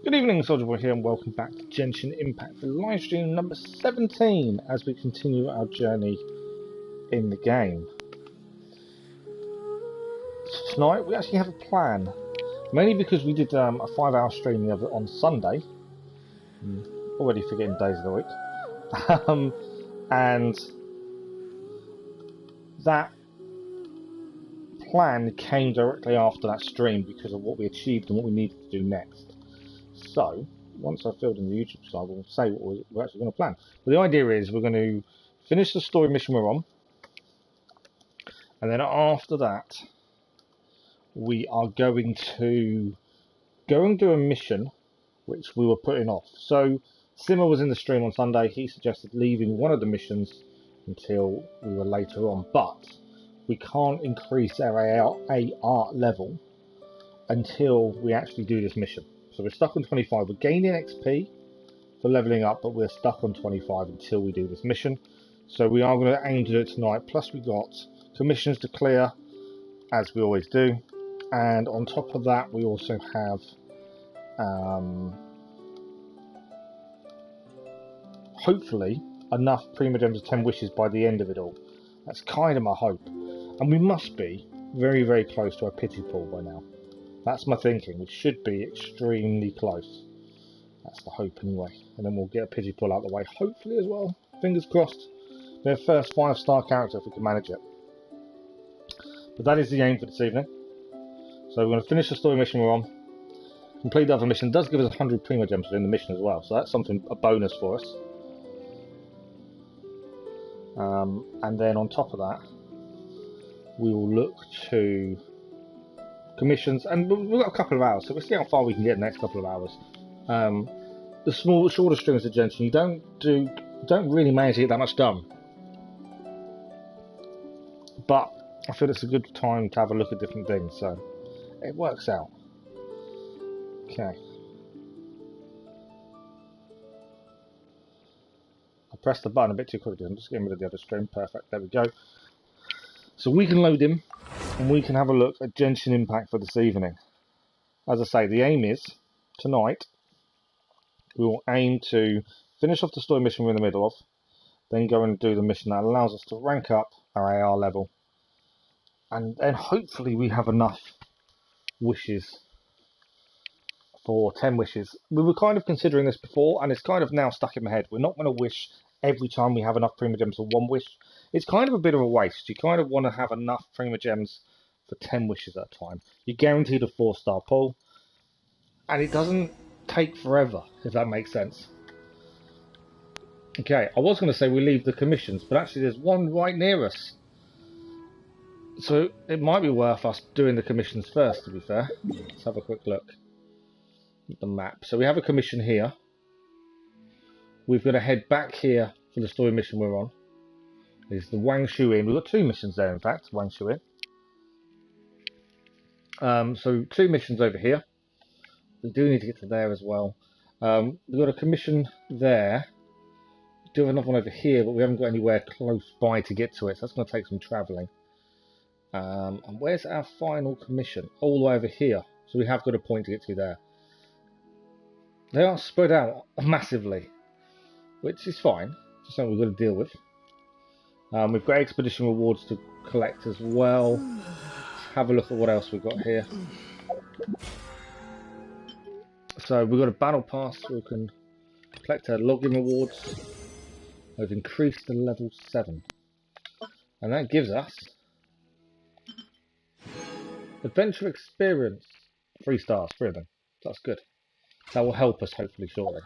Good evening, Soldier Boy here, and welcome back to Genshin Impact for livestream number 17 as we continue our journey in the game. So tonight we actually have a plan, mainly because we did a 5-hour stream on Sunday. Already forgetting days of the week. And that plan came directly after that stream because of what we achieved and what we needed to do next. So, once I've filled in the YouTube side, we'll say what we're actually going to plan. But the idea is we're going to finish the story mission we're on, and then after that, we are going to go and do a mission which we were putting off. So, Simmer was in the stream on Sunday. He suggested leaving one of the missions until we were later on, but we can't increase our AR level until we actually do this mission. So we're stuck on 25. We're gaining XP for leveling up, but we're stuck on 25 until we do this mission. So we are going to aim to do it tonight. Plus we got commissions to clear, as we always do. And on top of that, we also have hopefully enough Primogems of 10 wishes by the end of it all. That's kind of my hope. And we must be very, very close to our pity pool by now. That's my thinking. We should be extremely close. That's the hope anyway. And then we'll get a pity pull out of the way, hopefully as well. Fingers crossed. Their first 5-star character if we can manage it. But that is the aim for this evening. So we're going to finish the story mission we're on. Complete the other mission. It does give us 100 Primogems within the mission as well. So that's something, a bonus for us. And then on top of that, we will look to commissions, and we've got a couple of hours, so we'll see how far we can get in the next couple of hours. The shorter streams of Genshin, you don't really manage to get that much done, but I feel it's a good time to have a look at different things, so it works out. Okay, I pressed the button a bit too quickly. I'm just getting rid of the other stream. Perfect, there we go. So we can load him and we can have a look at Genshin Impact for this evening. As I say, the aim is, tonight, we will aim to finish off the story mission we're in the middle of, then go and do the mission that allows us to rank up our AR level, and then hopefully we have enough wishes for 10 wishes. We were kind of considering this before, and it's kind of now stuck in my head. We're not going to wish every time we have enough Primogems for one wish. It's kind of a bit of a waste. You kind of want to have enough Primogems for 10 wishes at a time. You're guaranteed a 4-star pull, and it doesn't take forever, if that makes sense. Okay, I was going to say we leave the commissions, but actually there's one right near us. So it might be worth us doing the commissions first, to be fair. Let's have a quick look at the map. So we have a commission here. We've got to head back here for the story mission we're on. Is the Wang Shu Inn. We've got 2 missions there, in fact, Wang Shu Inn. So 2 missions over here. We do need to get to there as well. We've got a commission there. We do have another one over here, but we haven't got anywhere close by to get to it, so that's going to take some travelling. And where's our final commission? All the way over here. So we have got a point to get to there. They are spread out massively, which is fine. Just something we've got to deal with. We've got expedition rewards to collect as well. Have a look at what else we've got here. So we've got a battle pass so we can collect our login rewards. We've increased to level 7. And that gives us adventure experience. 3 stars, 3 of them. So that's good. That will help us hopefully shortly.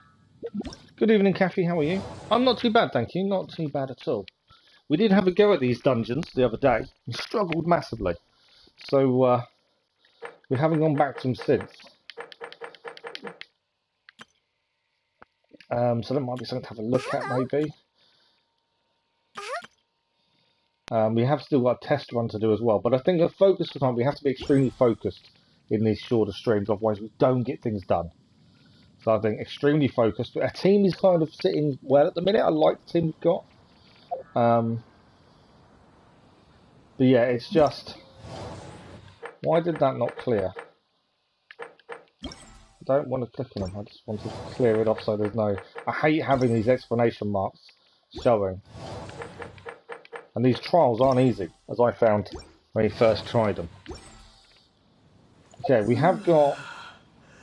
Good evening, Kathy, how are you? I'm not too bad, thank you. Not too bad at all. We did have a go at these dungeons the other day and struggled massively. So we haven't gone back to them since. So that might be something to have a look at, maybe. We have still got a test run to do as well, but I think the focus for time, we have to be extremely focused in these shorter streams, otherwise we don't get things done. So I think extremely focused. Our team is kind of sitting well at the minute. I like the team we've got. But yeah, it's just... Why did that not clear? don't want to click on them. I just want to clear it off so there's no... I hate having these exclamation marks showing. And these trials aren't easy, as I found when you first tried them. Okay, we have got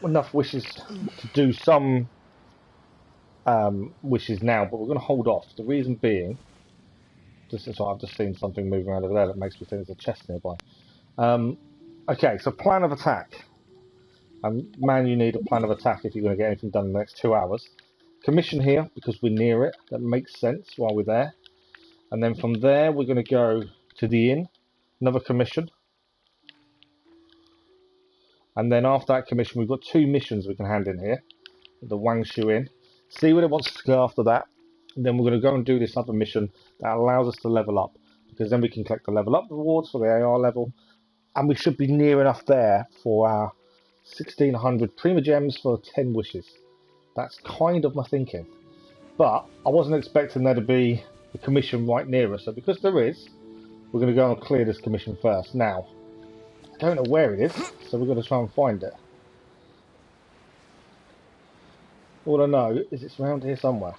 enough wishes to do some wishes now, but we're going to hold off. The reason being, just as I've just seen something moving around over there that makes me think there's a chest nearby. Okay, so plan of attack. Man, you need a plan of attack if you're going to get anything done in the next 2 hours. Commission here, because we're near it. That makes sense while we're there. And then from there, we're going to go to the inn. Another commission. And then after that commission, we've got 2 missions we can hand in here. The Wang Shu Inn. See what it wants to go after that. And then we're going to go and do this other mission that allows us to level up. Because then we can collect the level up rewards for the AR level. And we should be near enough there for our 1600 Prima Gems for 10 wishes. That's kind of my thinking. But I wasn't expecting there to be a commission right near us. So because there is, we're going to go and clear this commission first. Now, I don't know where it is, so we're going to try and find it. All I know is it's around here somewhere.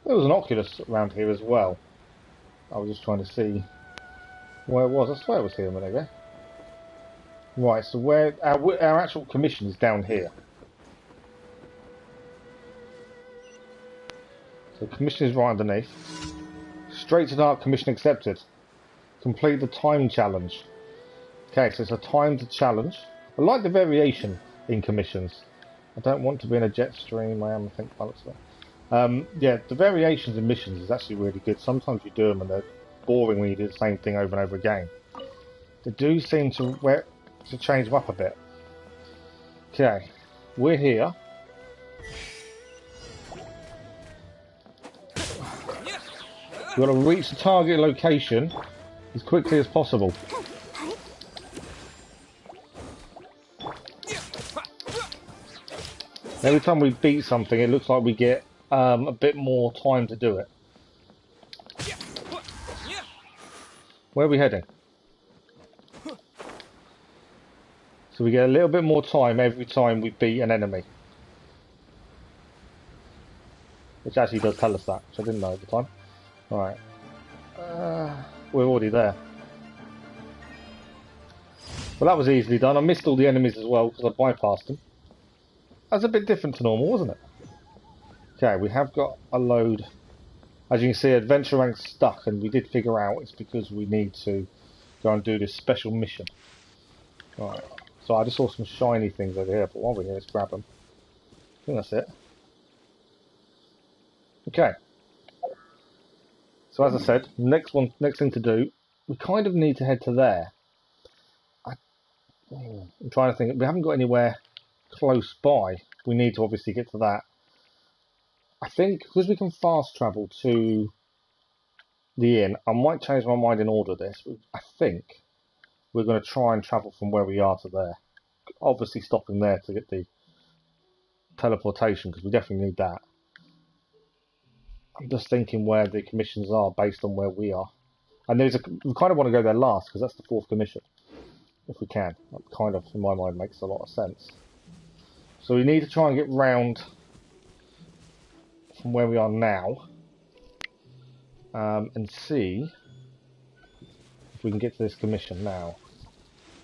There was an Oculus around here as well. I was just trying to see where it was. I swear it was here a minute ago. Right, so where our actual commission is down here. So commission is right underneath. Straight to dark, commission accepted. Complete the time challenge. Okay, so it's a timed challenge. I like the variation in commissions. I don't want to be in a jet stream. I am, I think, by the looks of it. Yeah, the variations in missions is actually really good. Sometimes you do them and they're boring when you do the same thing over and over again. They do seem to change them up a bit. Okay, we're here. We've got to reach the target location as quickly as possible. Every time we beat something, it looks like we get a bit more time to do it. Where are we heading? So we get a little bit more time every time we beat an enemy. Which actually does tell us that, which I didn't know at the time. Alright. We're already there. Well, that was easily done. I missed all the enemies as well because I bypassed them. That's a bit different to normal, wasn't it? Okay, we have got a load. As you can see, adventure rank's stuck, and we did figure out it's because we need to go and do this special mission. Right. So I just saw some shiny things over here, but while we're here, let's grab them. I think that's it. Okay. So as I said, next thing to do, we kind of need to head to there. I'm trying to think. We haven't got anywhere close by. We need to obviously get to that. I think because we can fast travel to the inn, I might change my mind in order this. I think we're going to try and travel from where we are to there. Obviously stopping there to get the teleportation because we definitely need that. I'm just thinking where the commissions are based on where we are. And we kind of want to go there last because that's the 4th commission. If we can. That kind of, in my mind, makes a lot of sense. So we need to try and get round from where we are now. And see if we can get to this commission now.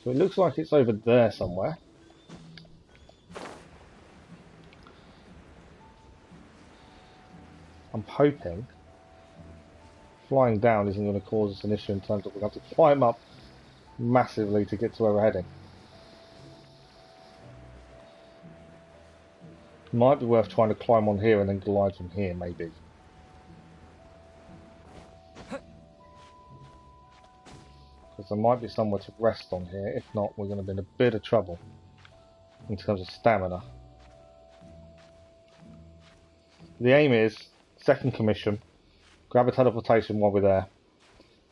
So it looks like it's over there somewhere. I'm hoping flying down isn't going to cause us an issue in terms of we're going to have to climb up massively to get to where we're heading. Might be worth trying to climb on here and then glide from here, maybe. Because there might be somewhere to rest on here. If not, we're going to be in a bit of trouble in terms of stamina. The aim is 2nd commission, grab a teleportation while we're there.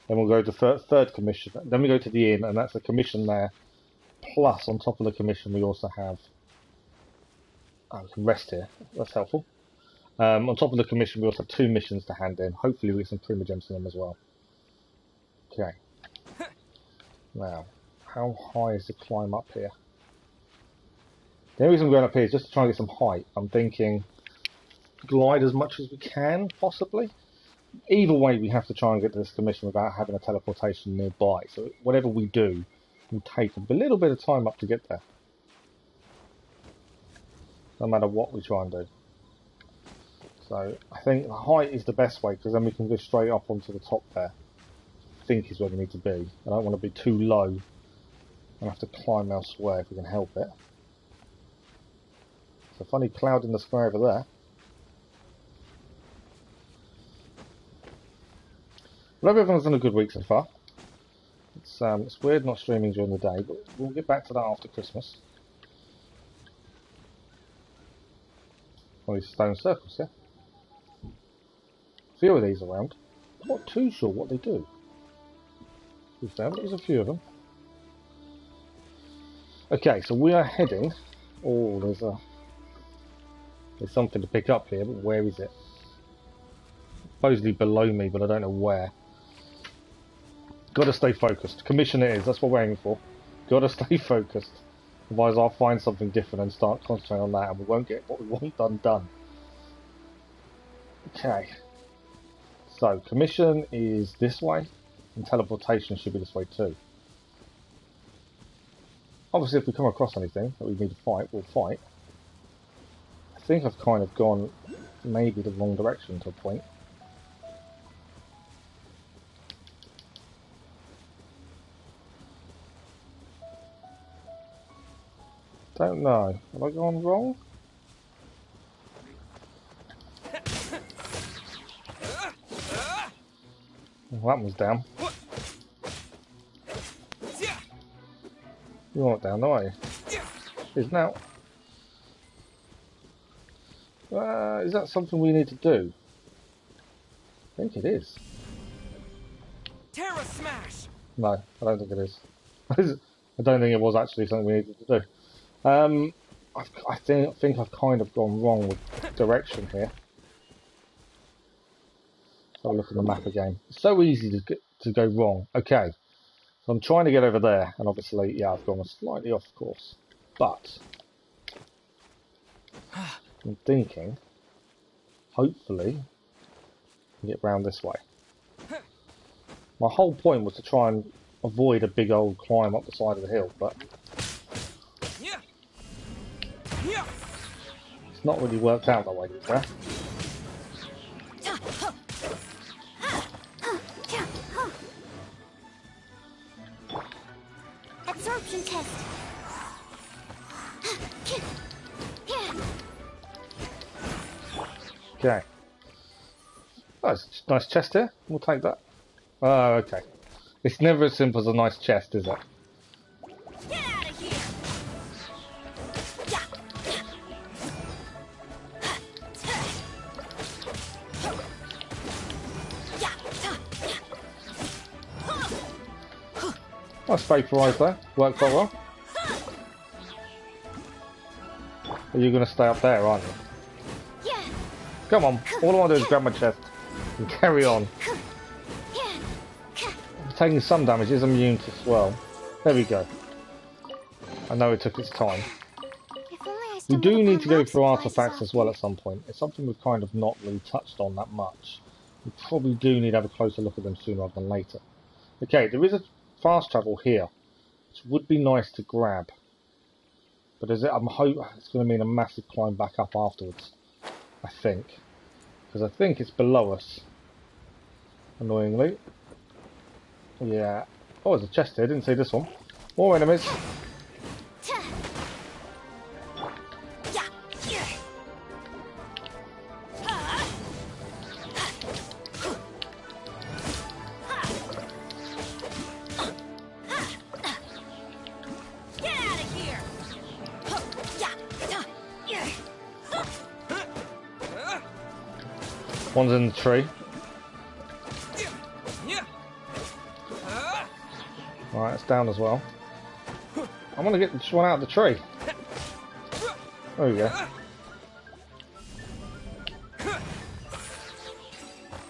Then we'll go to 3rd commission. Then we go to the inn, and that's a commission there. Plus, on top of the commission, we also have... Oh, we can rest here. That's helpful. On top of the commission, we also have 2 missions to hand in. Hopefully we get some Prima Gems in them as well. Okay. Now, how high is the climb up here? The only reason I'm going up here is just to try and get some height. I'm thinking glide as much as we can, possibly. Either way, we have to try and get to this commission without having a teleportation nearby. So whatever we do will take a little bit of time up to get there. No matter what we try and do. So I think the height is the best way, because then we can go straight up onto the top there. I think is where we need to be. I don't want to be too low and have to climb elsewhere if we can help it. It's a funny cloud in the sky over there. Well, everyone's done a good week so far. It's weird not streaming during the day, but we'll get back to that after Christmas. All these stone circles, yeah? A few of these around. I'm not too sure what they do. There's a few of them. Okay, so we are heading. Oh, there's something to pick up here, but where is it? Supposedly below me, but I don't know where. Gotta stay focused. Commission it is, that's what we're aiming for. Gotta stay focused. Otherwise I'll find something different and start concentrating on that and we won't get what we want done. Okay. So, commission is this way, and teleportation should be this way too. Obviously if we come across anything that we need to fight, we'll fight. I think I've kind of gone maybe the wrong direction to a point. Don't know. Have I gone wrong? Well, that one's down. You want it down, don't you? Is now. Is that something we need to do? I think it is. Terra smash. No, I don't think it is. I don't think it was actually something we needed to do. I think I've kind of gone wrong with direction here. Have a look at the map again. It's so easy to go wrong. Okay, so I'm trying to get over there, and obviously, yeah, I've gone slightly off course. But I'm thinking, hopefully, get round this way. My whole point was to try and avoid a big old climb up the side of the hill, but it's not really worked out that way, is there? Absorption test. Okay. Oh, it's a nice chest here. We'll take that. Oh, okay. It's never as simple as a nice chest, is it? Get out of here. Nice vaporise there. Worked quite well. Are you going to stay up there, aren't you? Yeah. Come on. All I want to do is grab my chest and carry on. Taking some damage, is immune to swirl. There we go. I know it took its time. We do need to go through artifacts as well at some point. It's something we've kind of not really touched on that much. We probably do need to have a closer look at them sooner rather than later. Okay, there is a fast travel here, which would be nice to grab. But I'm hoping it's going to mean a massive climb back up afterwards. I think. Because I think it's below us. Annoyingly. Yeah. Oh, there's a chest here. Didn't see this one. More enemies. One's in the tree. Alright, it's down as well. I want to get this one out of the tree. There we go.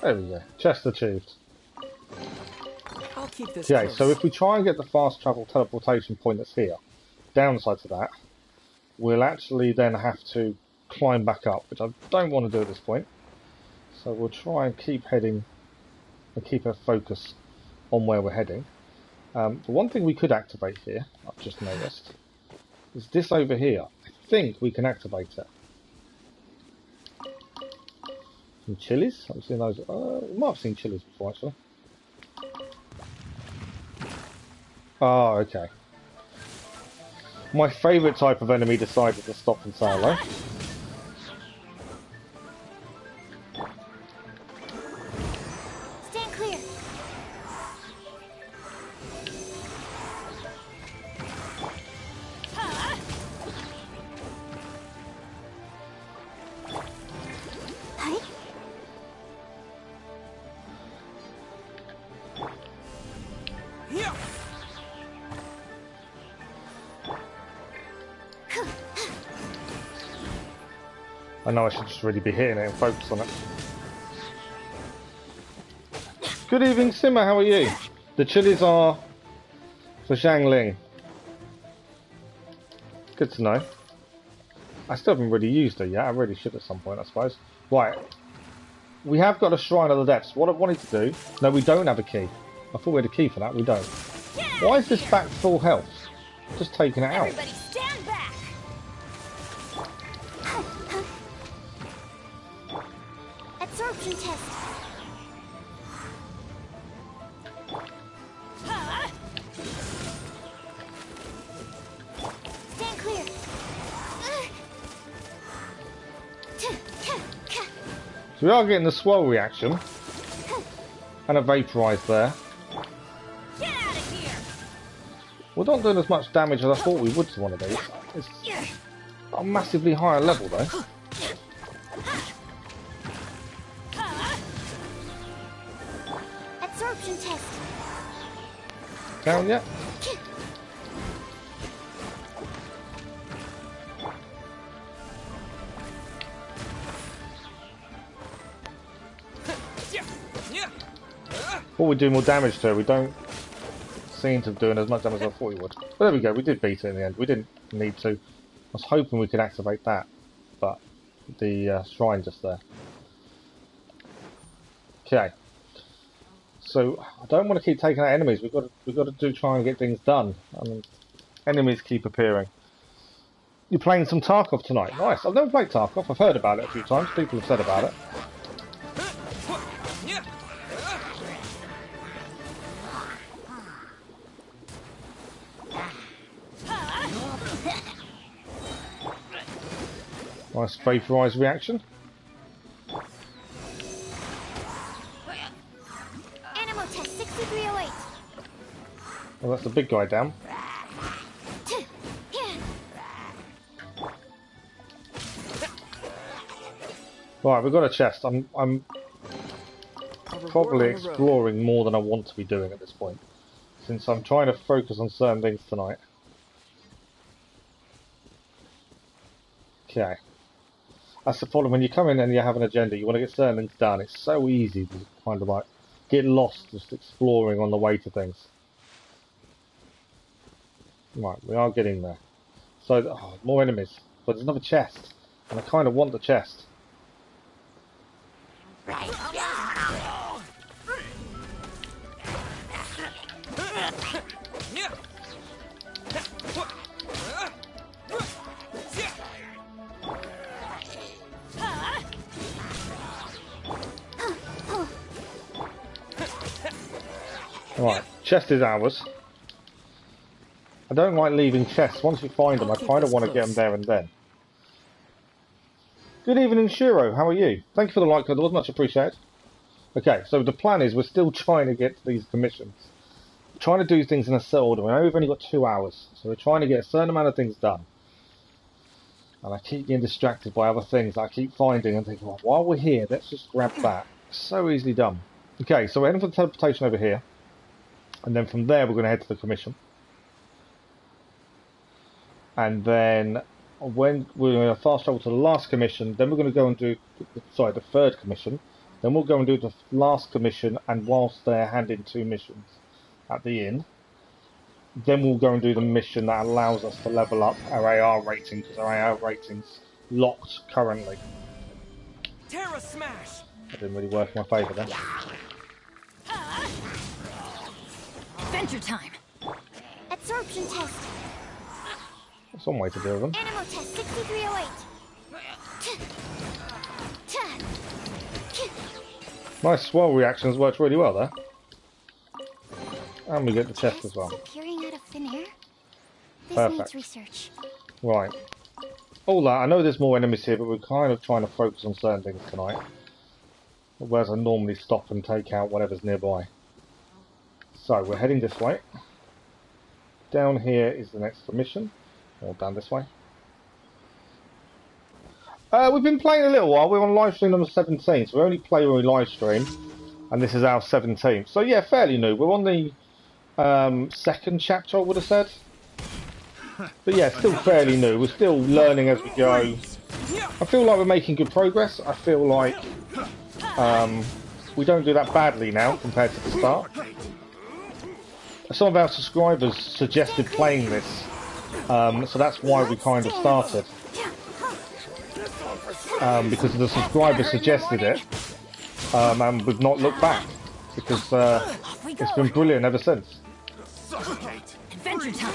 There we go. Chest achieved. I'll keep this Okay, close. so if we try and get the fast travel teleportation point that's here, downside to that, we'll actually then have to climb back up, which I don't want to do at this point. So we'll try and keep heading and keep our focus on where we're heading. The one thing we could activate here, I've just noticed, is this over here. I think we can activate it. Some chilies? I've seen those. We might have seen chilies before, actually. Oh, okay. My favourite type of enemy decided to stop and say hello. Stand clear. Hi. Yeah. I know I should just really be hitting it and focus on it. Good evening, Simmer, how are you? The chilies are for Zhang Ling. Good to know. I still haven't really used it yet. I really should at some point, I suppose. Right. We have got a Shrine of the Depths. What I wanted to do... No, we don't have a key. I thought we had a key for that. We don't. Why is this back full health? Just taking it out. Everybody stand back. Absorption test. Stand clear. So we are getting the swirl reaction. And a vaporize there. Get out of here. We're not doing as much damage as I thought we would to one of these. It's a massively higher level though. Absorption test. Down yet? Thought we'd do more damage to her. We don't seem to be doing as much damage as I thought we would. But there we go, we did beat it in the end. We didn't need to. I was hoping we could activate that, but the shrine just there. Okay. So I don't want to keep taking out enemies. We've got to try and get things done. I mean, enemies keep appearing. You're playing some Tarkov tonight. Nice. I've never played Tarkov. I've heard about it a few times. People have said about it. Nice vaporize reaction. Animal test 6308. Well, that's the big guy down. Right, we've got a chest. I'm probably exploring more than I want to be doing at this point, since I'm trying to focus on certain things tonight. Okay. That's the problem. When you come in and you have an agenda, you want to get certain things done. It's so easy to kind of like get lost just exploring on the way to things. Right, we are getting there. So, more enemies. But there's another chest. And I kind of want the chest. Right, chest is ours. I don't like leaving chests. Once you find them, I kind of want to get them there and then. Good evening, Shiro. How are you? Thank you for the like, code. It was much appreciated. Okay, so the plan is we're still trying to get these commissions. We're trying to do things in a set order. I know we've only got 2 hours, so we're trying to get a certain amount of things done. And I keep getting distracted by other things I keep finding and thinking, well, while we're here, let's just grab that. So easily done. Okay, so we're heading for the teleportation over here. And then from there, we're going to head to the commission. And then when we're going to fast travel to the last commission, then we're going to go and do, sorry, the third commission. Then we'll go and do the last commission, and whilst there, hand in 2 missions. at the inn. Then we'll go and do the mission that allows us to level up our AR rating, because our AR rating's locked currently. Terra smash. That didn't really work in my favour then. Adventure time. Absorption test. That's one way to deal with them. Animal test 6308. Nice swirl reactions, worked really well there. And we get the test as well. Appearing out of thin air. This Perfect. needs research. Right. All that, I know there's more enemies here, but we're kind of trying to focus on certain things tonight. Whereas I normally stop and take out whatever's nearby. So, we're heading this way. Down here is the next mission. Or down this way. We've been playing a little while. We're on live stream number 17, so we only play when we live stream. And this is our 17th. So yeah, fairly new. We're on the second chapter, I would have said. But yeah, still fairly new. We're still learning as we go. I feel like we're making good progress. I feel like we don't do that badly now compared to the start. Some of our subscribers suggested playing this, so that's why we kind of started. Because the subscribers suggested it, and we've not looked back, because it's been brilliant ever since. Adventure time.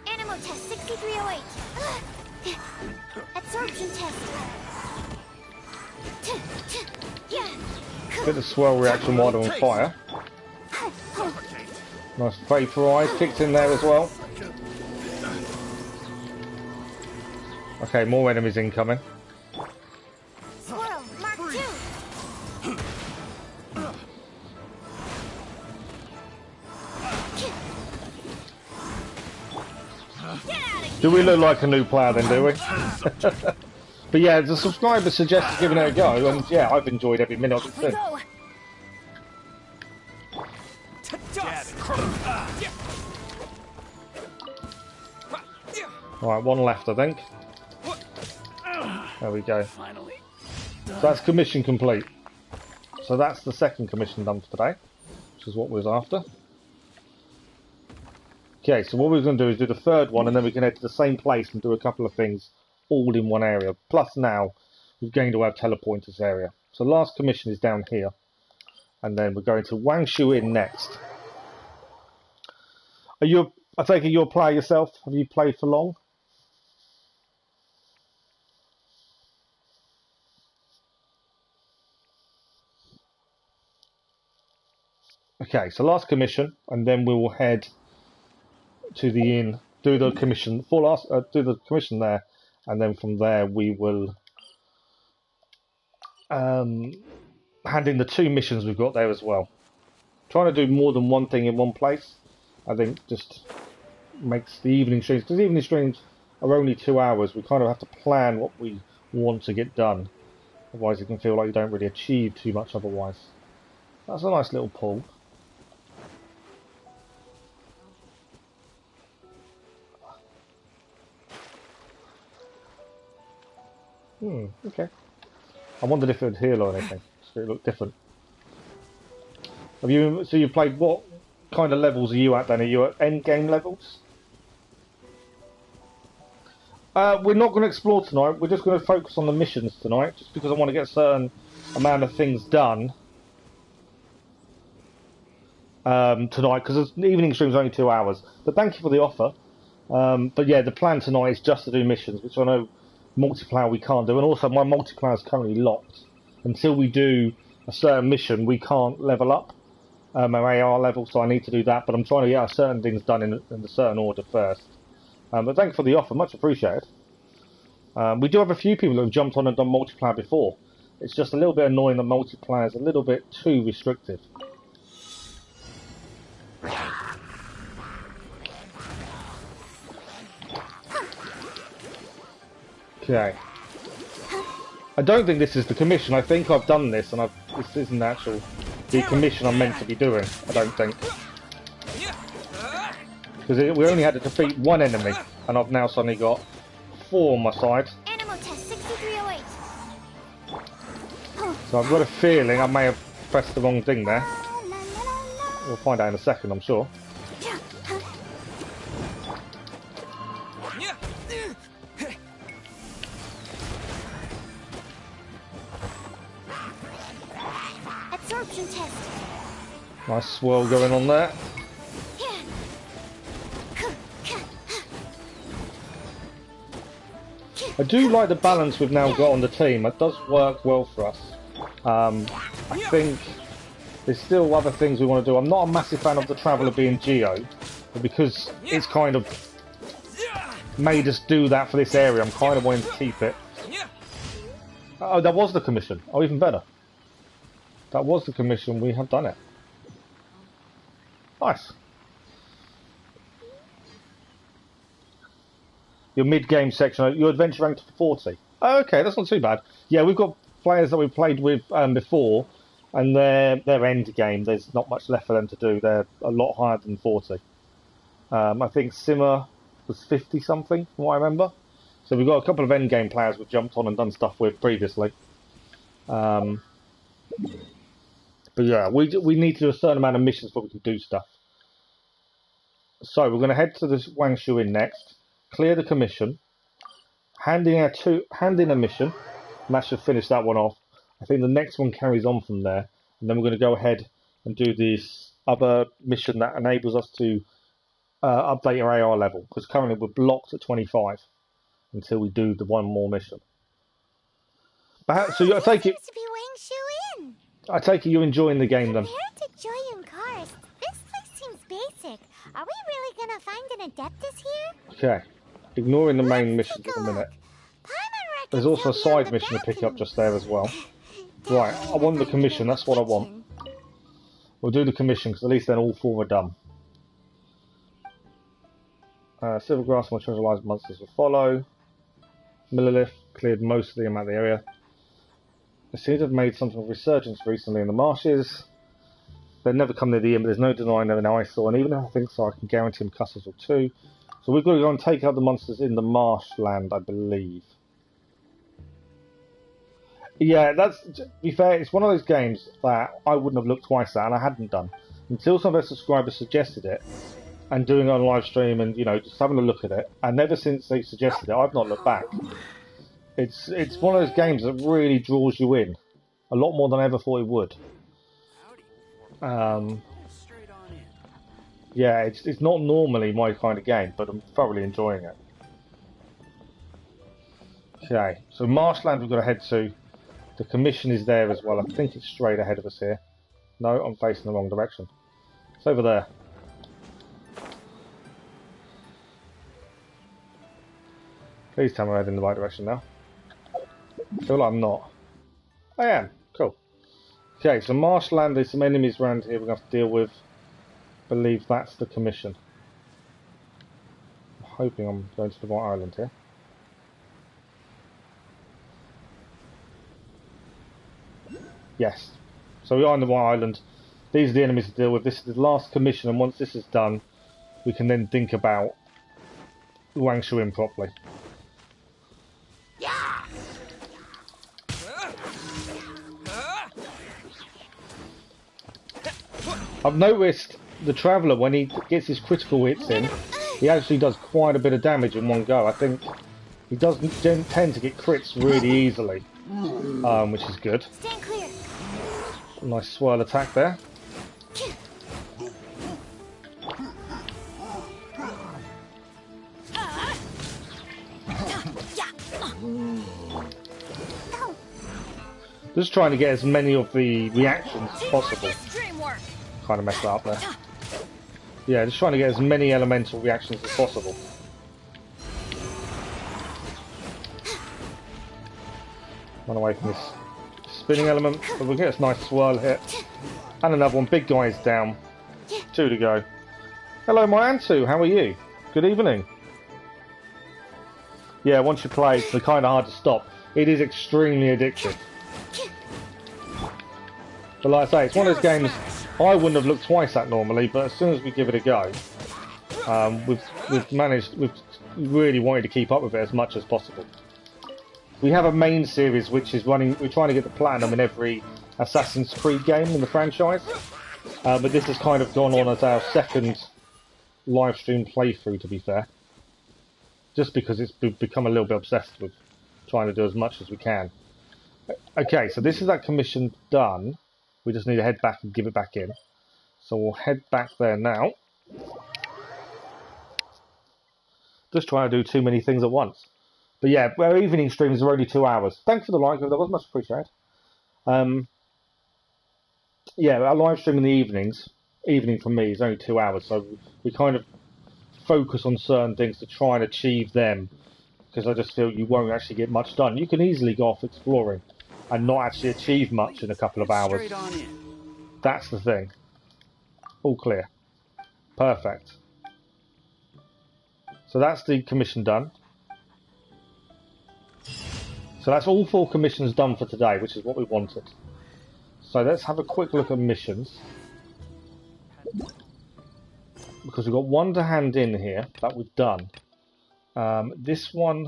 Animal test 6308. Absorption test. Bit of swirl reaction while they're on fire. Nice vaporize kicked in there as well. Okay, more enemies incoming. Swirl, Mark 2. Do we look like a new player then, do we? But yeah, the subscribers suggested giving it a go, and yeah, I've enjoyed every minute of it since. Alright, one left I think. There we go. So that's commission complete. So that's the second commission done for today, which is what we was after. Okay, so what we're going to do is do the third one, and then we can head to the same place and do a couple of things all in one area. Plus now, we're going to have telepointers area. So last commission is down here. And then we're going to Wangshu Inn next. Are you, I take it you're a player yourself? Have you played for long? Okay, so last commission, and then we will head to the inn, do the commission, do the commission there, and then from there we will hand in the two missions we've got there as well. Trying to do more than one thing in one place, I think, just makes the evening streams, because evening streams are only 2 hours, we kind of have to plan what we want to get done. Otherwise it can feel like you don't really achieve too much otherwise. That's a nice little pull. Okay. I wondered if it would heal or anything. So it looked different. Have you? So you played, what kind of levels are you at then? Are you at end game levels? We're not going to explore tonight. We're just going to focus on the missions tonight, just because I want to get a certain amount of things done tonight. Because the evening stream's only 2 hours. But thank you for the offer. But yeah, the plan tonight is just to do missions, which I know multiplayer we can't do, and also my multiplayer is currently locked. Until we do a certain mission, we can't level up our AR level, so I need to do that. But I'm trying to get certain things done in a certain order first. But thank you for the offer, much appreciated. We do have a few people who have jumped on and done multiplayer before. It's just a little bit annoying that multiplayer is a little bit too restrictive. Okay. I don't think this is the commission. I think I've done this, and this isn't the commission I'm meant to be doing. I don't think. Because we only had to defeat one enemy, and I've now suddenly got 4 on my side. Animal test 6308. So I've got a feeling I may have pressed the wrong thing there. La, la, la, la. We'll find out in a second, I'm sure. Absorption test. Nice swirl going on there. I do like the balance we've now got on the team. It does work well for us. I think there's still other things we want to do. I'm not a massive fan of the Traveller being Geo, but because it's kind of made us do that for this area, I'm kind of wanting to keep it. Oh, that was the commission. Oh, even better. That was the commission. We have done it. Nice. Your mid-game section, your adventure ranked to 40. Oh, okay, that's not too bad. Yeah, we've got players that we've played with before, and they're end game. There's not much left for them to do. They're a lot higher than 40. I think Simmer was 50 something, from what I remember. So we've got a couple of end game players we've jumped on and done stuff with previously. But yeah, we need to do a certain amount of missions before we can do stuff. So we're going to head to this Wang Shu Inn next. Clear the commission, hand in a mission, and that should finish that one off. I think the next one carries on from there, and then we're going to go ahead and do this other mission that enables us to update our AR level, because currently we're blocked at 25 until we do the one more mission. So I take it. To be Wang Shu Inn. I take it you're enjoying the game then. Compared to Joy and Cars, this place seems basic. Are we really gonna find an Adeptus here? Okay. Ignoring the main missions at the minute. There's also a side mission to pick up just there as well. Right, I want the commission, that's what I want. We'll do the commission, because at least then all four are done. Silver Grass and Treasurized monsters will follow. Millilith cleared most of them out of the area. They seem to have made some sort of resurgence recently in the marshes. They never come near the inn, but there's no denying they're an eyesore, and even if I think so, I can guarantee them customers will too. So we've got to go and take out the monsters in the marshland, I believe. Yeah, to be fair, it's one of those games that I wouldn't have looked twice at, and I hadn't done. Until some of our subscribers suggested it, and doing it on live stream and, you know, just having a look at it. And ever since they suggested it, I've not looked back. It's one of those games that really draws you in. A lot more than I ever thought it would. Yeah, it's not normally my kind of game, but I'm thoroughly enjoying it. Okay, so Marshland we've got to head to. The commission is there as well. I think it's straight ahead of us here. No, I'm facing the wrong direction. It's over there. Please tell me I'm heading in the right direction now. I feel like I'm not. I am. Cool. Okay, so Marshland, there's some enemies around here we're going to have to deal with. I believe that's the commission. I'm hoping I'm going to the right island here. Yes. So we are on the right island. These are the enemies to deal with. This is the last commission, and once this is done, we can then think about Wang Shu Inn properly. I've noticed the Traveller, when he gets his critical hits in, he actually does quite a bit of damage in one go. I think he doesn't tend to get crits really easily, which is good. Stand clear. Nice swirl attack there. Just trying to get as many of the reactions as possible. Kind of messed that up there. Yeah, just trying to get as many elemental reactions as possible. Run away from this spinning element, but we'll get a nice swirl hit. And another one. Big guy's down. 2 to go. Hello, my Antu. How are you? Good evening. Yeah, once you play, it's kind of hard to stop. It is extremely addictive. But like I say, it's one of those games I wouldn't have looked twice at normally, but as soon as we give it a go, we've really wanted to keep up with it as much as possible. We have a main series which is running. We're trying to get the platinum in every Assassin's Creed game in the franchise, but this has kind of gone on as our second live stream playthrough, to be fair, just because it's become a little bit obsessed with trying to do as much as we can. Okay, so this is that commission done. We just need to head back and give it back in. So we'll head back there now. Just trying to do too many things at once. But yeah, our evening streams are only 2 hours. Thanks for the like, that was much appreciated. Yeah, our live stream in the evening for me is only 2 hours, so we kind of focus on certain things to try and achieve them, because I just feel you won't actually get much done. You can easily go off exploring and not actually achieve much in a couple of hours. That's the thing. All clear. Perfect. So that's the commission done. So that's all 4 commissions done for today, which is what we wanted. So let's have a quick look at missions. Because we've got one to hand in here that we've done. This one...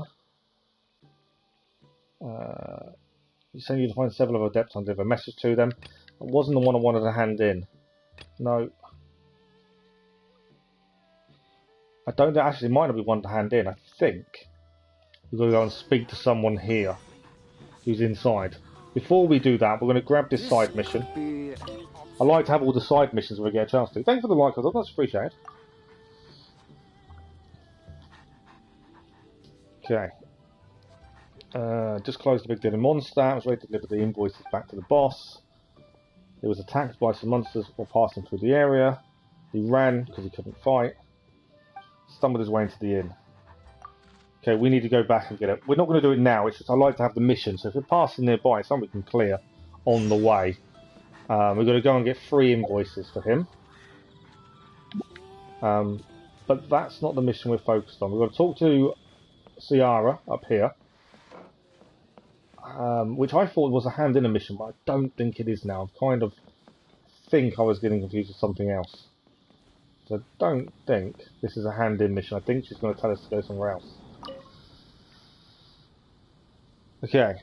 you saying you find several of adepts and deliver a message to them. It wasn't the one I wanted to hand in. No. I don't actually, it might not be one to hand in. I think we've got to go and speak to someone here who's inside. Before we do that, we're going to grab this side mission. I like to have all the side missions when we get a chance to. Thanks for the like, I thought that's appreciated. Okay. Just closed the big deadly monster. I was ready to deliver the invoices back to the boss. He was attacked by some monsters while passing through the area. He ran because he couldn't fight. Stumbled his way into the inn. Okay, we need to go back and get it. We're not going to do it now. It's just I like to have the mission. So if we're passing nearby, it's something we can clear on the way. We're going to go and get 3 invoices for him. But that's not the mission we're focused on. We've got to talk to Ciara up here. Which I thought was a hand-in mission, but I don't think it is now. I kind of think I was getting confused with something else. So I don't think this is a hand-in mission. I think she's going to tell us to go somewhere else. Okay.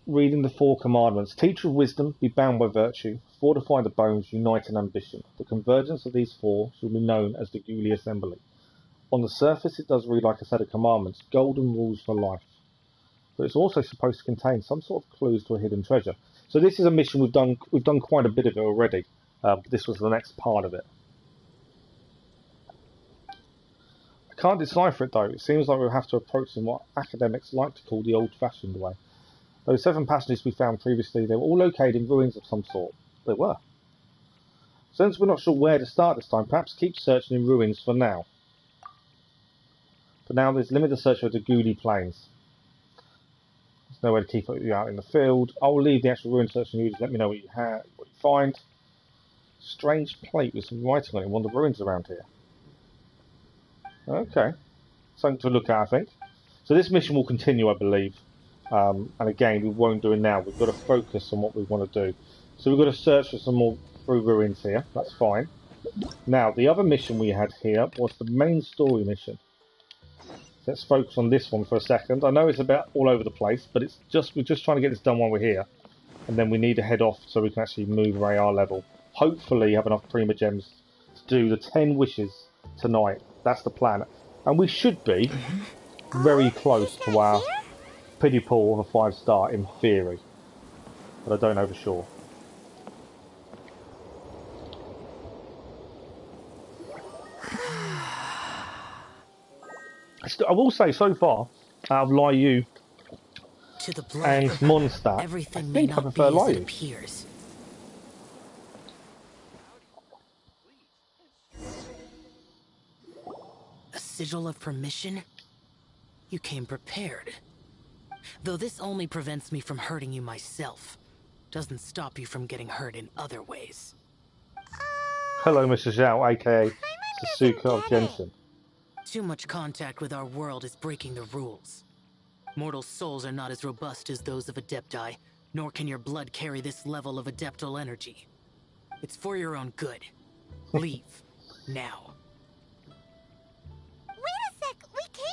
Reading the 4 commandments. Teacher of wisdom, be bound by virtue. Fortify the bones, unite in ambition. The convergence of these 4 shall be known as the Ghoulie Assembly. On the surface, it does read like a set of commandments, golden rules for life. But it's also supposed to contain some sort of clues to a hidden treasure. So this is a mission we've done quite a bit of it already. This was the next part of it. I can't decipher it though. It seems like we'll have to approach in what academics like to call the old-fashioned way. Those 7 passages we found previously, they were all located in ruins of some sort. They were. Since we're not sure where to start this time, perhaps keep searching in ruins for now. For now, there's limited search for the Ghoulie Plains. There's no way to keep you out in the field. I'll leave the actual ruin search and you just let me know what you find. Strange plate with some writing on it in one of the ruins around here. Okay. Something to look at, I think. So this mission will continue, I believe. And again, we won't do it now. We've got to focus on what we want to do. So we've got to search for some more through ruins here. That's fine. Now, the other mission we had here was the main story mission. Let's focus on this one for a second. I know it's a bit all over the place, but we're just trying to get this done while we're here. And then we need to head off so we can actually move our AR level. Hopefully have enough Prima Gems to do the 10 wishes tonight. That's the plan. And we should be very close to our pity pool of a 5-star in theory. But I don't know for sure. I will say, so far, out of Liyue and Mondstadt, I think I prefer Liyue. A sigil of permission? You came prepared. Though this only prevents me from hurting you myself, doesn't stop you from getting hurt in other ways. Hello, Mr. Zhao, aka Sasuke of Genshin. Too much contact with our world is breaking the rules. Mortal souls are not as robust as those of Adepti, nor can your blood carry this level of adeptal energy. It's for your own good. Leave. Now. Wait a sec! We came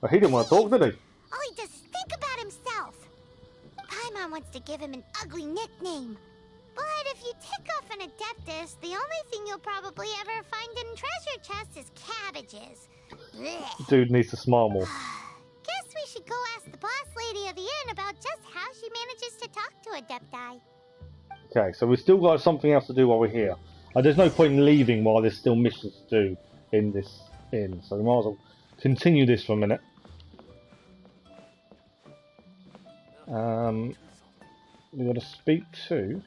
But he didn't want to talk, did he? All he does is think about himself. Paimon wants to give him an ugly nickname. But if you tick off an Adeptus, the only thing you'll probably ever find in treasure chests is cabbages. Blech. Dude needs to smile more. Guess we should go ask the boss lady of the inn about just how she manages to talk to Adepti. Okay, so we've still got something else to do while we're here. There's no point in leaving while there's still missions to do in this inn, so we might as well continue this for a minute. We've got to speak to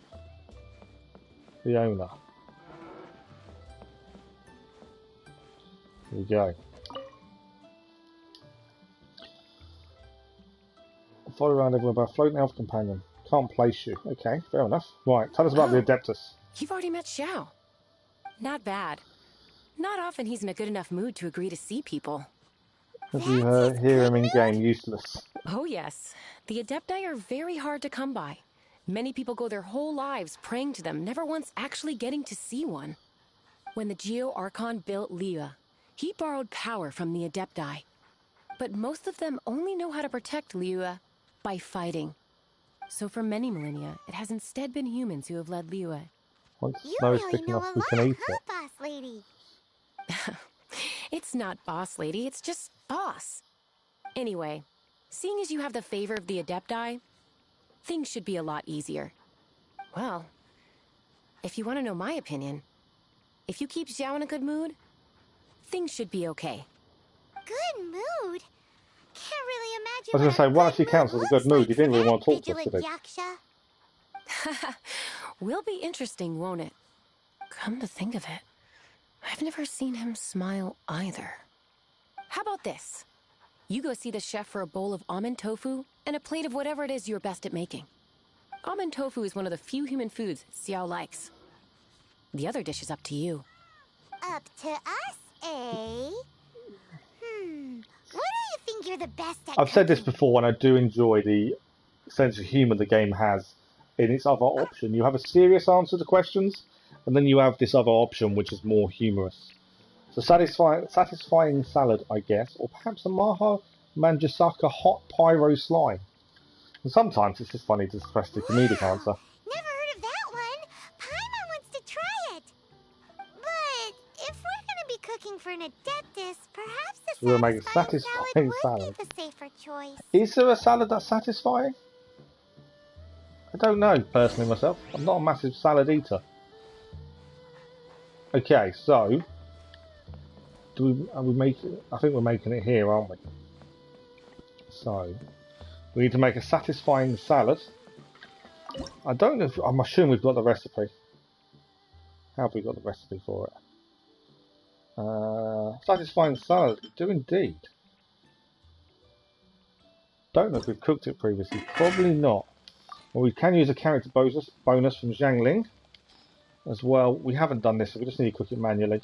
the owner. Here we go. Follow around everywhere by a floating elf companion. Can't place you. Okay, fair enough. Right, tell us about the Adeptus. You've already met Xiao. Not bad. Not often he's in a good enough mood to agree to see people. As you hear him in game, useless. Oh yes. The Adepti are very hard to come by. Many people go their whole lives praying to them, never once actually getting to see one. When the Geo Archon built Liyue, he borrowed power from the Adepti. But most of them only know how to protect Liyue by fighting. So for many millennia, it has instead been humans who have led Liyue. Once You snow's really thick know enough, a we can lot, eat huh, it. boss lady? It's not boss lady, it's just boss. Anyway, seeing as you have the favor of the Adepti, things should be a lot easier. Well, if you want to know my opinion, if you keep Xiao in a good mood, things should be okay. Good mood? Can't really imagine. I was going to say, what actually counts as a good mood? You didn't really want to talk to us today. Yaksha. Will be interesting, won't it? Come to think of it, I've never seen him smile either. How about this? You go see the chef for a bowl of almond tofu and a plate of whatever it is you're best at making. Almond tofu is one of the few human foods Xiao likes. The other dish is up to you. Up to us, eh? What do you think you're the best at? I've said this before, and I do enjoy the sense of humour the game has in its other option. You have a serious answer to questions, and then you have this other option which is more humorous. So satisfying salad, I guess, or perhaps a Maha Manjasaka hot pyro slime. And sometimes it's just funny to press the comedic answer. Never heard of that one. Paimon wants to try it. But if we're going to be cooking for an Adeptus, perhaps the We'll make a satisfying satisfying salad salad. would be the safer choice. Is there a salad that's satisfying? I don't know, personally, myself. I'm not a massive salad eater. Okay, so are we making? I think we're making it here, aren't we? So we need to make a satisfying salad. I don't know if I'm assuming we've got the recipe. How have we got the recipe for it? Satisfying salad. We do indeed. Don't know if we've cooked it previously. Probably not. Well, we can use a character bonus from Zhang Ling as well. We haven't done this, so we just need to cook it manually.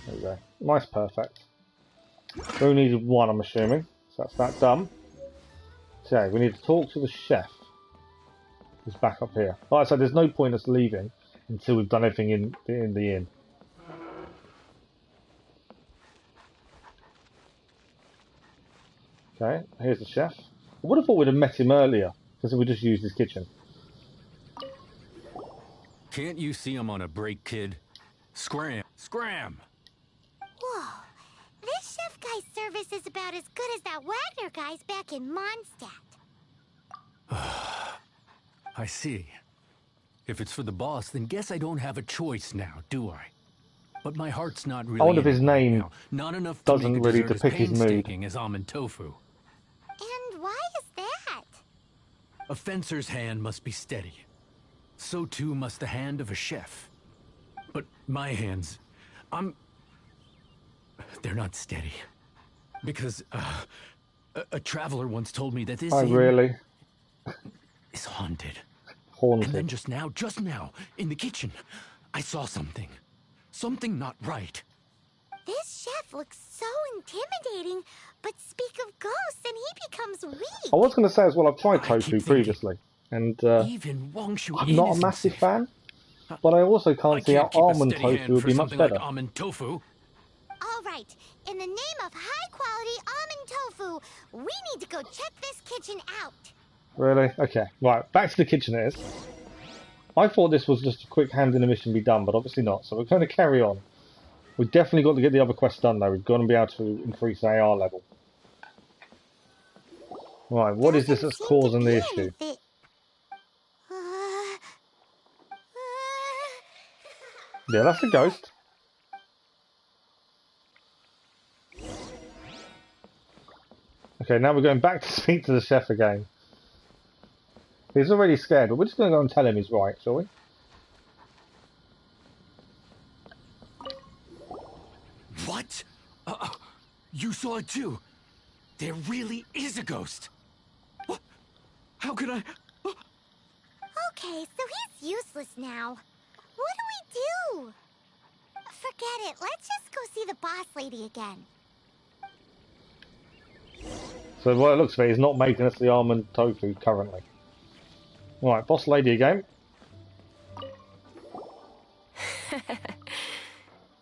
There we go. Nice, perfect. We only needed one, I'm assuming. So that's that done. Okay, we need to talk to the chef. He's back up here. Like I said, there's no point us leaving until we've done everything in the inn. Okay, here's the chef. I would have thought we'd have met him earlier, because we just used his kitchen. Can't you see I'm on a break, kid? Scram! Scram! Whoa. This chef guy's service is about as good as that Wagner guy's back in Mondstadt. I see. If it's for the boss, then guess I don't have a choice now, do I? But my heart's not really. I wonder if his name now. Not enough to doesn't make a really dessert as depict his mood. painstaking as almond tofu. And why is that? A fencer's hand must be steady. So too must the hand of a chef. But my hands, they're not steady. Because a traveler once told me that this inn really? is haunted. Haunted. And then just now, in the kitchen, I saw something. Something not right. This chef looks so intimidating, but speak of ghosts and he becomes weak. I was going to say as well, I've tried tofu previously, and Even I'm not a massive fan, but I also can't see how almond tofu would be much better. Like almond tofu. All Alright, in the name of high-quality almond tofu, we need to go check this kitchen out. Really? Okay. Right, back to the kitchen it is. I thought this was just a quick hand in the mission be done, but obviously not. So we're going to carry on. We've definitely got to get the other quest done though. We've got to be able to increase AR level. Right, what is this that's causing the issue? Yeah, that's a ghost. Okay, now we're going back to speak to the chef again. He's already scared, but we're just going to go and tell him he's right, shall we? What? You saw it too? There really is a ghost. What? How could I? Okay, so he's useless now. What do we do? Forget it. Let's just go see the boss lady again. So what it looks like, he's not making us the almond tofu currently. Right, boss lady again.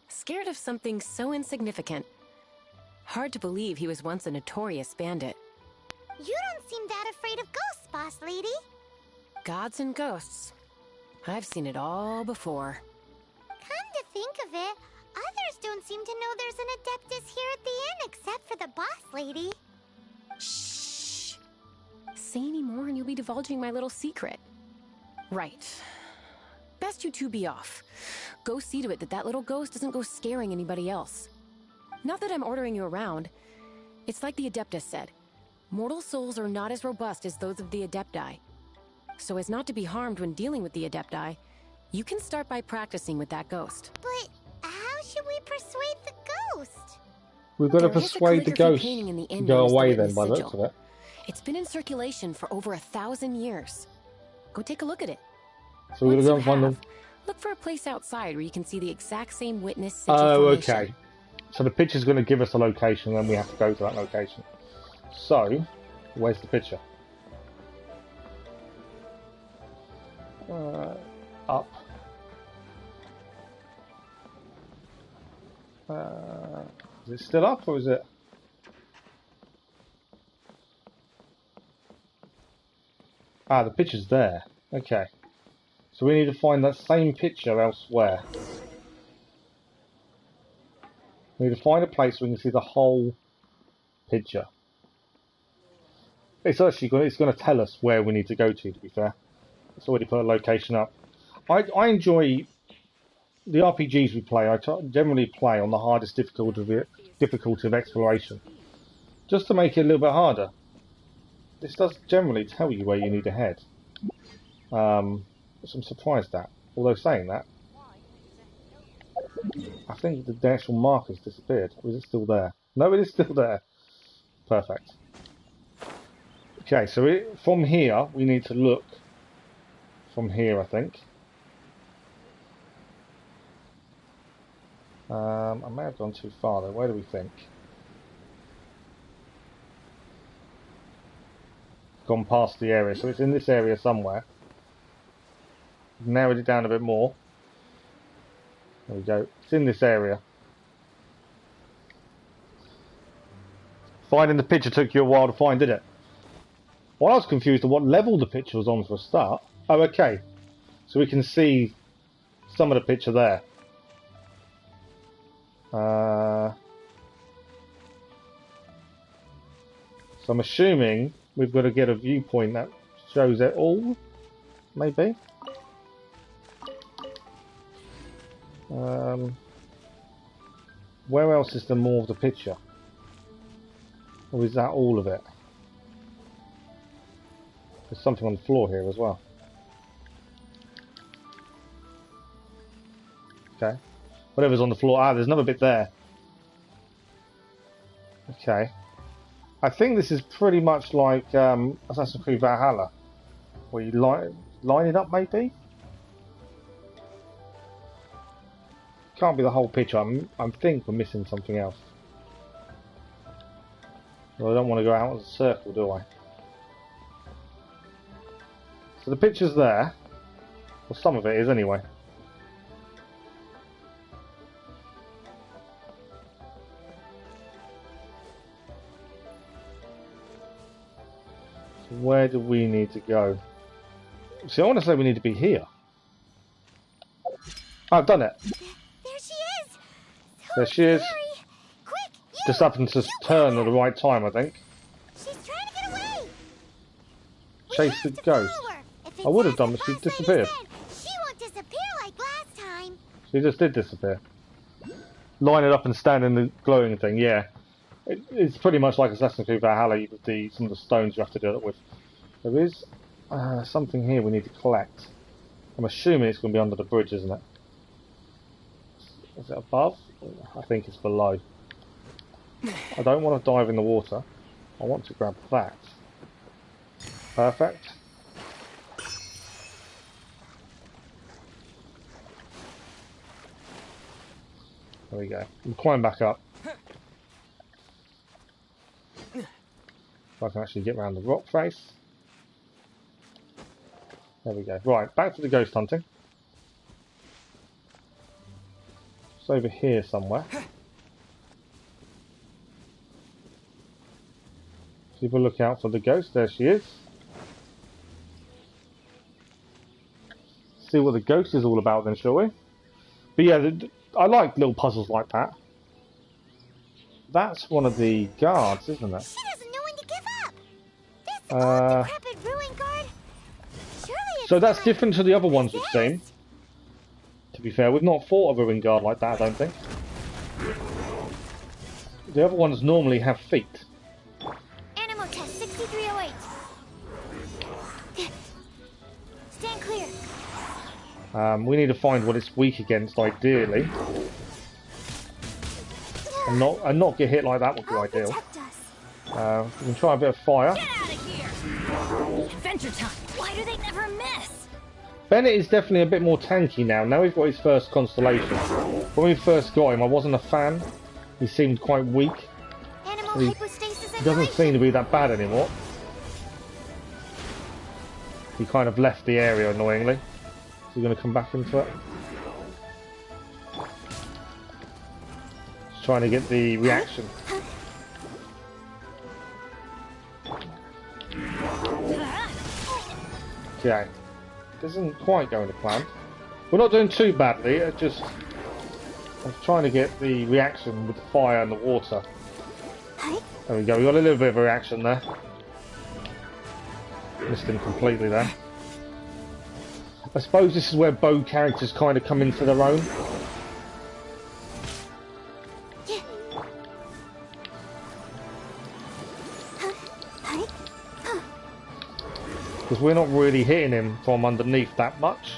Scared of something so insignificant. Hard to believe he was once a notorious bandit. You don't seem that afraid of ghosts, boss lady. Gods and ghosts. I've seen it all before. Come to think of it, others don't seem to know there's an Adeptus here at the inn except for the boss lady. Shh. Say any more and you'll be divulging my little secret. Right. Best you two be off. Go see to it that that little ghost doesn't go scaring anybody else. Not that I'm ordering you around. It's like the Adeptus said. Mortal souls are not as robust as those of the Adepti. So as not to be harmed when dealing with the Adepti, you can start by practicing with that ghost. But how should we persuade the ghost? We've got to There is a persuade the calligraphy ghost painting in the to inn go known as the away then, Witness by the Sigil. looks of it. It's been in circulation for over 1,000 years. Go take a look at it. So we're going Once to go you and find have, them. look for a place outside where you can see the exact same Witness Sigil Oh, formation. okay. So the picture's going to give us a location, and then we have to go to that location. So, where's the picture? Up. Is it still up, or is it? Ah, the picture's there. Okay. So we need to find that same picture elsewhere. We need to find a place where we can see the whole picture. It's actually going to tell us where we need to go to be fair. It's already put a location up. I enjoy the RPGs we play. I generally play on the hardest difficulty of exploration, just to make it a little bit harder. This does generally tell you where you need to head. Which I'm surprised at. Although saying that, I think the actual marker's disappeared. Or is it still there? No, it is still there. Perfect. Okay, so from here, we need to look from here, I think. I may have gone too far though. Where do we think? Gone past the area, so it's in this area somewhere. Narrowed it down a bit more. There we go. It's in this area. Finding the picture took you a while to find, did it? Well, I was confused on what level the picture was on for a start. Oh, okay. So we can see some of the picture there. So I'm assuming we've got to get a viewpoint that shows it all, maybe. Where else is there more of the picture? Or is that all of it? There's something on the floor here as well. Okay. Whatever's on the floor. Ah, there's another bit there. Okay. I think this is pretty much like Assassin's Creed Valhalla, where you line it up, maybe? Can't be the whole picture. I think we're missing something else. Well, I don't want to go out as a circle, do I? So the picture's there. Well, some of it is anyway. do we need to go? See, I want to say we need to be here. Oh, I've done it. There she is. So There she is. scary. Quick, you. Just happened to turn at the right time, I think. She's trying to get away. We Chase have the to ghost. follow her. If it's I would have as done, the but she boss lady disappeared. said, she won't disappear like last time. She just did disappear. Line it up and stand in the glowing thing, yeah. It's pretty much like Assassin's Creed Valhalla with some of the stones you have to do it with. There is something here we need to collect. I'm assuming it's going to be under the bridge, isn't it? Is it above? I think it's below. I don't want to dive in the water. I want to grab that. Perfect. There we go. We'll climb back up. If I can actually get around the rock face. There we go. Right, back to the ghost hunting. It's over here somewhere. Keep a lookout for the ghost. There she is. See what the ghost is all about then, shall we? But yeah, I like little puzzles like that. That's one of the guards, isn't it? She doesn't know when to give up. This old decrepit ruin guard. Surely it's So that's not different to the other ones we've this. seen. To be fair, we've not fought a ruin guard like that, I don't think. The other ones normally have feet. Animal test 6308. Stand clear. We need to find what it's weak against, ideally, and not get hit like that would be I'll ideal. protect us. We can try a bit of fire. Get out of here! Adventure time! Why do they never miss? Bennett is definitely a bit more tanky now. Now he's got his first constellation. When we first got him, I wasn't a fan. He seemed quite weak. Animal He hypostasis He doesn't seem to be that bad anymore. He kind of left the area annoyingly. Is he going to come back into it? Just trying to get the reaction. Okay. Isn't quite going to plan. We're not doing too badly, I'm trying to get the reaction with the fire and the water. There we go, we got a little bit of a reaction there. Missed him completely there. I suppose this is where bow characters kind of come into their own. Because we're not really hitting him from underneath that much.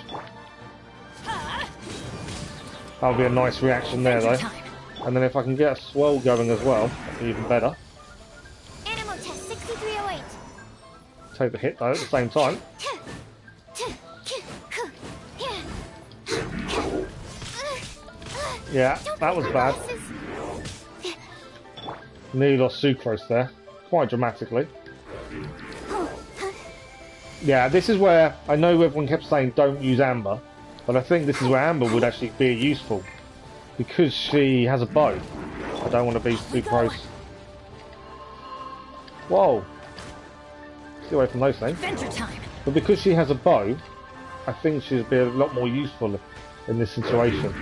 That'll be a nice reaction there though. And then if I can get a swirl going as well, that'll be even better. Animal test 6308. Take the hit though at the same time. Yeah, that was bad. Nearly lost Sucrose there, quite dramatically. Yeah, this is where, I know everyone kept saying don't use Amber, but I think this is where Amber would actually be useful. Because she has a bow. I don't want to be too close. Whoa! Stay away from those things. Adventure time! But because she has a bow, I think she'd be a lot more useful in this situation.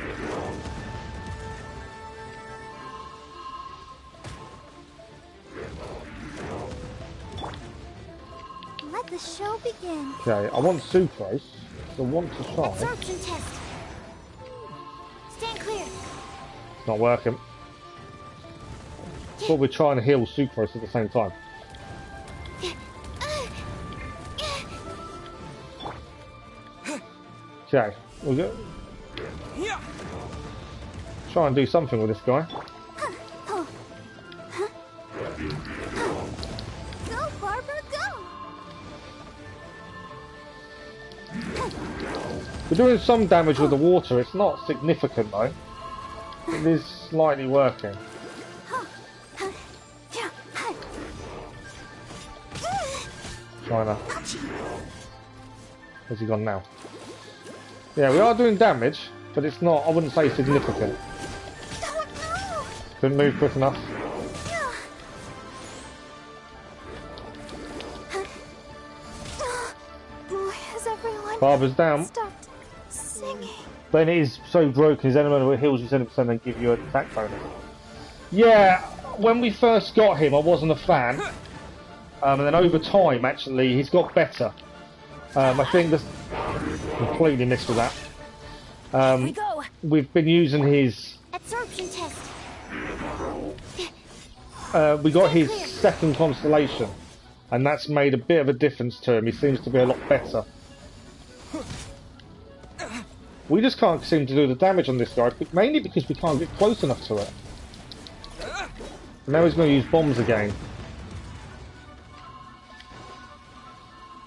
Let the show begin. Okay, I want Sucrose, so I want to try. Absorption test. Stand clear. It's not working. But we're trying to heal Sucrose at the same time. Okay, we'll go. Try and do something with this guy. Go, Barbara, go! We're doing some damage with the water. It's not significant though. It is slightly working. Trying to. Where's he gone now? Yeah, we are doing damage, but it's not. I wouldn't say significant. Couldn't move quick enough. Barbara's down. Stopped singing. Bennett is so broken, his elemental heals you 70% and give you an attack bonus. Yeah, when we first got him, I wasn't a fan. And then over time, actually, he's got better. I think this completely missed with that. We go. We've been using his. Absorption test. We got his second constellation, and that's made a bit of a difference to him. He seems to be a lot better. We just can't seem to do the damage on this guy, mainly because we can't get close enough to it. And now he's going to use bombs again.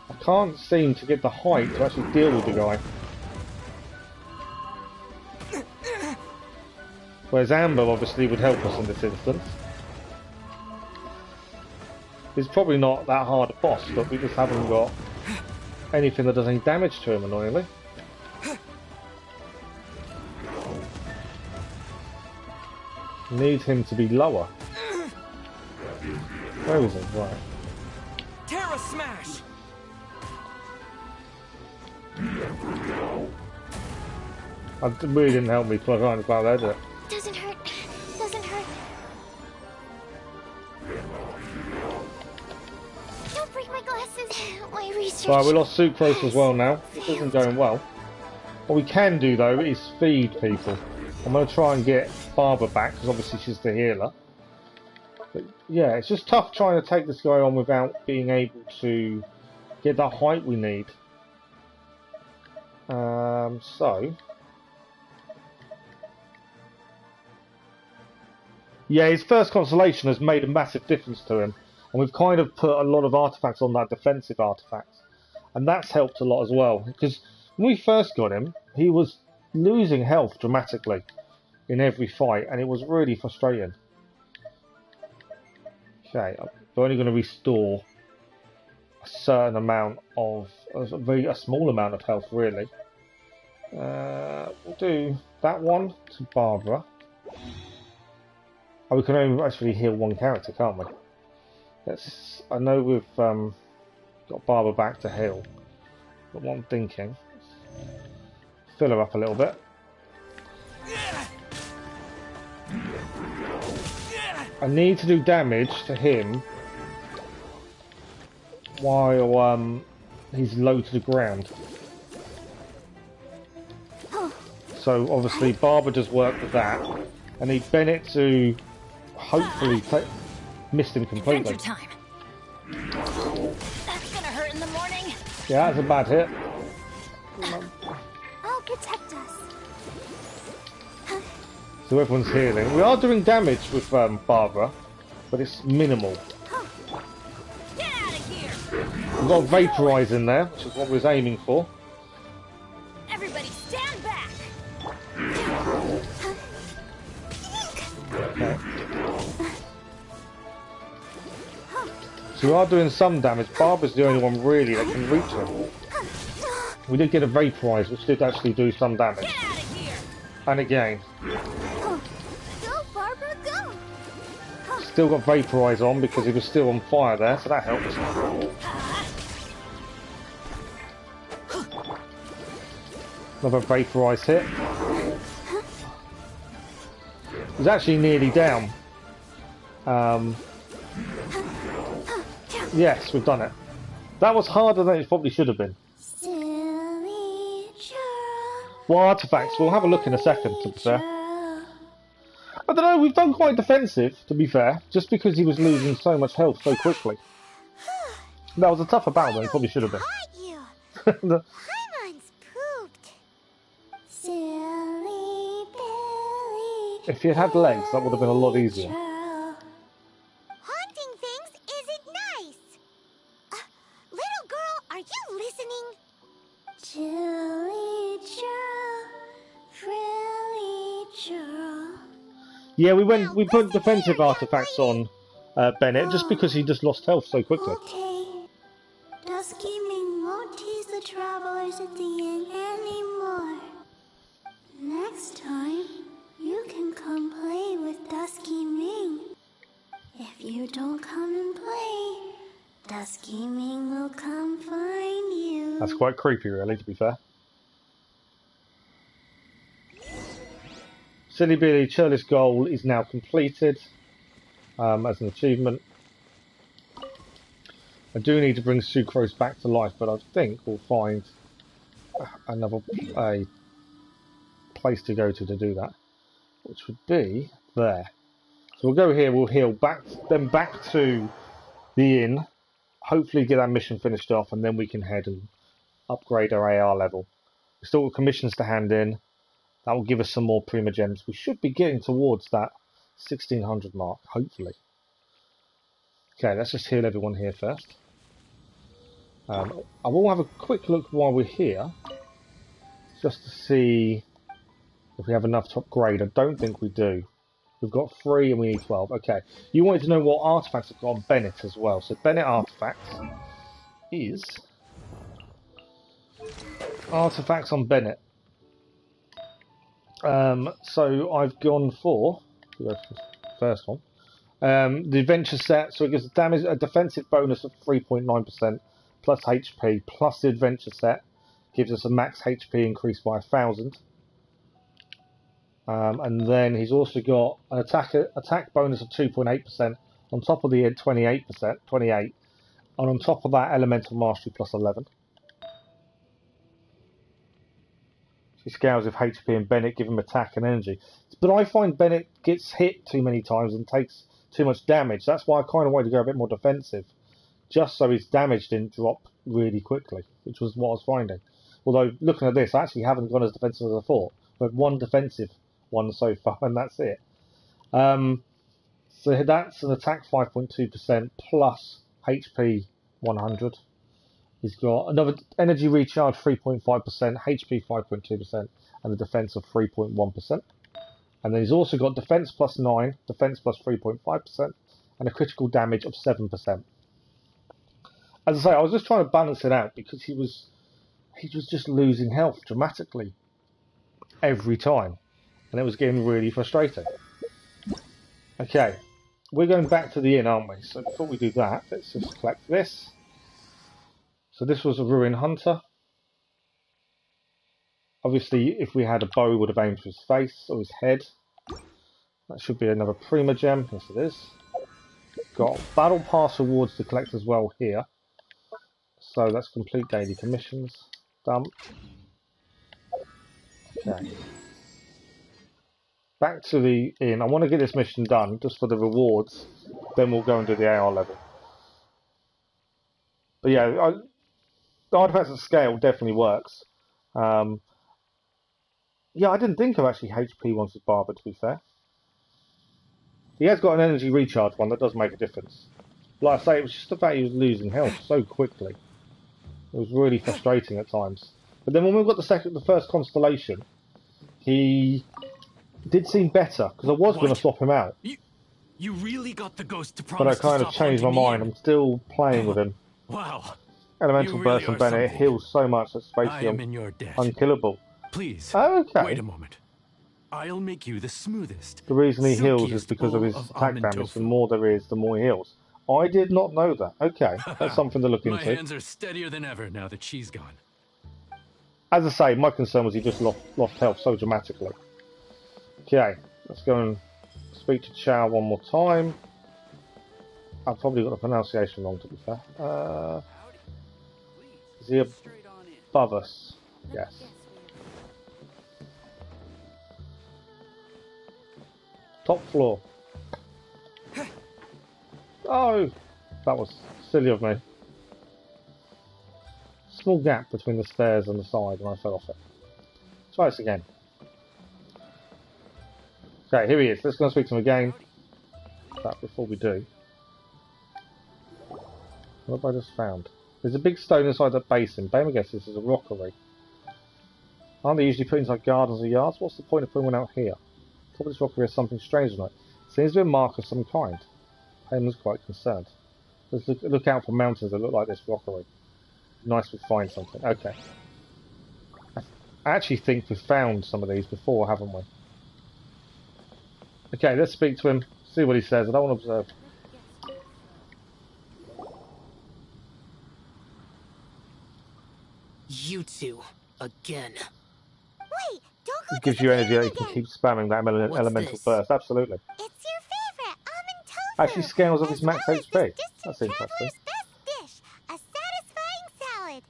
I can't seem to get the height to actually deal with the guy. Whereas Amber obviously would help us in this instance. He's probably not that hard a boss, but we just haven't got anything that does any damage to him, annoyingly. Need him to be lower. Where is he? Right. Terra Smash! It really didn't help me because I can't about that, did it? Doesn't hurt. Doesn't hurt. Don't break my glasses. My research. Right, we lost Sucrose as well now. This isn't going well. What we can do though is feed people. I'm going to try and get Barbara back because obviously she's the healer. But yeah, it's just tough trying to take this guy on without being able to get that height we need. Yeah, his first constellation has made a massive difference to him, and we've kind of put a lot of artifacts on that defensive artifacts, and that's helped a lot as well. Because when we first got him, he was losing health dramatically in every fight, and it was really frustrating. Okay, we're only going to restore a certain amount of, a small amount of health, really. We'll do that one to Barbara. Oh, we can only actually heal one character, can't we? I know we've got Barbara back to heal, but what I'm thinking, fill her up a little bit. I need to do damage to him while he's low to the ground. So obviously Barbara does work with that. I need Bennett to hopefully missed him completely. Adventure time. That's gonna hurt in the morning. Yeah, that's a bad hit. I'll protect us. So everyone's healing. We are doing damage with Barbara, but it's minimal. Get out of here! We've got Vaporize in there, which is what we was aiming for. Everybody stand back! Okay. So we are doing some damage. Barbara's the only one really that can reach him. We did get a Vaporize, which did actually do some damage. Get out of here! And again. Go, Barbara, go! Still got Vaporize on because he was still on fire there, so that helps. Another Vaporize hit. He's actually nearly down. Yes, we've done it. That was harder than it probably should have been. Silly girl. What artifacts? We'll have a look in a second, to be fair. I don't know, we've done quite defensive, to be fair, just because he was losing so much health so quickly. That was a tougher battle than it probably should have been. Paimon's pooped. Silly Billy. If he had had legs, that would have been a lot easier. Haunting things isn't nice. Little girl, are you listening? Chilly Joe, frilly Joe. Yeah, we put defensive artifacts on Bennett just because he just lost health so quickly. Okay. Dusky Ming won't tease the travelers at the inn anymore. Next time, you can come play with Dusky Ming. If you don't come and play, Dusky Ming will come find you. That's quite creepy, really, to be fair. Silly Billy Churlish goal is now completed as an achievement. I do need to bring Sucrose back to life, but I think we'll find another place to go to do that, which would be there. So we'll go here, we'll heal back, then back to the inn, hopefully get that mission finished off, and then we can head and upgrade our AR level. We've still got commissions to hand in. That will give us some more Prima Gems. We should be getting towards that 1600 mark, hopefully. Okay, let's just heal everyone here first. I will have a quick look while we're here, just to see if we have enough to upgrade. I don't think we do. We've got 3 and we need 12. Okay, you wanted to know what artifacts I've got on Bennett as well. So Bennett artifacts is... Artifacts on Bennett. So I've gone for the first one. The adventure set, so it gives a defensive bonus of 3.9% plus HP, plus the adventure set gives us a max HP increase by 1,000. And then he's also got an attack bonus of 2.8% on top of the 28%, and on top of that elemental mastery plus 11. He scales with HP and Bennett give him attack and energy. But I find Bennett gets hit too many times and takes too much damage. That's why I kind of wanted to go a bit more defensive, just so his damage didn't drop really quickly, which was what I was finding. Although, looking at this, I actually haven't gone as defensive as I thought. We've one defensive one so far, and that's it. So that's an attack 5.2% plus HP 100. He's got another energy recharge 3.5%, HP 5.2%, and a defense of 3.1%. And then he's also got defense plus 9, defense plus 3.5%, and a critical damage of 7%. As I say, I was just trying to balance it out because he was just losing health dramatically every time, and it was getting really frustrating. Okay, we're going back to the inn, aren't we? So before we do that, let's just collect this. So this was a Ruin Hunter. Obviously, if we had a bow, we would have aimed for his face or his head. That should be another Prima Gem. Yes, it is. Got Battle Pass rewards to collect as well here. So that's complete daily commissions. Done. Okay. Back to the inn. I want to get this mission done just for the rewards. Then we'll go and do the AR level. But yeah, the artifacts at scale definitely works. Yeah, I didn't think of actually HP ones with Barber, to be fair. He has got an energy recharge one that does make a difference. Like I say, it was just the fact he was losing health so quickly. It was really frustrating at times. But then when we got the first constellation, he did seem better, because I was going to swap him out. You really got the ghost to But promise I kind to of stop changed my haunting me mind. I'm still playing with him. Wow. Elemental You Burst really and are Bennett something. heals so much that's I basically am in your debt. unkillable. Please, Okay. wait a moment. I'll make you the smoothest. The reason he heals is silkiest because of bowl his of attack almond damage. tofu. The more there is, the more he heals. I did not know that. Okay, that's something to look My into. hands are steadier than ever now that she's gone. As I say, my concern was he just lost health so dramatically. Okay, let's go and speak to Chow one more time. I've probably got the pronunciation wrong, to be fair. Is he above us? Yes. Top floor. Oh, that was silly of me. Small gap between the stairs and the side, and I fell off it. Try this again. Okay, here he is. Let's go and speak to him again. But before we do, what have I just found? There's a big stone inside that basin. Bama guess this is a rockery. Aren't they usually put inside gardens or yards? What's the point of putting one out here? Top of this rockery has something strange on it. Seems to be a mark of some kind. Payman's quite concerned. Let's look out for mountains that look like this rockery. Nice we find something. Okay. I actually think we've found some of these before, haven't we? Okay, let's speak to him, see what he says. I don't want to observe. You two, again. Wait, don't go It gives you energy that disappearing you can again. keep spamming that What's elemental this? burst. Absolutely. It's your favorite, almond tofu. Actually scales off his as max well as HP. this distant That's interesting. traveler's best dish, a satisfying salad.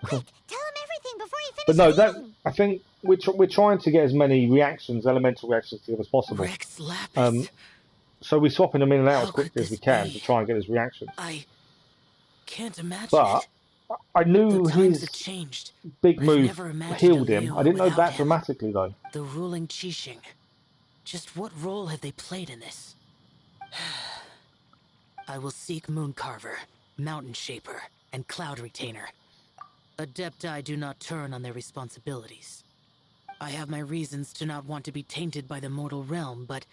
Quick, tell him everything before he But finishes no, eating. I think we're trying to get as many reactions, elemental reactions together as possible. Rex Lapis. So we're swapping them in and out as How could quickly as we this can be? to try and get his reactions. I can't imagine But it. I The knew times have his changed. big I've move never imagined healed a him. I Liyue didn't know without that him. dramatically though. The ruling Qixing. Just what role have they played in this? I will seek Mooncarver, Mountain Shaper, and Cloud Retainer. Adepti do not turn on their responsibilities. I have my reasons to not want to be tainted by the mortal realm, but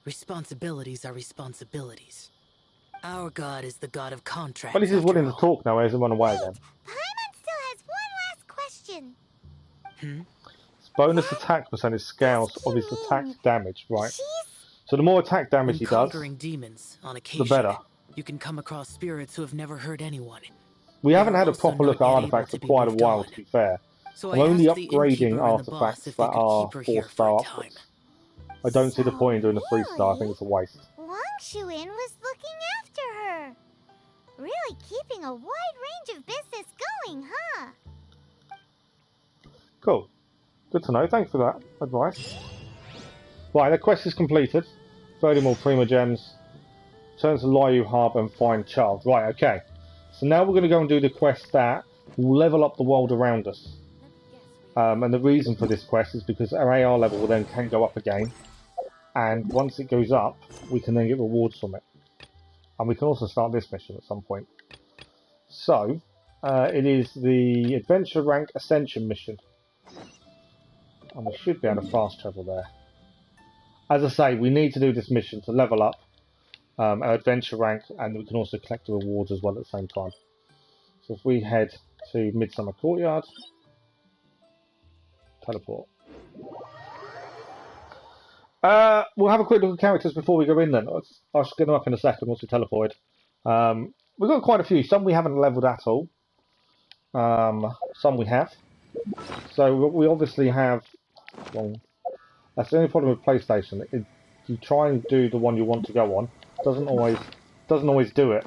responsibilities are responsibilities. Our god is the god of contracts, At least he's after willing to all. talk now. He hasn't run away again. Paimon still has one last question. His bonus attack percentage scales of his attack damage. Right. So the more attack damage When he does, conquering demons, on the occasion, better. you can come across spirits who have never hurt anyone. We They haven't are had a also proper look at not yet artifacts able for to be quite a moved while, on. to be fair. So I'm I only asked the upgrading innkeeper and the boss artifacts if they that could are keep her here for 4-star a time. upwards. I don't see the point in doing a 3-star. I think it's a waste. Wang Shuin was looking after her. Really keeping a wide range of business going, huh? Cool. Good to know. Thanks for that advice. Right, the quest is completed. 30 more Prima Gems. Turn to Liyue Hub and find Child. Right, okay. So now we're going to go and do the quest that will level up the world around us. And the reason for this quest is because our AR level will then can go up again. And once it goes up, we can then get rewards from it. And we can also start this mission at some point. So, it is the Adventure Rank Ascension mission. And we should be able to fast travel there. As I say, we need to do this mission to level up our adventure rank, and we can also collect the rewards as well at the same time. So if we head to Midsummer Courtyard, teleport. We'll have a quick look at characters before we go in then. I'll just get them up in a second once we teleported. We've got quite a few. Some we haven't leveled at all. Some we have. So we obviously have... Well, that's the only problem with PlayStation. You try and do the one you want to go on, doesn't always do it.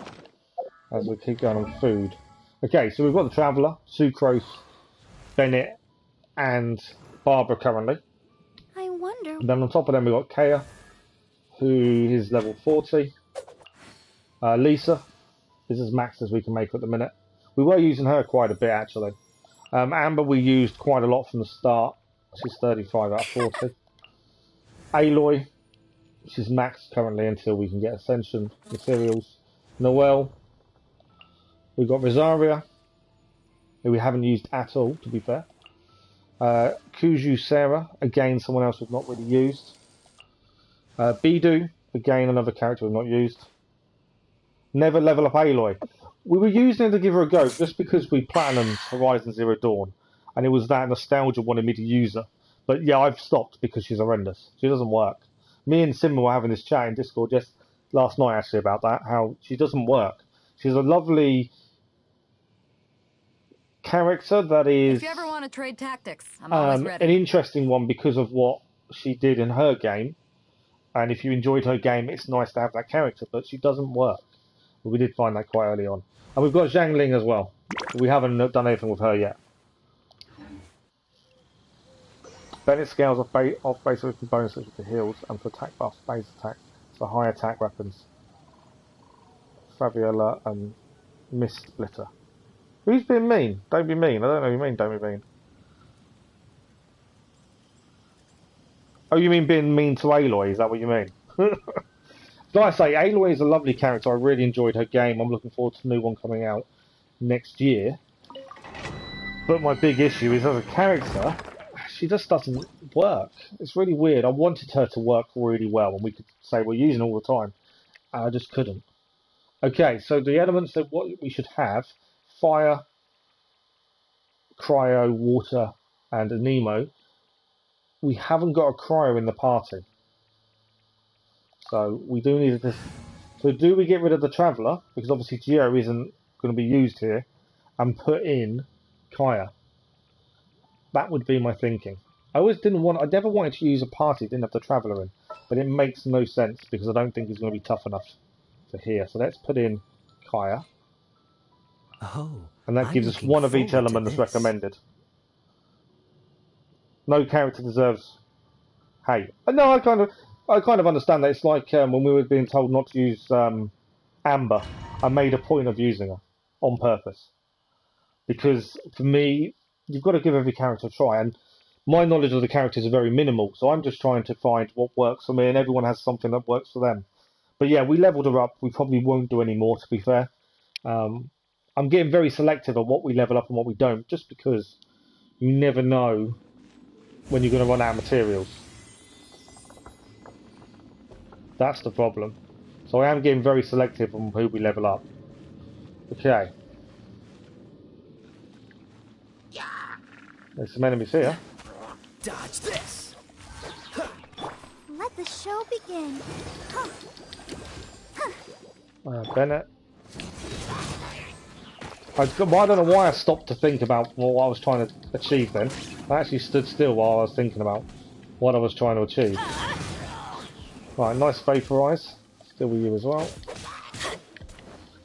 As we keep going on food. Okay, so we've got the Traveller, Sucrose, Bennett, and Barbara currently. I wonder. And then on top of them we've got Kaya, who is level 40. Lisa is as max as we can make at the minute. We were using her quite a bit actually. Amber we used quite a lot from the start. She's 35 out of 40. Aloy, she's maxed currently until we can get Ascension materials. Noelle, we've got Rosaria, who we haven't used at all, to be fair. Kuju Sarah, again someone else we've not really used. Bidu, again another character we've not used. Never level up Aloy. We were using her to give her a go just because we platinumed Horizon Zero Dawn, and it was that nostalgia wanted me to use her. But yeah, I've stopped because she's horrendous. She doesn't work. Me and Simba were having this chat in Discord just last night actually about that, how she doesn't work. She's a lovely character that is If you ever want to trade tactics, I'm always ready. an interesting one because of what she did in her game. And if you enjoyed her game, it's nice to have that character, but she doesn't work. But we did find that quite early on. And we've got Zhang Ling as well. We haven't done anything with her yet. Bennett scales off base weapon bonuses with the heals, and for attack buffs, base attack, so high attack weapons. Fabiola and Mist Splitter. Who's being mean? Don't be mean. I don't know what you mean, don't be mean. Oh, you mean being mean to Aloy? Is that what you mean? Like I say, Aloy is a lovely character. I really enjoyed her game. I'm looking forward to the new one coming out next year. But my big issue is, as a character, she just doesn't work. It's really weird. I wanted her to work really well, and we could say we're using her all the time. And I just couldn't. Okay, so the elements of what we should have: fire, cryo, water, and a Nemo. We haven't got a cryo in the party. So we do need this. So do we get rid of the Traveller? Because obviously Geo isn't going to be used here. And put in Kaya. That would be my thinking. I never wanted to use a party that didn't have the Traveller in, but it makes no sense because I don't think he's going to be tough enough for here. So let's put in Kaya. Oh, And that gives us one of each element that's recommended. No character deserves hate. No, I kind of understand that. It's like when we were being told not to use Amber. I made a point of using her on purpose because for me, you've got to give every character a try. And my knowledge of the characters are very minimal, so I'm just trying to find what works for me, and everyone has something that works for them. But yeah, we leveled her up. We probably won't do any more, to be fair. I'm getting very selective on what we level up and what we don't, just because you never know when you're going to run out of materials. That's the problem. So I am getting very selective on who we level up. Okay. There's some enemies here. Dodge this. Let the show begin. Bennett. I don't know why I stopped to think about what I was trying to achieve then. I actually stood still while I was thinking about what I was trying to achieve. Right, nice vaporize. Still with you as well.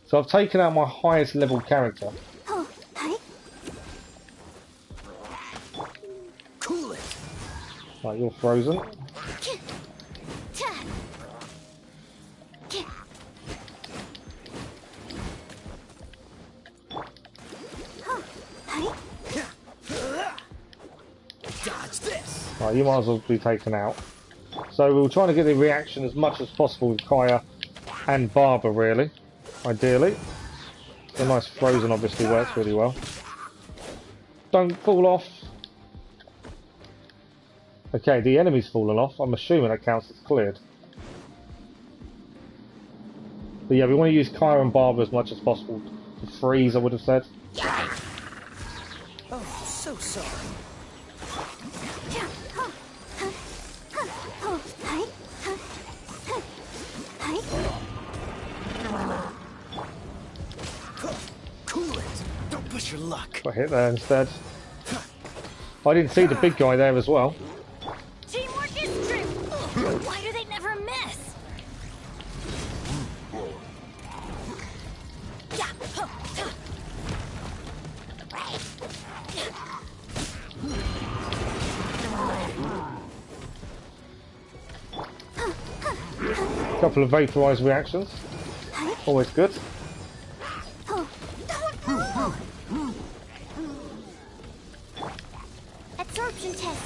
So I've taken out my highest level character. Cool it. Right, you're frozen. Dodge this. Right, you might as well be taken out. So we were trying to get the reaction as much as possible with Kaya and Barbara, really, ideally. The nice frozen obviously works really well. Don't fall off. Okay, the enemy's fallen off. I'm assuming that counts as cleared. But yeah, we want to use Kaya and Barbara as much as possible to freeze, I would have said. Oh, so sorry. Cool it. Don't push your luck. I hit there instead. I didn't see the big guy there as well. Teamwork is true. Why do they never miss? Couple of vaporized reactions. Always good. Absorption test.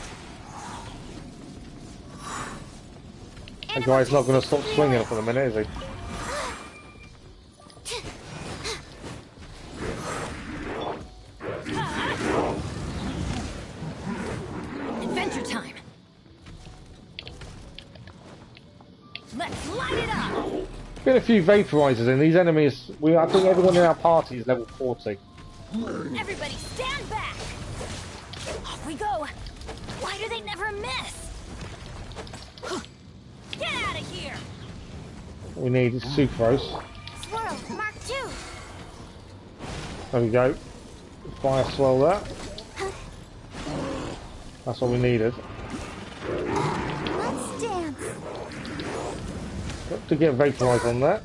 That guy's not going to stop swinging for a minute, is he? Adventure time. Let's light it up. Get a few vaporizers in. These enemies, I think everyone in our party is level 40. Everybody stand back. Off we go. Why do they never miss? Get out of here. We need sucrose. Swirl, Mark 2. There we go. Fire swirl that. That's what we needed. Let's dance. Got to get vaporized on that.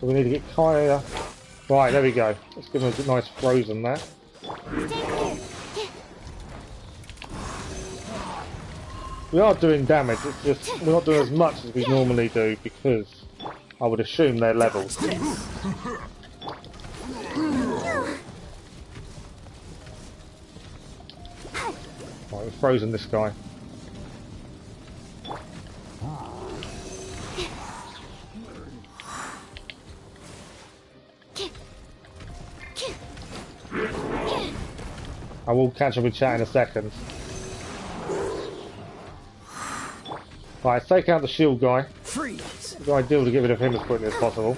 So we need to get Kaya. Right, there we go. Let's give him a nice frozen there. Stay clear. We are doing damage, it's just we're not doing as much as we normally do because I would assume they're leveled. Right, we've frozen this guy. I will catch up with chat in a second. Right, take out the shield guy. Freeze. It's ideal to get rid of him as quickly as possible.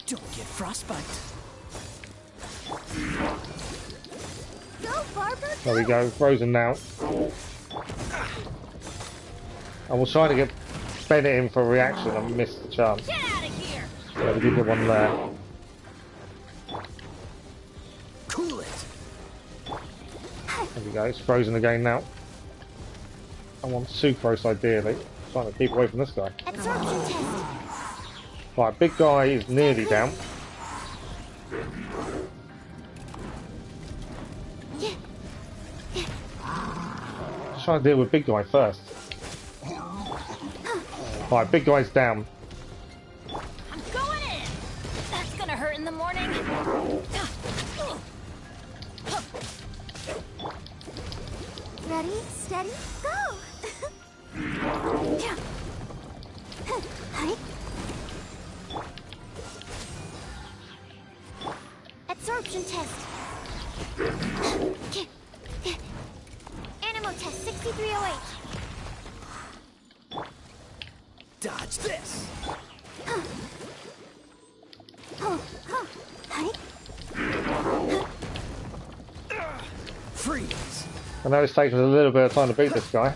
Don't get frostbite. There we go, frozen now. And we'll try to get Bennett in for a reaction and miss the chance. Get out of here! Yeah, we did get one there. Cool it. There we go, it's frozen again now. I want sucrose ideally. Trying to keep away from this guy. Absorption test. Right, big guy is nearly down. Just trying to deal with big guy first. Right, big guy's down. I'm going in! That's gonna hurt in the morning. Ready, steady, go! Absorption test. Animal test 6308. Dodge this. Freeze. I know it's taken us a little bit of time to beat this guy.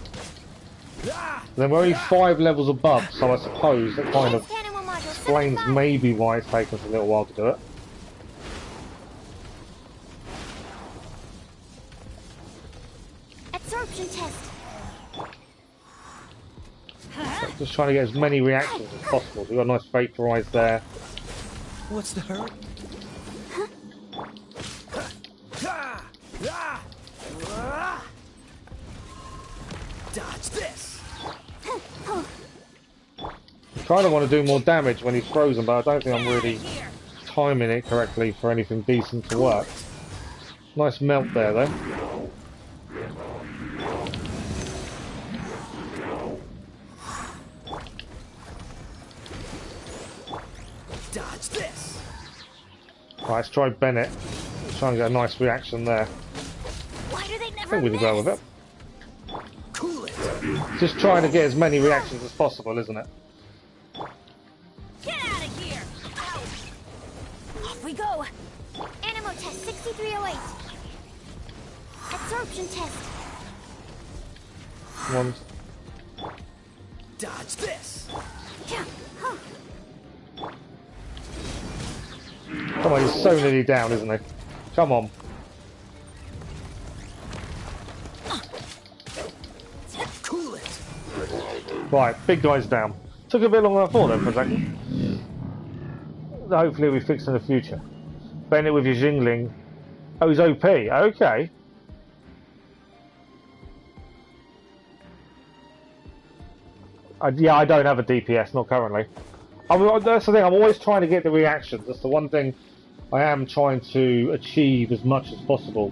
Then we're only 5 levels above, so I suppose that kind of explains maybe why it's taken us a little while to do it. Absorption test. Just trying to get as many reactions as possible. So we've got a nice vaporize there. What's the hurt? Dodge this. I kind of want to do more damage when he's frozen, but I don't think I'm really timing it correctly for anything decent to work. Nice melt there, though. Dodge this. Right, let's try Bennett. Let's try and get a nice reaction there. Why do they I never think we did well with it. Cool it. Just trying to get as many reactions as possible, isn't it? Get out of here! Off we go! Animal test 6308. Absorption test. One. Dodge this. Come on, he's so nearly down, isn't he? Come on. Cool it. Right, big guy's down. Took a bit longer than I thought then for a second. Hopefully we fix in the future. Bennett with your Zhang Ling. Oh, he's OP. Okay. Yeah, I don't have a DPS, not currently. That's the thing, I'm always trying to get the reactions. That's the one thing I am trying to achieve as much as possible.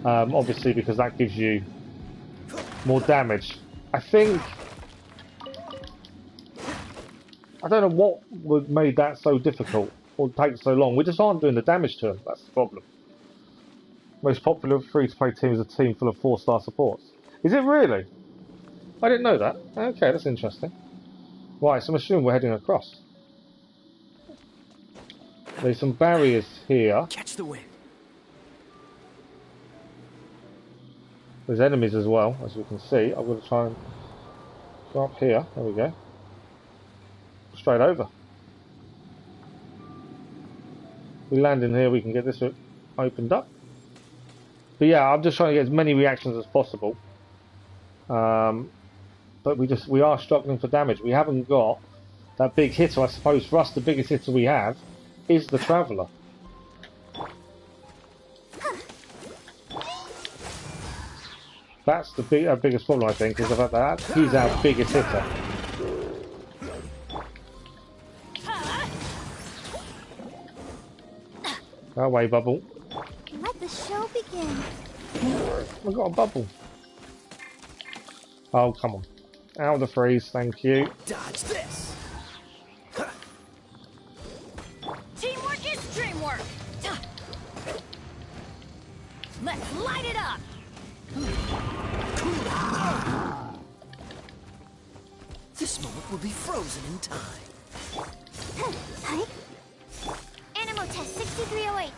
Obviously, because that gives you more damage. I think... I don't know what made that so difficult or take so long. We just aren't doing the damage to them. That's the problem. Most popular free-to-play team is a team full of 4-star supports. Is it really? I didn't know that. Okay, that's interesting. Right, so I'm assuming we're heading across. There's some barriers here. Catch the wind. There's enemies as well, as we can see. I'm going to try and go up here. There we go. Straight over. We land in here, we can get this opened up. But yeah, I'm just trying to get as many reactions as possible. But we are struggling for damage. We haven't got that big hitter. I suppose for us the biggest hitter we have is the Traveller. That's the our biggest problem, I think, is the fact that he's our biggest hitter. Go away, Bubble. Let the show begin. I've got a bubble. Oh, come on. Out of the freeze, thank you. Dodge this. Teamwork is dreamwork! Let's light it up! This moment will be frozen in time. Animal test 6308.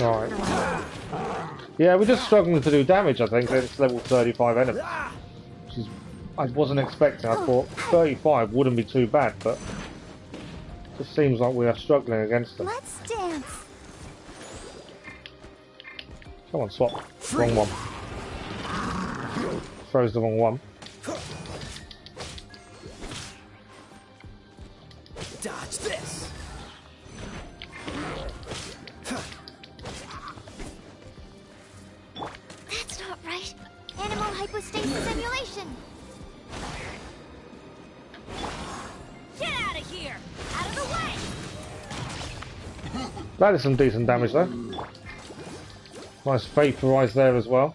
Right. Yeah, we're just struggling to do damage, I think. It's level 35 enemy. Which is, I wasn't expecting. I thought 35 wouldn't be too bad, but it just seems like we are struggling against them. Let's dance. Come on, swap. Wrong one. Throws the wrong one. Dodge this. That's not right. Animal hypostasis simulation. Get out of here! Out of the way! That is some decent damage though. Nice vaporize there as well.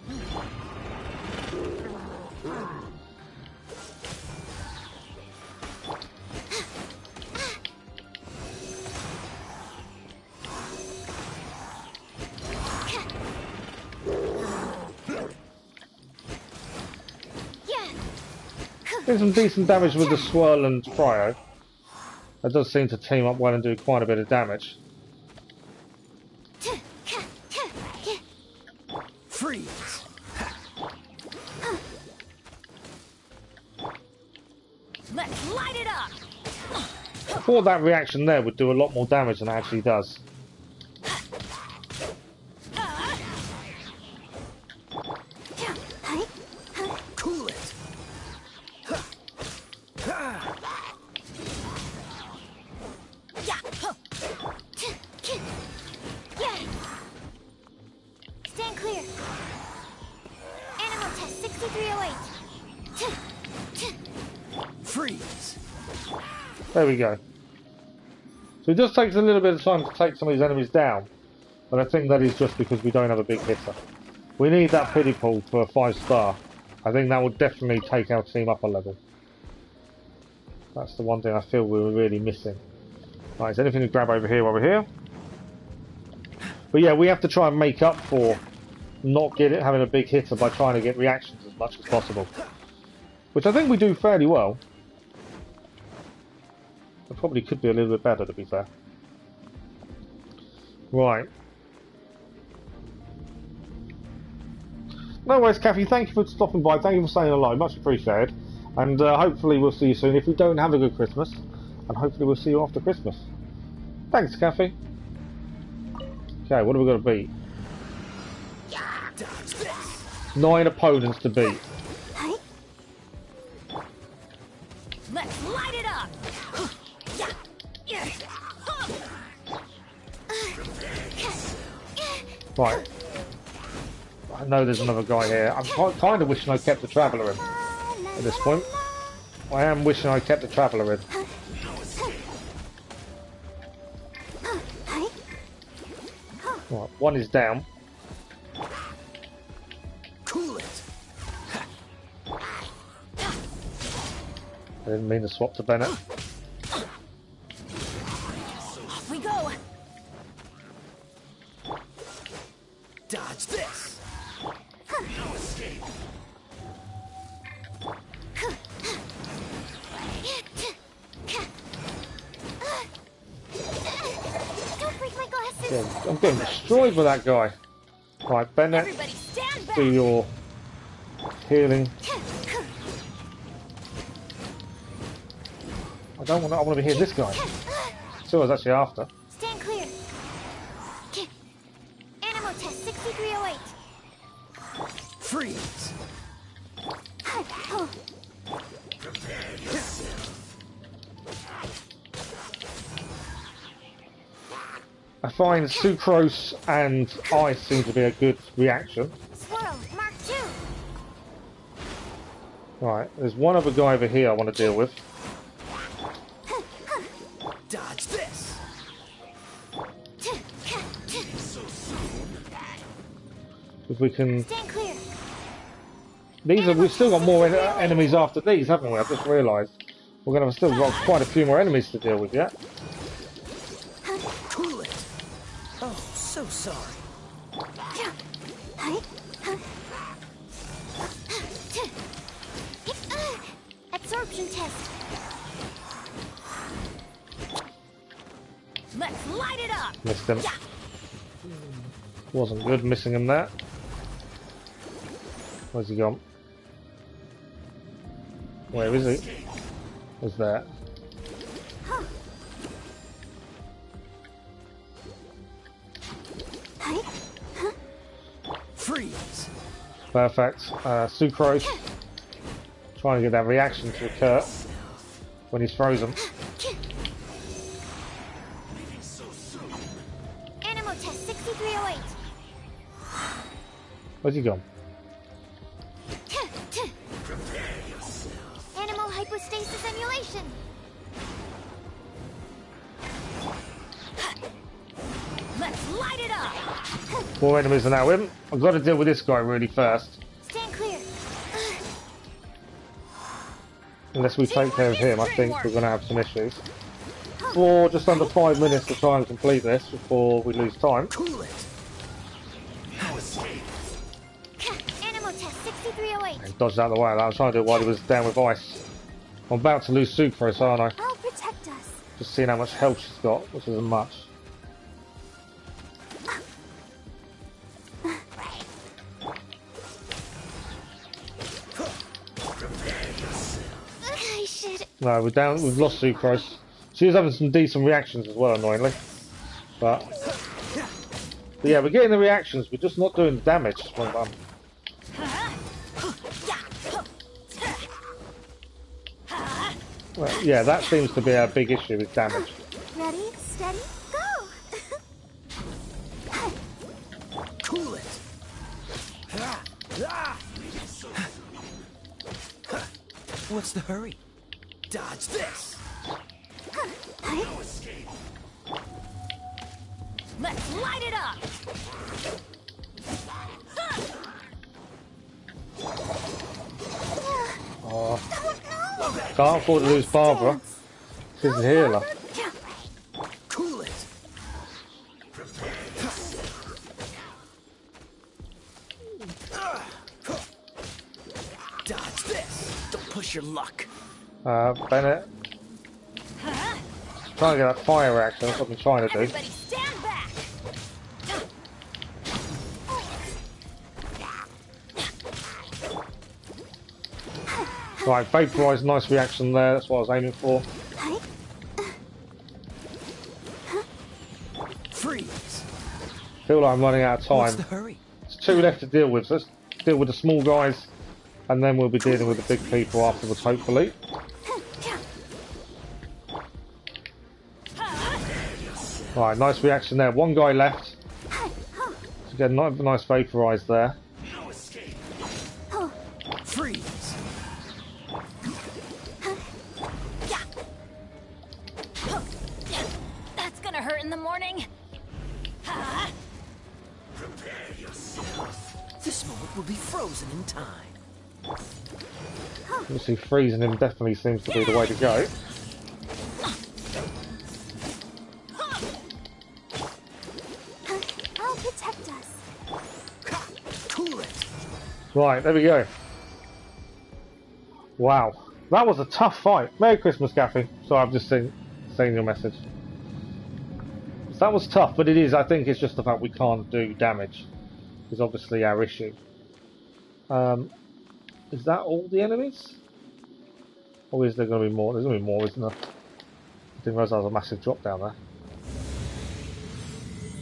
Did some decent damage with the swirl and cryo. That does seem to team up well and do quite a bit of damage. Freeze. Let's light it up! I thought that reaction there would do a lot more damage than it actually does. Cool it. Stand clear. Animal test 6308. Freeze. There we go. So it just takes a little bit of time to take some of these enemies down. But I think that is just because we don't have a big hitter. We need that pity pool for a 5-star. I think that would definitely take our team up a level. That's the one thing I feel we were really missing. Right, is there anything to grab over here while we're here? But yeah, we have to try and make up for not having a big hitter by trying to get reactions as much as possible. Which I think we do fairly well. It probably could be a little bit better, to be fair. Right. No worries, Kathy. Thank you for stopping by. Thank you for saying hello. Much appreciated. And hopefully we'll see you soon. If we don't, have a good Christmas. And hopefully we'll see you after Christmas. Thanks, Kathy. Okay, what have we got to beat? 9 opponents to beat. Let's light it up! Right. I know there's another guy here. I'm kind of wishing I kept the Traveller in at this point. I am wishing I kept the Traveller in. Right, one is down. Cool it. I didn't mean to swap to Bennett. Off we go! Dodge this. No escape. Don't break my glasses. Yeah, I'm getting destroyed with that guy. Right, Bennett, Everybody stand back! do your healing. I don't want to. I want to be here. This guy. That's who I was actually after. Stand clear. Animal test 6308. Freeze. I find sucrose and ice seem to be a good reaction. Swirl, Mark 2. Right, there's one other guy over here I want to deal with. Dodge this. If we can. Stand clear. We've still got more enemies after these, haven't we? I've just realised. We're going to have still got quite a few more enemies to deal with yet. Cool it. Oh, so sorry. Absorption test. Let's light it up! Missed him. Wasn't good, missing him there. Where's he gone? Where is he? Was there? Freeze. Perfect. Sucrose. Trying to get that reaction to occur when he's frozen. Animal test 6308. Where's he gone? Animal hypostasis emulation. Let's light it up! 4 enemies are now in. I've got to deal with this guy really first. Stand clear. Unless we take care of him, I think we're going to have some issues. For just under 5 minutes to try and complete this before we lose time. Cool it. No escape. Animal test 6308. Dodged out of the way. I was trying to do it while he was down with ice. I'm about to lose Sucrose, aren't I? I'll protect us. Just seeing how much health she's got, which isn't much. I should. No, we're down. We've lost Sucrose. She was having some decent reactions as well, annoyingly. But yeah, we're getting the reactions. We're just not doing the damage. Well, yeah, that seems to be our big issue with damage. Ready, steady, go! Cool it. What's the hurry? Dodge this. No escape. Let's light it up! Oh, can't afford to lose Barbara. She's a healer. Cool it. Dodge this. Don't push your luck. Bennett. Trying to get that fire reaction, that's what I'm trying to do. Everybody stand back! Right, Vaporize, nice reaction there, that's what I was aiming for. Freeze. Feel like I'm running out of What's time. the hurry? There's 2 left to deal with, so let's deal with the small guys, and then we'll be dealing with the big people afterwards, hopefully. Right, nice reaction there. 1 guy left. So get a nice Vaporize there. No escape. Freeze. That's gonna hurt in the morning. Prepare yourself. This moment will be frozen in time. Obviously freezing him definitely seems to be the way to go. I'll protect us. Cool it. Right, there we go. Wow, that was a tough fight. Merry Christmas, Gaffy. Sorry, I've just seen your message. So that was tough, but it is. I think it's just the fact we can't do damage is obviously our issue. Is that all the enemies? Or is there going to be more? There's going to be more, isn't there? I didn't realise there was a massive drop down there.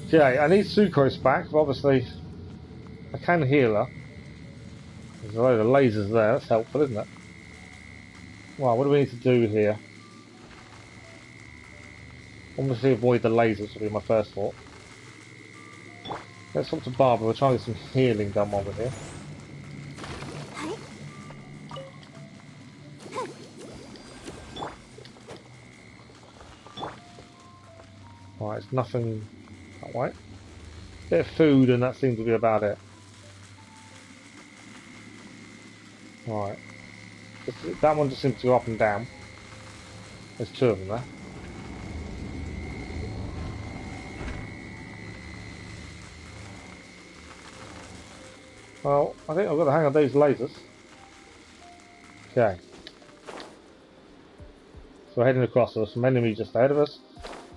Okay, I need Sucrose back, but obviously I can heal her. There's a load of lasers there, that's helpful, isn't it? Well, what do we need to do here? Obviously avoid the lasers would be my first thought. Let's talk to Barbara, we're trying to get some healing done while we're here. Right, it's nothing that way. Bit of food and that seems to be about it. Right. That one just seems to go up and down. There's 2 of them there. Well, I think I've got the hang of these lasers. Okay. So we're heading across, there's some enemies just ahead of us.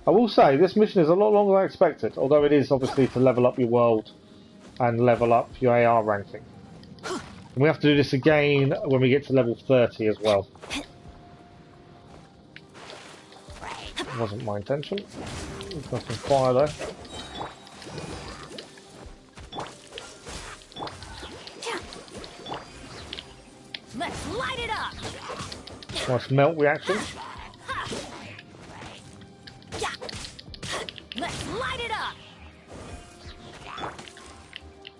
I will say, this mission is a lot longer than I expected, although it is obviously to level up your world and level up your AR ranking. And we have to do this again when we get to level 30 as well. Wasn't my intention. Got some fire there. Let's light it up. Nice melt reaction. Let's light it up.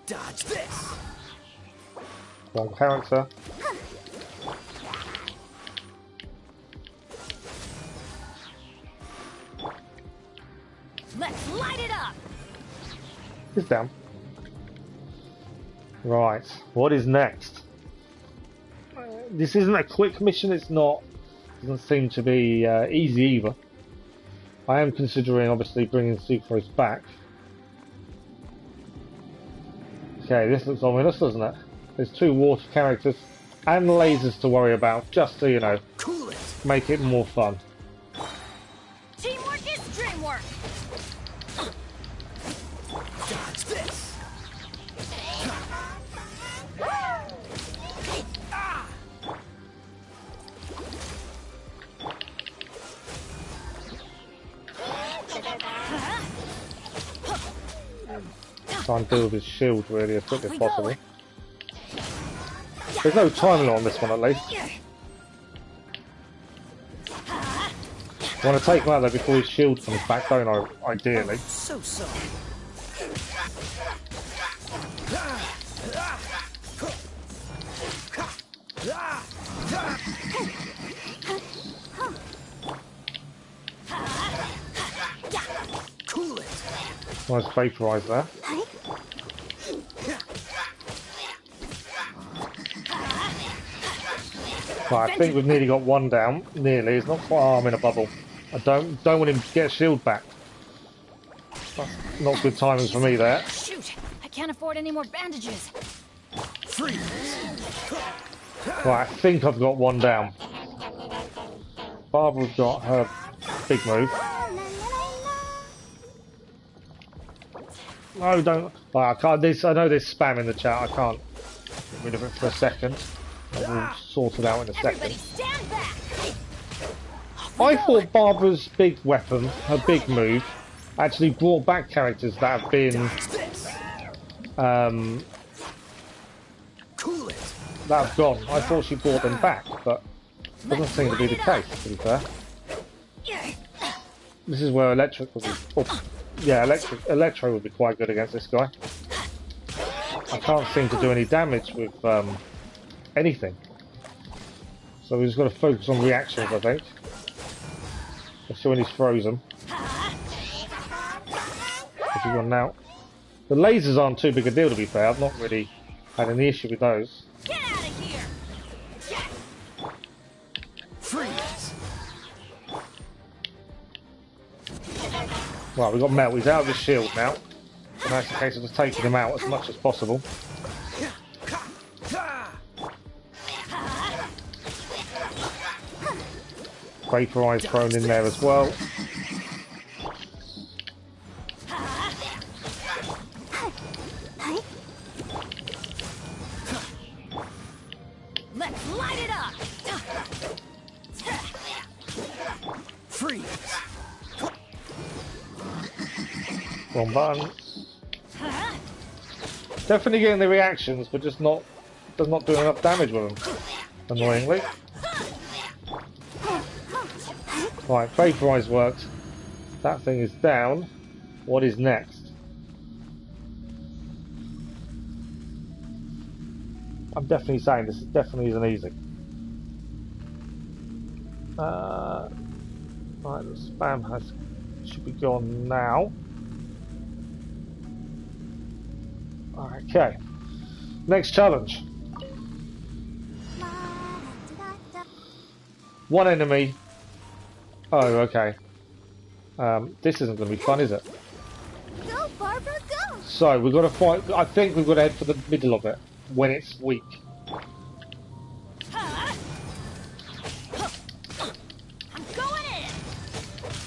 Dodge this. Wrong character. Let's light it up. He's down. Right, what is next? This isn't a quick mission, it's not. Doesn't seem to be easy either. I am considering obviously bringing Sucrose back. Okay, this looks ominous, doesn't it? There's 2 water characters and lasers to worry about, just to, you know, Cool it. make it more fun. Teamwork is dreamwork. Dodge this. Try and deal with his shield really as quick as possible. There's no time limit on this one at least. I want to take him out there before his shield comes back, don't I? Ideally. So. Cool it. Nice vaporize there. Right, I think we've nearly got one down. Nearly. It's not quite. I'm in a bubble. I don't want him to get a shield back. That's not good timing for me there. Shoot! I can't afford any more bandages. Freeze. Right, I think I've got one down. Barbara's got her big move. No, don't. Right, I can't. I know there's spam in the chat. I can't get rid of it for a second. We'll sort it out in a Everybody second. stand back. I thought Barbara's big weapon, her big move, actually brought back characters that have been Cool it. that have gone. I thought she brought them back, but doesn't seem to be the case. To be fair, this is where electric would be. Oh, yeah, electro would be quite good against this guy. I can't seem to do any damage with anything, so we've just got to focus on reactions, I think. Especially when he's frozen. What's he gone now? The lasers aren't too big a deal, to be fair. I've not really had any issue with those. Get out of here. Freeze. Right, we've got Melt. He's out of his shield now. And that's the case of just taking him out as much as possible. Vaporize thrown in there as well. Let's light it up. Freeze. Wrong button. Definitely getting the reactions, but just not doing enough damage with them. Annoyingly. Right, Vaporize worked. That thing is down. What is next? I'm definitely saying this definitely isn't easy. Right, the spam should be gone now. Okay. Next challenge. One enemy. Oh, okay. This isn't going to be fun, is it? Go, Barbara, go! So, we've got to fight. I think we've got to head for the middle of it, when it's weak. I'm going in.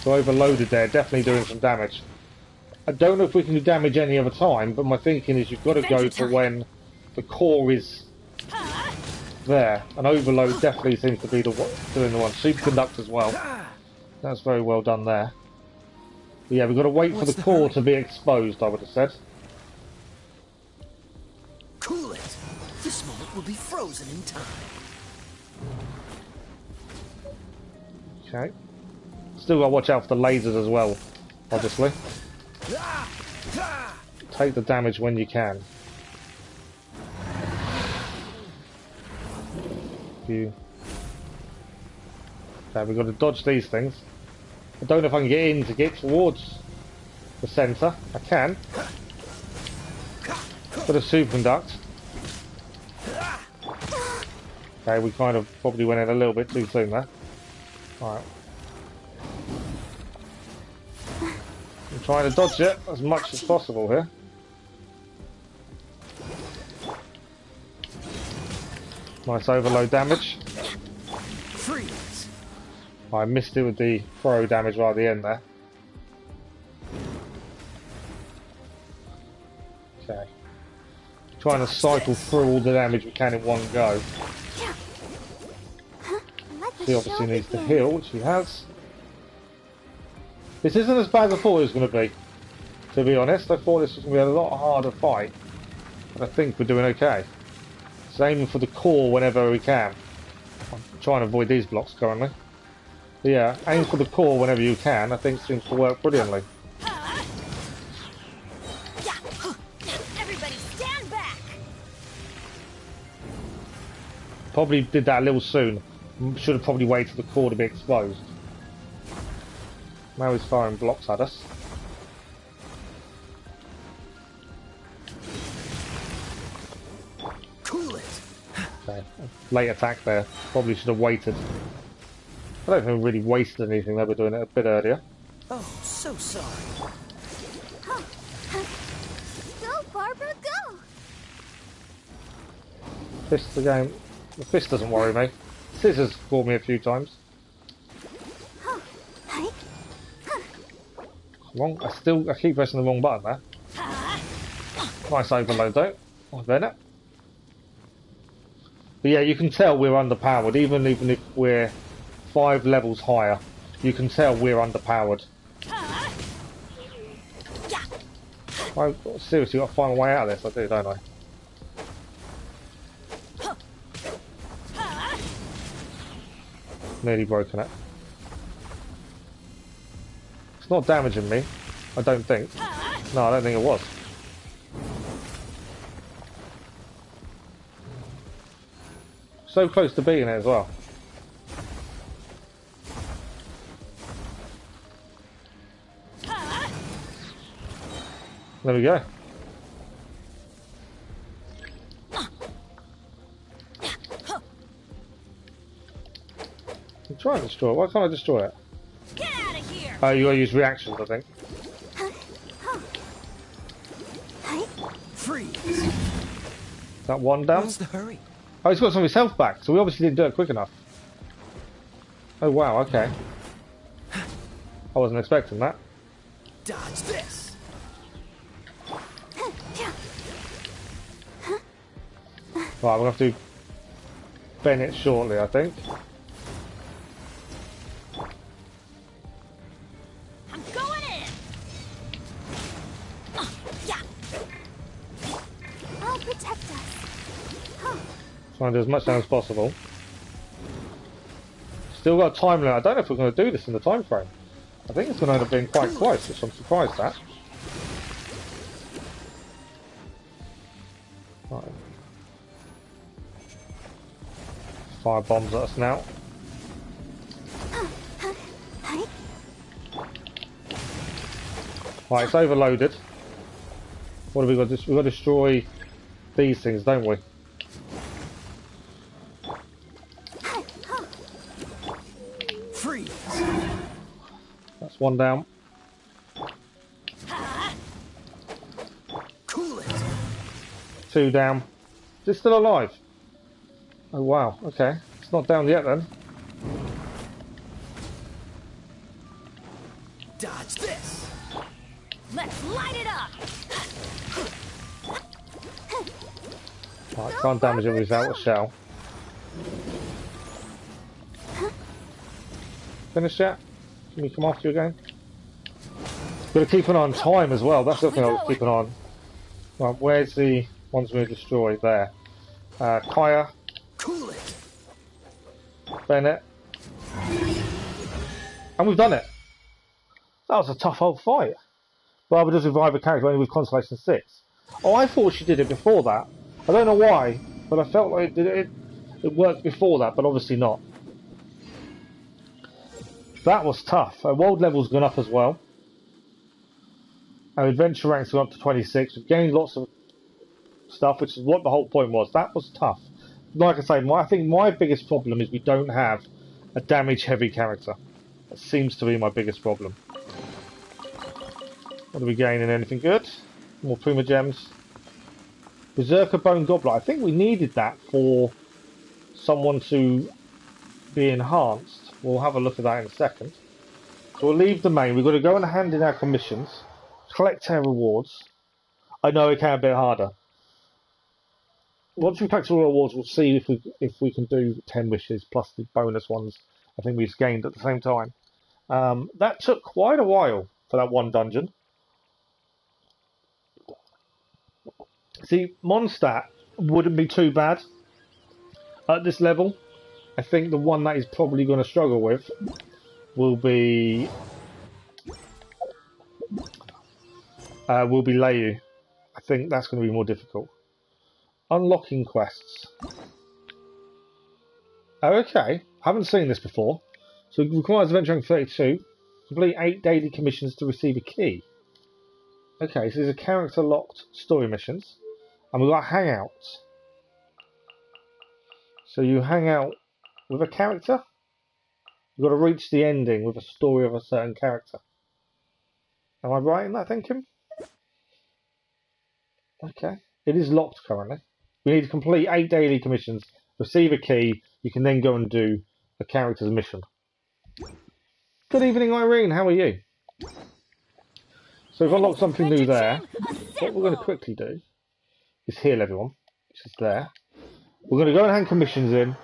So overloaded there, definitely doing some damage. I don't know if we can do damage any other time, but my thinking is you've got to go to when the core is there. An overload definitely seems to be doing the one. Superconduct as well. That's very well done there. But yeah, we've got to wait for the core to be exposed, I would have said. Cool it. This moment will be frozen in time. Okay. Still got to watch out for the lasers as well, obviously. Take the damage when you can. Okay, we've got to dodge these things. I don't know if I can get in to get towards the centre. I can. Got a superconduct. Okay, we kind of probably went in a little bit too soon there. Alright. I'm trying to dodge it as much as possible here. Nice overload damage. Freeze. I missed it with the throw damage right at the end there. Okay. Trying to cycle through all the damage we can in one go. He obviously needs to heal, which he has. This isn't as bad as I thought it was going to be honest. I thought this was going to be a lot harder fight. But I think we're doing okay. So aiming for the core whenever we can. I'm trying to avoid these blocks currently. But yeah, aim for the core whenever you can, I think seems to work brilliantly. Everybody stand back. Probably did that a little soon. Should have probably waited for the core to be exposed. Now he's firing blocks at us. Cool it. Okay. Late attack there. Probably should have waited. I don't think we really wasted anything there. We're doing it a bit earlier. Oh, so sorry. Go, Barbara, go! Fist the game. The fist doesn't worry me. Scissors caught me a few times. Wrong. I keep pressing the wrong button there. Nice overload though. I've done it. But yeah, you can tell we're underpowered, even if we're 5 levels higher. You can tell we're underpowered. I seriously got to find a way out of this. I do, don't I? Nearly broken it. It's not damaging me, I don't think. No, I don't think it was. So close to beating it as well. There we go. I'm trying to destroy it. Why can't I destroy it? Get out of here. Oh, you gotta use reactions, I think. Freeze. Is that one down? What's the hurry? Oh, he's got some of his health back, so we obviously didn't do it quick enough. Oh wow, okay. I wasn't expecting that. Dodge this. Right, we'll have to bend it shortly, I think. I'm going in. Yeah. I'll protect us. Try and do as much damage as possible. Still got a time limit. I don't know if we're going to do this in the time frame. I think it's going to end up being quite close, which I'm surprised at. Right. Fire bombs at us now. Right, it's overloaded. What have we got? We've got to destroy these things, don't we? Freeze. That's one down. Cool it. 2 down. Is it still alive? Oh wow, okay. It's not down yet then. Dodge this. Let's light it up! Right, can't damage him without a shell. Finish that? Can we come after you again? Gotta keep an eye on time as well, that's the thing I'll keep an eye on. Right, where's the ones we destroyed? There. Kaya. Cool it. Bennett. And we've done it. That was a tough old fight. Barbara does revive a character only with Constellation 6. Oh, I thought she did it before that. I don't know why, but I felt like it worked before that, but obviously not. That was tough. Our world level's gone up as well. Our adventure rank's gone up to 26. We've gained lots of stuff, which is what the whole point was. That was tough. Like I say, I think my biggest problem is we don't have a damage-heavy character. That seems to be my biggest problem. What are we gaining? Anything good? More Prima Gems. Berserker Bone Goblet. I think we needed that for someone to be enhanced. We'll have a look at that in a second. So we'll leave the main. We've got to go and hand in our commissions. Collect our rewards. I know it can be harder. Once we collect all our rewards, we'll see if we can do 10 wishes plus the bonus ones I think we've gained at the same time. That took quite a while for that one dungeon. See, Mondstadt wouldn't be too bad at this level. I think the one that is probably going to struggle with will be Liyue. I think that's going to be more difficult. Unlocking quests. Oh, okay. Haven't seen this before. So it requires adventuring 32. Complete 8 daily commissions to receive a key. Okay, so these are character locked story missions. And we've got hangouts. So you hang out with a character. You've got to reach the ending with a story of a certain character. Am I right in that thinking? Okay. It is locked currently. We need to complete 8 daily commissions, receive a key, you can then go and do a character's mission. Good evening, Irene, how are you? So we've unlocked something new there. What we're going to quickly do is heal everyone, which is there. We're going to go and hand commissions in,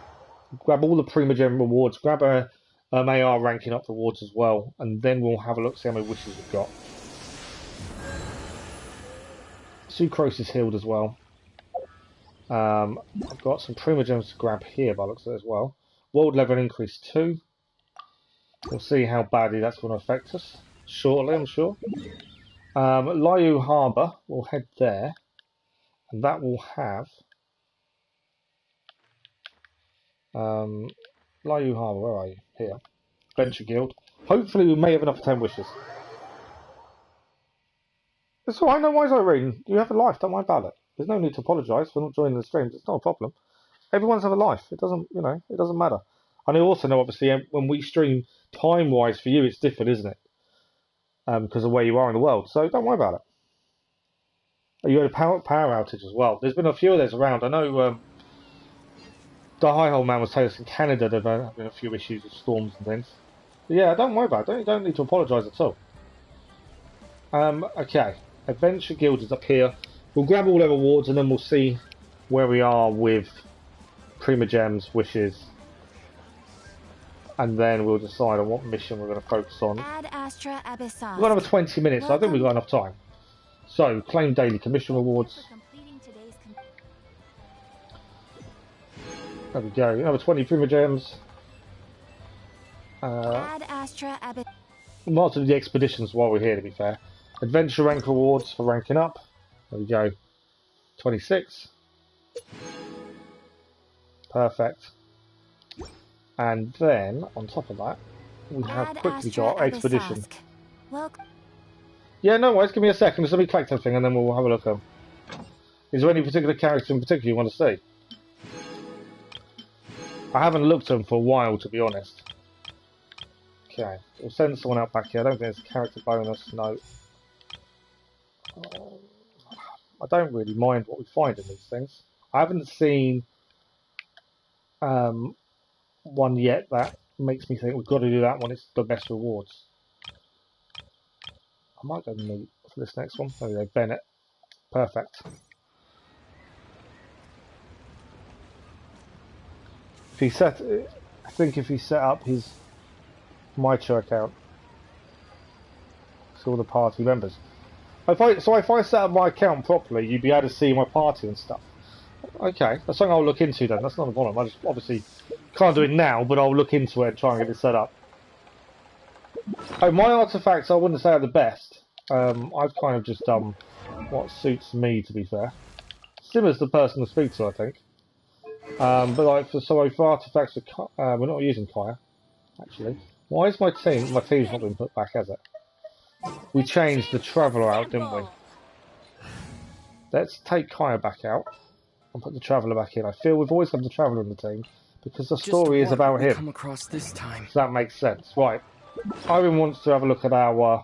grab all the Prima Gem rewards, grab our AR ranking up rewards as well, and then we'll have a look, see how many wishes we've got. Sucrose is healed as well. I've got some Prima Gems to grab here by looks of it as well. World level increase 2. We'll see how badly that's going to affect us shortly, I'm sure. Liyue Harbour, we'll head there. And that will have... Liyue Harbour, where are you? Here. Venture Guild. Hopefully we may have enough for 10 wishes. It's alright, no worries, Irene. You have a life, don't worry about it. There's no need to apologise for not joining the streams. It's not a problem. Everyone's have a life. It doesn't, it doesn't matter. And I also know, obviously, when we stream time-wise for you, it's different, isn't it? Because of where you are in the world. So don't worry about it. You had a power outage as well. There's been a few of those around. I know the High Hole Man was telling us in Canada there have been a few issues with storms and things. But yeah, don't worry about it. You don't need to apologise at all. Okay. Adventure Guild is up here. We'll grab all their rewards and then we'll see where we are with Prima Gems, wishes, and then we'll decide on what mission we're going to focus on. Ad Astra Abyssal. We've got another 20 minutes, so I think we've got enough time. So, claim daily commission rewards. There we go, another 20 Prima Gems. Ad Astra Abyssal. We might as well do the expeditions while we're here, to be fair. Adventure rank rewards for ranking up. There we go. 26. Perfect. And then, on top of that, we have quickly got Expedition. Yeah, no worries, give me a second. Just let me collect everything and then we'll have a look at them. Is there any particular character in particular you want to see? I haven't looked at them for a while, to be honest. Okay, we'll send someone out back here. I don't think there's a character bonus, no. I don't really mind what we find in these things. I haven't seen one yet that makes me think we've got to do that one. It's the best rewards. I might go meet for this next one. There we go, Bennett. Perfect. If he set, I think if he set up his Mitre account, see all the party members. If I set up my account properly, you'd be able to see my party and stuff. Okay, that's something I'll look into then. That's not a problem. I just obviously can't do it now, but I'll look into it and try and get it set up. Oh, my artifacts I wouldn't say are the best. I've kind of just done what suits me, to be fair. Simmer's the person to speak to, I think. But like for artifacts, we're not using Kaya, actually. Why is my team's not been put back, has it? We changed the Traveller out, didn't we? Let's take Kaya back out and put the Traveller back in. I feel we've always had the Traveller in the team because the story is about him. Come across this time. So that makes sense. Right. Irene wants to have a look at our...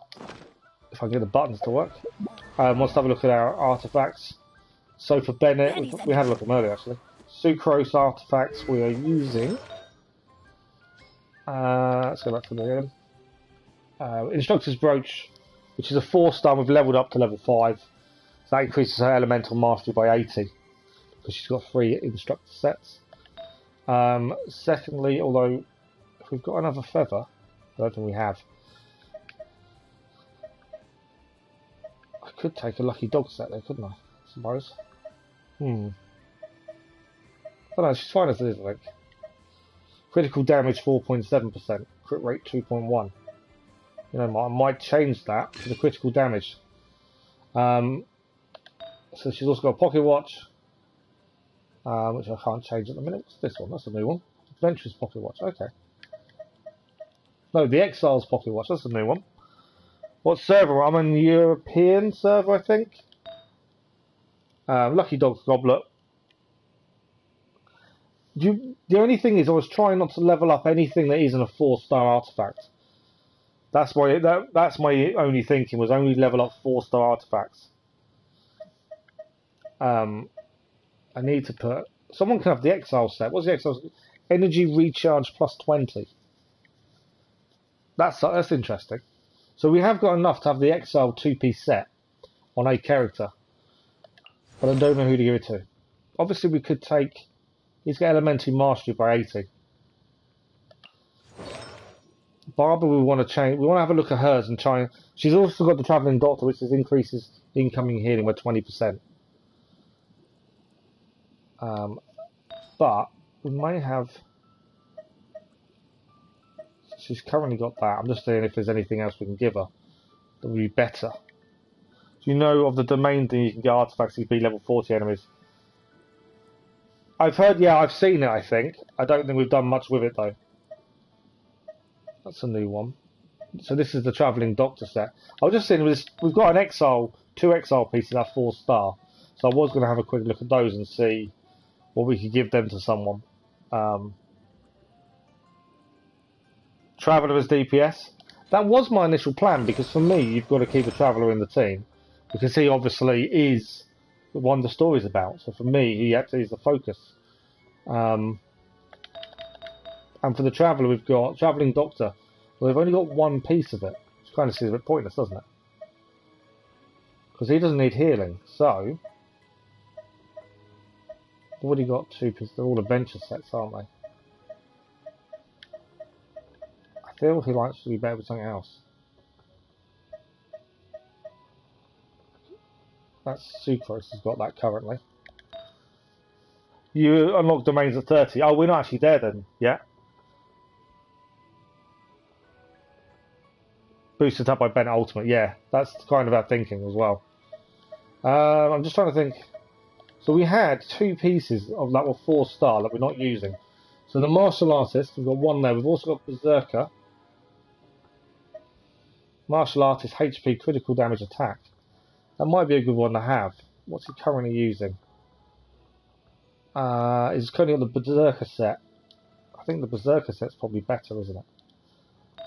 if I can get the buttons to work. Wants to have a look at our artifacts. So for Bennett, we had a look at them earlier actually. Sucrose artifacts we are using. Let's go back to the beginning. Instructor's Brooch, which is a 4-star, we've leveled up to level 5. So that increases her elemental mastery by 80. Because she's got 3 instructor sets. Secondly, although if we've got another feather, I don't think we have. I could take a lucky dog set there, couldn't I suppose? I don't know, she's fine as it is, I think. Critical damage 4.7%, crit rate 2.1. You know, I might change that to the critical damage. So she's also got a pocket watch, which I can't change at the minute. What's this one? That's a new one. Adventurous pocket watch, okay. No, the Exile's pocket watch, that's a new one. What server? I'm on European server, I think. Lucky Dog's Goblet. The only thing is, I was trying not to level up anything that isn't a 4-star artifact. That's my only thinking, was only level up 4-star artifacts. I need to put... Someone can have the Exile set. What's the Exile? Energy recharge plus 20. That's interesting. So we have got enough to have the Exile 2P set on a character. But I don't know who to give it to. Obviously we could take... He's got elementary mastery by 80. Barbara, we want to change. We want to have a look at hers and try. She's also got the Travelling Doctor, which increases incoming healing by 20%. But we may have. She's currently got that. I'm just seeing if there's anything else we can give her that would be better. Do you know of the domain thing? You can get artifacts to be level 40 enemies. I've heard, yeah, I've seen it, I think. I don't think we've done much with it, though. That's a new one. So this is the Travelling Doctor set. I was just saying, we've got an Exile, 2 Exile pieces at 4-star. So I was going to have a quick look at those and see what we could give them to someone. Traveller as DPS. That was my initial plan, because for me, you've got to keep a Traveller in the team. Because he obviously is the one the story's about. So for me, he actually is the focus. And for the Traveller, we've got Travelling Doctor. Well, we've only got one piece of it, which kind of seems a bit pointless, doesn't it? Because he doesn't need healing. So, we've already got 2 pieces. They're all adventure sets, aren't they? I feel he likes to be better with something else. That's Sucrose has got that currently. You unlock domains at 30. Oh, we're not actually there then yet. Boosted up by Bennett Ultimate. Yeah, that's kind of our thinking as well. I'm just trying to think. So we had 2 pieces of that were 4-star that we're not using. So the Martial Artist, we've got one there. We've also got Berserker. Martial Artist, HP, critical damage, attack. That might be a good one to have. What's he currently using? He's currently on the Berserker set. I think the Berserker set's probably better, isn't it?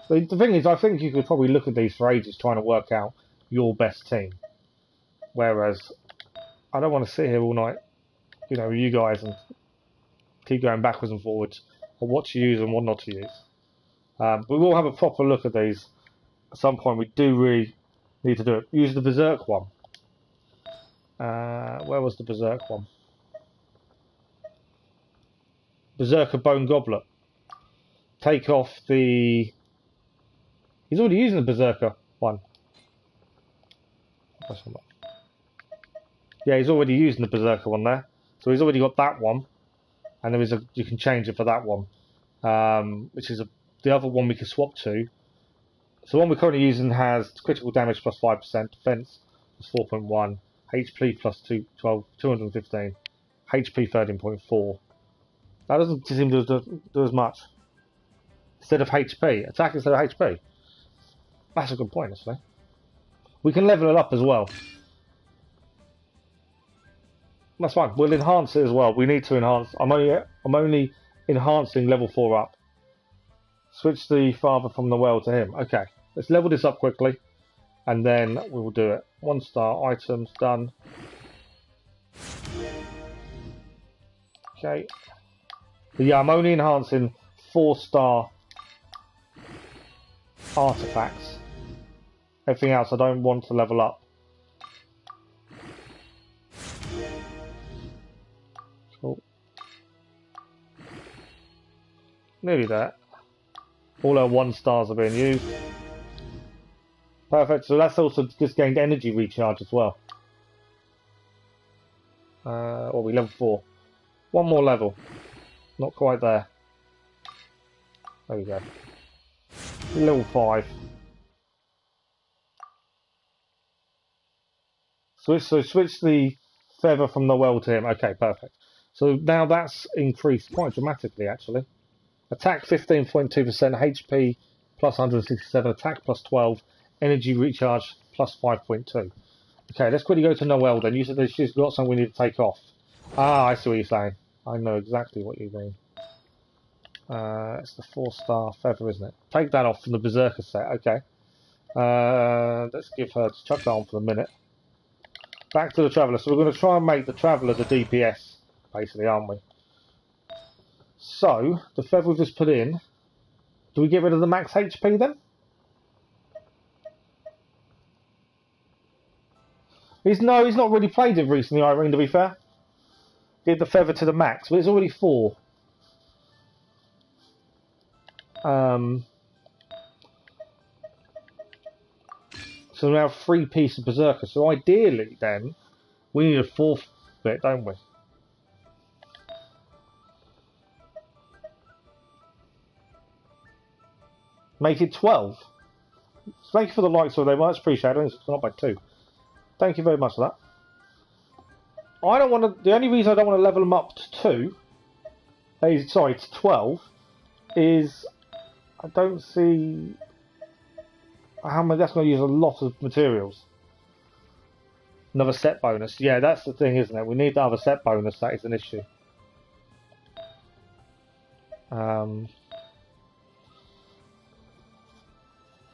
So the thing is, I think you could probably look at these for ages trying to work out your best team. Whereas, I don't want to sit here all night, you know, with you guys and keep going backwards and forwards on what to use and what not to use. We will have a proper look at these at some point. We do really Need to do it. Use the Berserk one. Where was the Berserk one? Berserker Bone Goblet. Take off the... He's already using the Berserker one. Yeah, he's already using the Berserker one there. So he's already got that one. And there is a... You can change it for that one. Which is the other one we can swap to. So the one we're currently using has critical damage plus 5%, defense plus 4.1, HP plus 215, HP 13.4. That doesn't seem to do as much. Instead of HP, attack instead of HP. That's a good point, actually. We can level it up as well. That's fine. We'll enhance it as well. We need to enhance. I'm only enhancing level 4 up. Switch the father from the well to him. Okay, let's level this up quickly, and then we will do it. 1-star items done. Okay. But yeah, I'm only enhancing 4-star artifacts. Everything else I don't want to level up. Cool. Nearly there. All our 1-stars are being used. Perfect. So that's also just gained energy recharge as well. Or we level 4. One more level. Not quite there. There we go. Level 5. So switch the feather from the well to him. Okay, perfect. So now that's increased quite dramatically, actually. Attack 15.2%, HP plus 167, attack plus 12, energy recharge plus 5.2. Okay, let's quickly go to Noelle then. You said that she's got something we need to take off. Ah, I see what you're saying. I know exactly what you mean. It's the 4-star feather, isn't it? Take that off from the Berserker set, okay. Let's give her, just chuck that on for a minute. Back to the Traveller. So we're going to try and make the Traveller the DPS, basically, aren't we? So, the feather we've just put in, do we get rid of the max HP then? He's not really played it recently, Irene, to be fair. Get the feather to the max, but it's already 4. So we have 3 pieces of Berserker. So ideally, then, we need a 4th bit, don't we? Make it 12. Thank you for the likes, of them. Much appreciated. It's gone up by 2. Thank you very much for that. I don't want to. The only reason I don't want to level them up to 2, sorry, to 12, is I don't see how much that's going to use a lot of materials. Another set bonus. Yeah, that's the thing, isn't it? We need to have a set bonus. That is an issue.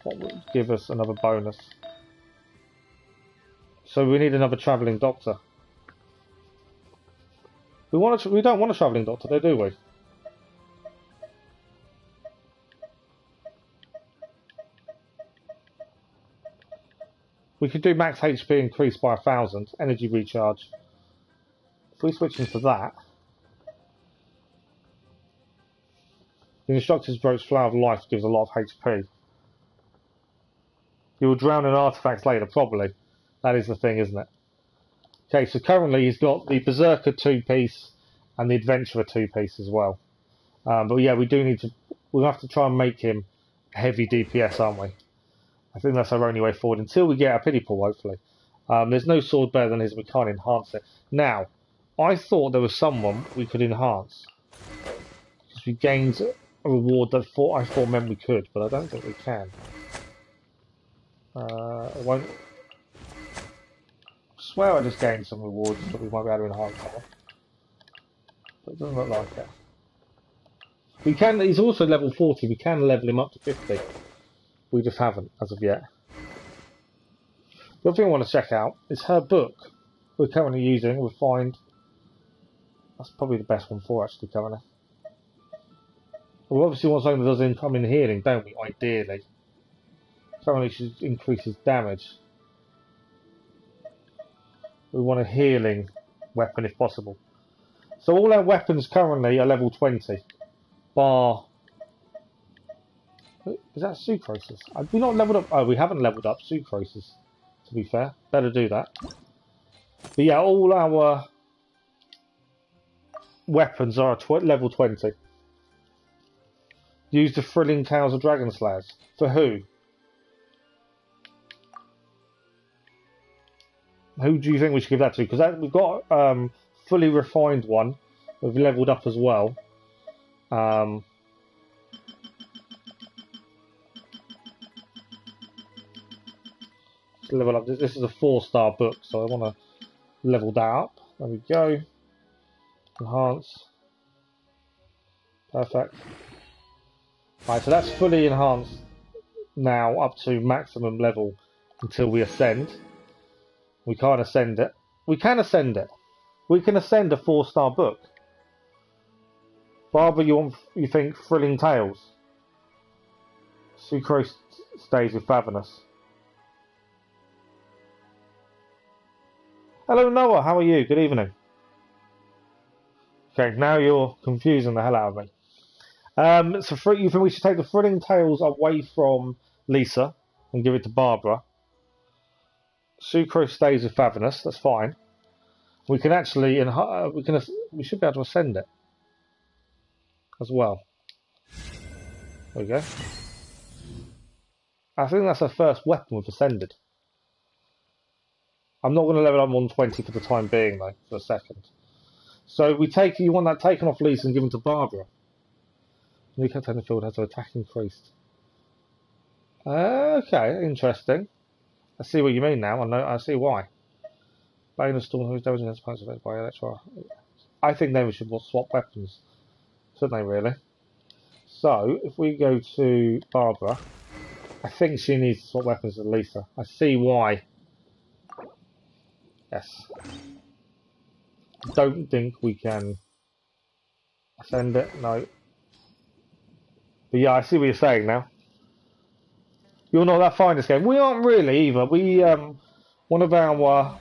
What would give us another bonus? So we need another travelling doctor. We don't want a travelling doctor, do we? We could do max HP increase by 1,000, energy recharge. If we switch into that, the Instructor's Broke's Flower of Life gives a lot of HP. You will drown in artifacts later, probably. That is the thing, isn't it? Okay, so currently he's got the Berserker 2-piece and the Adventurer 2-piece as well. But yeah, we'll have to try and make him a heavy DPS, aren't we? I think that's our only way forward, until we get a pity pool, hopefully. There's no sword better than his, we can't enhance it. Now, I thought there was someone we could enhance. Because we gained a reward that I thought meant we could, but I don't think we can. It won't... I swear I just gained some rewards that we might be able to enhance someone. But it doesn't look like it. We can, he's also level 40, we can level him up to 50. We just haven't, as of yet. The other thing I want to check out is her book we're currently using. We'll find... That's probably the best one for actually currently. We obviously want something that does incoming healing, don't we, ideally. Currently she increases damage. We want a healing weapon if possible. So all our weapons currently are level 20. Bar... Is that sucrosis? Have we not leveled up? Oh, we haven't leveled up sucrosis, to be fair. Better do that. But yeah, all our weapons are level 20. Use the thrilling tales of Dragon Slayers. For who? Who do you think we should give that to? Because we've got fully refined one. We've leveled up as well. Level up. This is a 4-star book, so I want to level that up. There we go. Enhance. Perfect. Right, so that's fully enhanced now up to maximum level until we ascend. We can't ascend it. We can ascend it. We can ascend a 4-star book. Barbara, you think thrilling tales? Sucrose stays with Favinus. Hello Noah, how are you? Good evening. Okay, now you're confusing the hell out of me. So you think we should take the thrilling tales away from Lisa and give it to Barbara? Sucrose stays with Favinus, that's fine. We can actually, we should be able to ascend it as well. There we go. I think that's our first weapon we've ascended. I'm not going to level up 120 for the time being, though, for a second. So you want that taken off Lisa and given to Barbara. New content in the field has an attack increased. Okay, interesting. I see what you mean now. I see why. Bane of Storm, who's damaging his opponents affected by Electro. I think then we should swap weapons. Shouldn't they, really? So, if we go to Barbara, I think she needs to swap weapons with Lisa. I see why. Yes. Don't think we can ascend it, no. But yeah, I see what you're saying now. You're not that far in this game. We aren't really either. We, one of our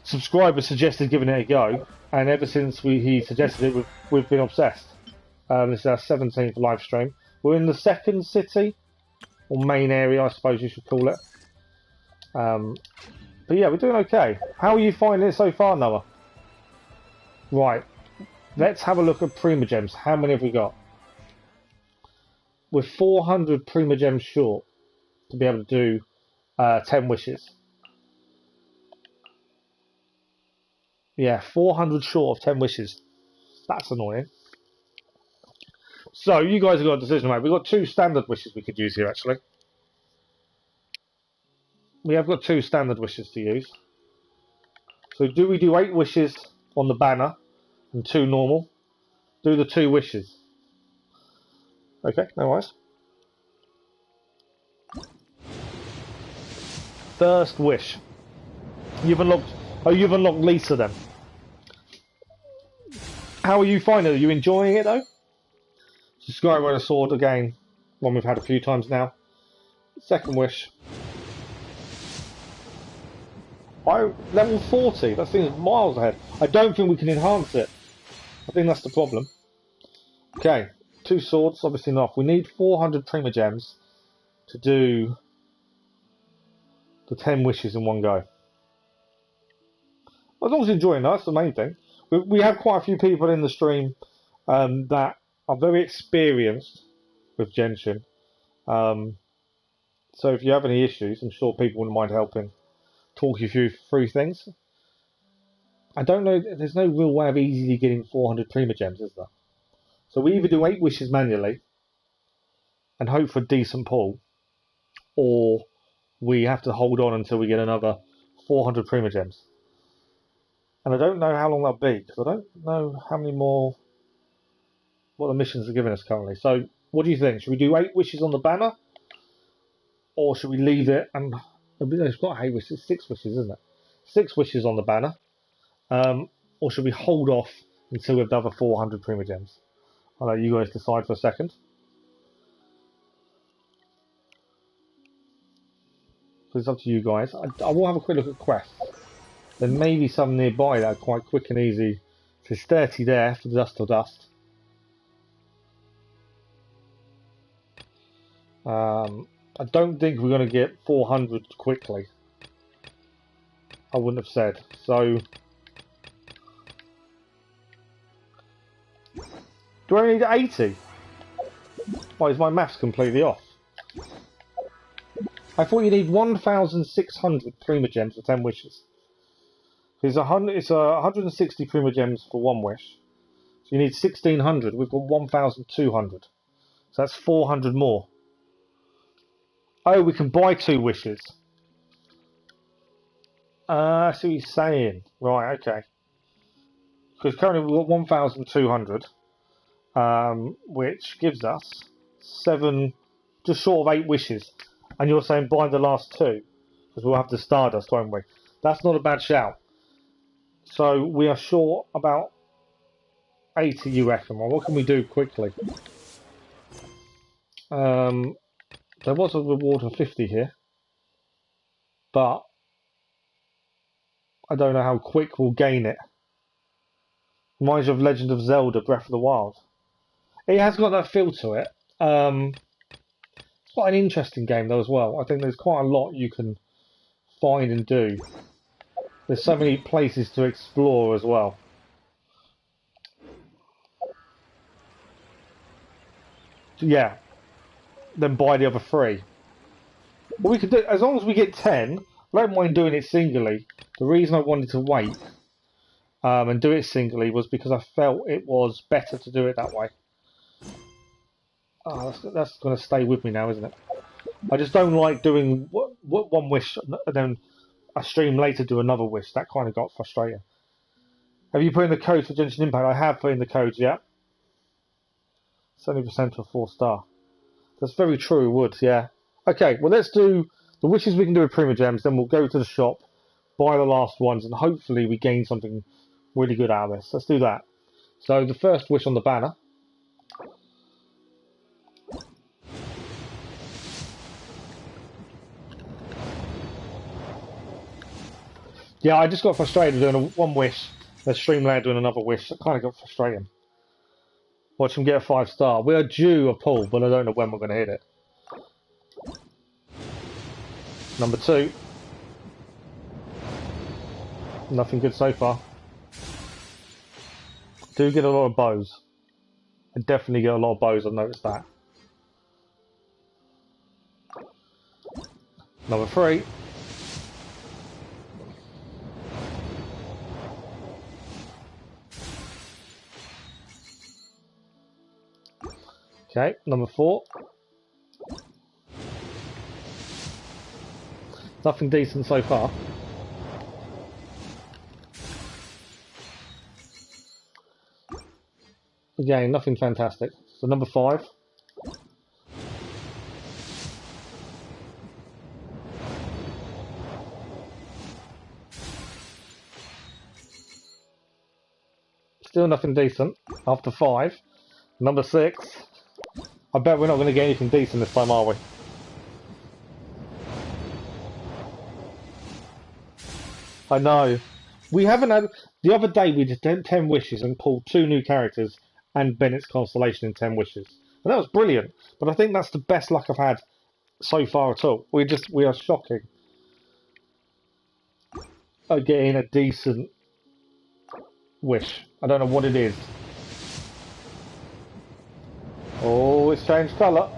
subscribers suggested giving it a go, and ever since he suggested it, we've been obsessed. This is our 17th live stream. We're in the second city, or main area, I suppose you should call it. But yeah, we're doing okay. How are you finding it so far, Noah? Right, let's have a look at Primogems. How many have we got? We're 400 Primogems short to be able to do 10 wishes. Yeah, 400 short of 10 wishes. That's annoying. So, you guys have got a decision to make. We've got 2 standard wishes we could use here, actually. We have got 2 standard wishes to use. So do we do 8 wishes on the banner and 2 normal? Do the 2 wishes. Okay, no worries. First wish. You've unlocked Lisa then. How are you finding it? Are you enjoying it though? Subscribe with a sword again. One we've had a few times now. Second wish. Level 40, that seems miles ahead. I don't think we can enhance it. I think that's the problem. Okay, 2 swords, obviously enough. We need 400 Primogems to do the 10 wishes in one go. As long as you're enjoying that, that's the main thing. We have quite a few people in the stream that are very experienced with Genshin. So if you have any issues, I'm sure people wouldn't mind helping talk you through things. I don't know, there's no real way of easily getting 400 Primogems, is there? So we either do 8 wishes manually and hope for a decent pull, or we have to hold on until we get another 400 Primogems. And I don't know how long that'll be, because I don't know how many more, what the missions are giving us currently. So what do you think? Should we do 8 wishes on the banner? Or should we leave it and... It's got 8 wishes, 6 wishes, isn't it? 6 wishes on the banner. Or should we hold off until we've done the 400 Primogems? I'll let you guys decide for a second. So it's up to you guys. I will have a quick look at quests. There may be some nearby that are quite quick and easy. So it's 30 there for dust to dust. I don't think we're going to get 400 quickly. I wouldn't have said. So, do I need 80? Why is my maths completely off? I thought you need 1,600 Primogems for 10 wishes. It's 160 Primogems for one wish. So you need 1,600. We've got 1,200. So that's 400 more. Oh, we can buy 2 wishes. I see what you're saying. Right, okay. Because currently we've got 1,200, which gives us 7, just short of 8 wishes. And you're saying buy the last 2, because we'll have the Stardust, won't we? That's not a bad shout. So we are short about 80, you reckon. Well, what can we do quickly? There was a reward of 50 here, but I don't know how quick we'll gain it. Reminds you of Legend of Zelda Breath of the Wild. It has got that feel to it. It's quite an interesting game though as well. I think there's quite a lot you can find and do. There's so many places to explore as well. So yeah, then buy the other 3. What we could do, as long as we get 10, I don't mind doing it singly. The reason I wanted to wait and do it singly was because I felt it was better to do it that way. Oh, that's going to stay with me now, isn't it? I just don't like doing one wish and then I stream later do another wish. That kind of got frustrating. Have you put in the code for Genshin Impact? I have put in the codes, yeah. 70% to a 4-star. That's very true, would, yeah. Okay, well let's do the wishes we can do with Primogems, then we'll go to the shop, buy the last ones, and hopefully we gain something really good out of this. Let's do that. So the first wish on the banner. Yeah, I just got frustrated doing one wish, then Streamland doing another wish. That kind of got frustrating. Watch him get a 5-star. We are due a pull, but I don't know when we're going to hit it. Number 2. Nothing good so far. Do get a lot of bows. I definitely get a lot of bows, I've noticed that. Number 3. Okay, number 4. Nothing decent so far. Again, nothing fantastic. So number 5. Still nothing decent after 5. Number 6. I bet we're not going to get anything decent this time, are we? I know. We haven't had... The other day we did 10 wishes and pulled 2 new characters and Bennett's Constellation in 10 wishes. And that was brilliant. But I think that's the best luck I've had so far at all. We are shocking at getting a decent wish. I don't know what it is. Oh, it's changed colour.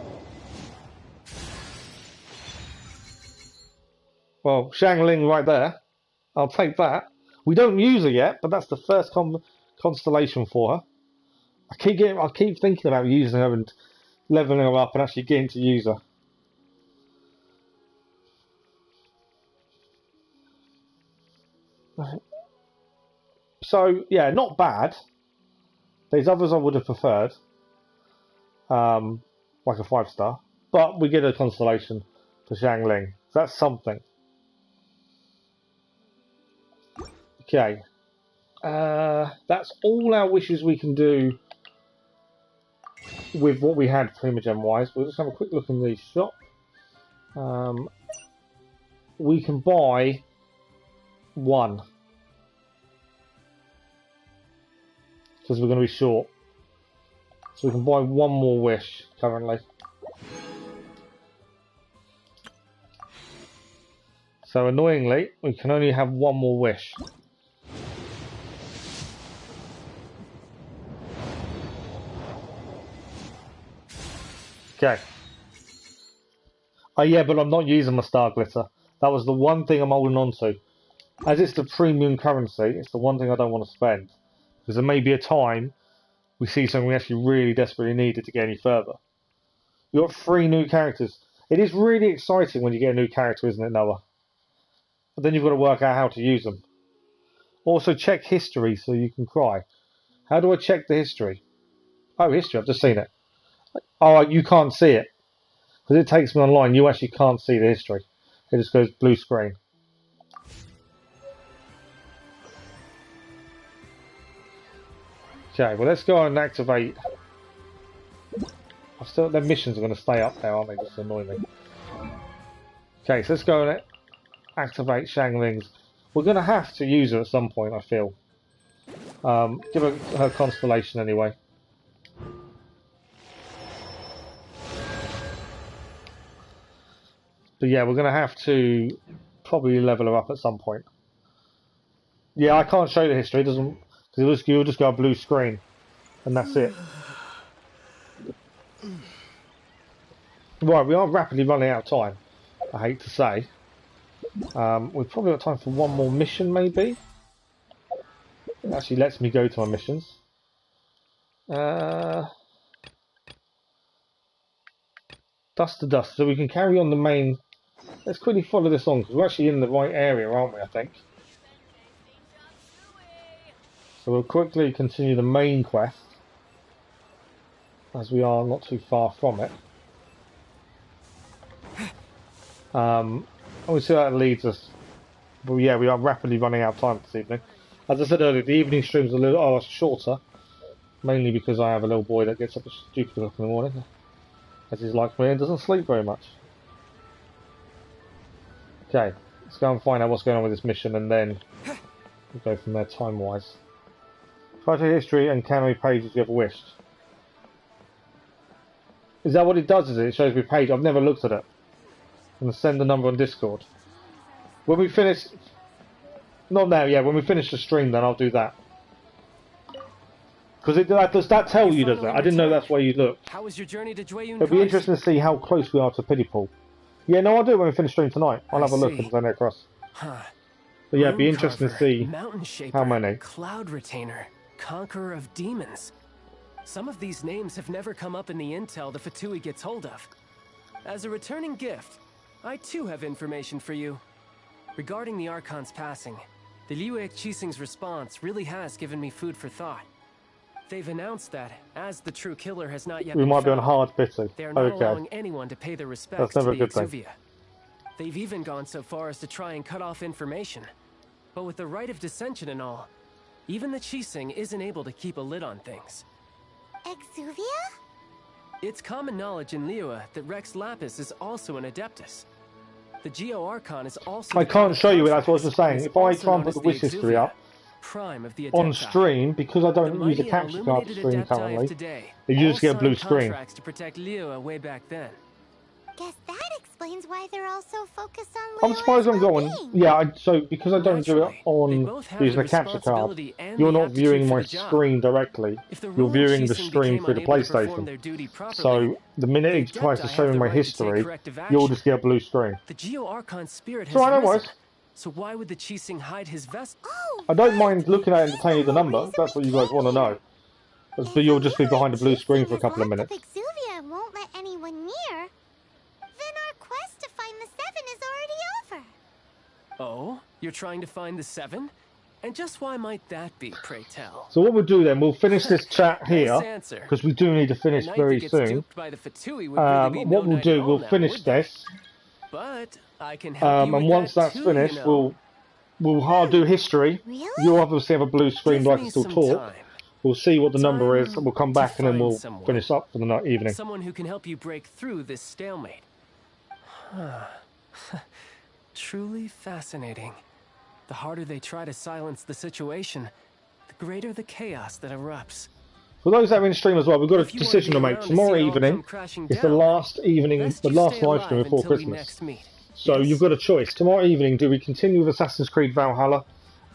Well, Zhang Ling right there. I'll take that. We don't use her yet, but that's the first constellation for her. I keep thinking about using her and leveling her up and actually getting to use her. So yeah, not bad. There's others I would have preferred, like a 5-star, but we get a constellation for Zhang Ling. So that's something. Okay, that's all our wishes we can do with what we had Primogem wise. We'll just have a quick look in the shop. We can buy 1. because we're going to be short. So we can buy one more wish currently. So annoyingly, we can only have one more wish. Okay. Oh yeah, but I'm not using my star glitter. That was the one thing I'm holding on to. As it's the premium currency, it's the one thing I don't want to spend. Because there may be a time we see something we actually really desperately needed to get any further. You've got 3 new characters. It is really exciting when you get a new character, isn't it, Noah? But then you've got to work out how to use them. Also check history so you can cry. How do I check the history? Oh, history, I've just seen it. Oh, you can't see it. Because it takes me online, you actually can't see the history. It just goes blue screen. Okay, well let's go and activate. Their missions are going to stay up there, aren't they? Just annoy me. Okay, so let's go and activate Zhang Ling's. We're going to have to use her at some point, I feel. Give her constellation anyway. But yeah, we're going to have to probably level her up at some point. Yeah, I can't show the history. It doesn't, because you'll just go a blue screen, and that's it. Right, we are rapidly running out of time. I hate to say. We've probably got time for one more mission, maybe. It actually lets me go to my missions. Dust to dust, so we can carry on the main. Let's quickly follow this on because we're actually in the right area, aren't we? I think. So we'll quickly continue the main quest, as we are not too far from it. And we'll see how that leads us. But yeah, we are rapidly running out of time this evening. As I said earlier, the evening streams are shorter, mainly because I have a little boy that gets up at stupid o'clock in the morning, as he's like me and doesn't sleep very much. Okay, let's go and find out what's going on with this mission, and then we'll go from there time-wise. Try to history and carry pages you ever wished. Is that what it does? Is it? It shows me page. I've never looked at it. I'm going to send the number on Discord. When we finish... Not now, yeah. When we finish the stream, then I'll do that. Because does that tell you, does it? I didn't know that's where you look. How was your journey to Jueyun? It'll be interesting to see how close we are to Pitypool. Yeah, no, I'll do it when we finish stream tonight. I'll have a look and send it across. Huh. But yeah, it'd be interesting to see Mountain Shaper, how many. Cloud Retainer, Conqueror of Demons. Some of these names have never come up in the intel the F2P gets hold of. As a returning gift, I too have information for you. Regarding the Archon's passing, the Liyue Qixing's response really has given me food for thought. They've announced that, as the true killer has not yet we been might be on found, hard bitter. they are not Okay. allowing anyone to pay their respects That's never to a the good thing. Exuvia. They've even gone so far as to try and cut off information. But with the right of dissension and all, even the Qixing isn't able to keep a lid on things. Exuvia? It's common knowledge in Liyue that Rex Lapis is also an Adeptus. The Geo Archon is also... I can't show you it, that's what I was just saying. Is If I also can't known put as the wish history Exuvia, up prime of the on Adepti. stream, because I The don't use a mighty capture card to illuminated stream Adepti of currently, today you just all get a blue signed screen. contracts to protect Liyue way back then. Guess that explains why they're all so focused on I'm surprised I'm going. well-being. Yeah, so because I don't do it Naturally, they on both have using the a capture card, responsibility and you're the not aptitude viewing for my the job. screen directly. If the You're ruling viewing the Qixing stream became through the unable to perform PlayStation. their duty properly, So the minute the it tries to Adepti show have me the my right to take history, corrective you'll action. just get a blue screen. The Geo Archon spirit has So I know risen. what. So why would the Qixing hide his vest? Oh, I don't right. mind looking at it and That's telling you the whole number. reason That's what we you guys came want to here. know. But you'll just be behind a blue screen for a Qixing couple of has locked minutes. up Exuvia and won't let anyone near. Then our quest to find the 7 is already over. Oh, you're trying to find the 7? And just why might that be, pray tell? So what we'll do then, we'll finish this chat here, Nice answer. because we do need to finish A knight very that gets soon. duped by the F2P would really be no What we'll knight do, at we'll all now, finish would they? this, But I can help you with and once that that's too, finished, you know. we'll hard do history. Really? You'll obviously have a blue screen, Give but I me can still some talk. time. We'll see what the number is, Time and we'll come to back, and then find we'll someone. finish up for the night evening. Someone who can help you break through this stalemate. Truly fascinating. The harder they try to silence the situation, the greater the chaos that erupts. For those that are in stream as well, we've got a If you wanna decision be to make. around to Tomorrow see it all evening come crashing is the down, last evening, best the you last stay live stream alive before until we Christmas. next meet. So Yes? you've got a choice. Tomorrow evening, do we continue with Assassin's Creed Valhalla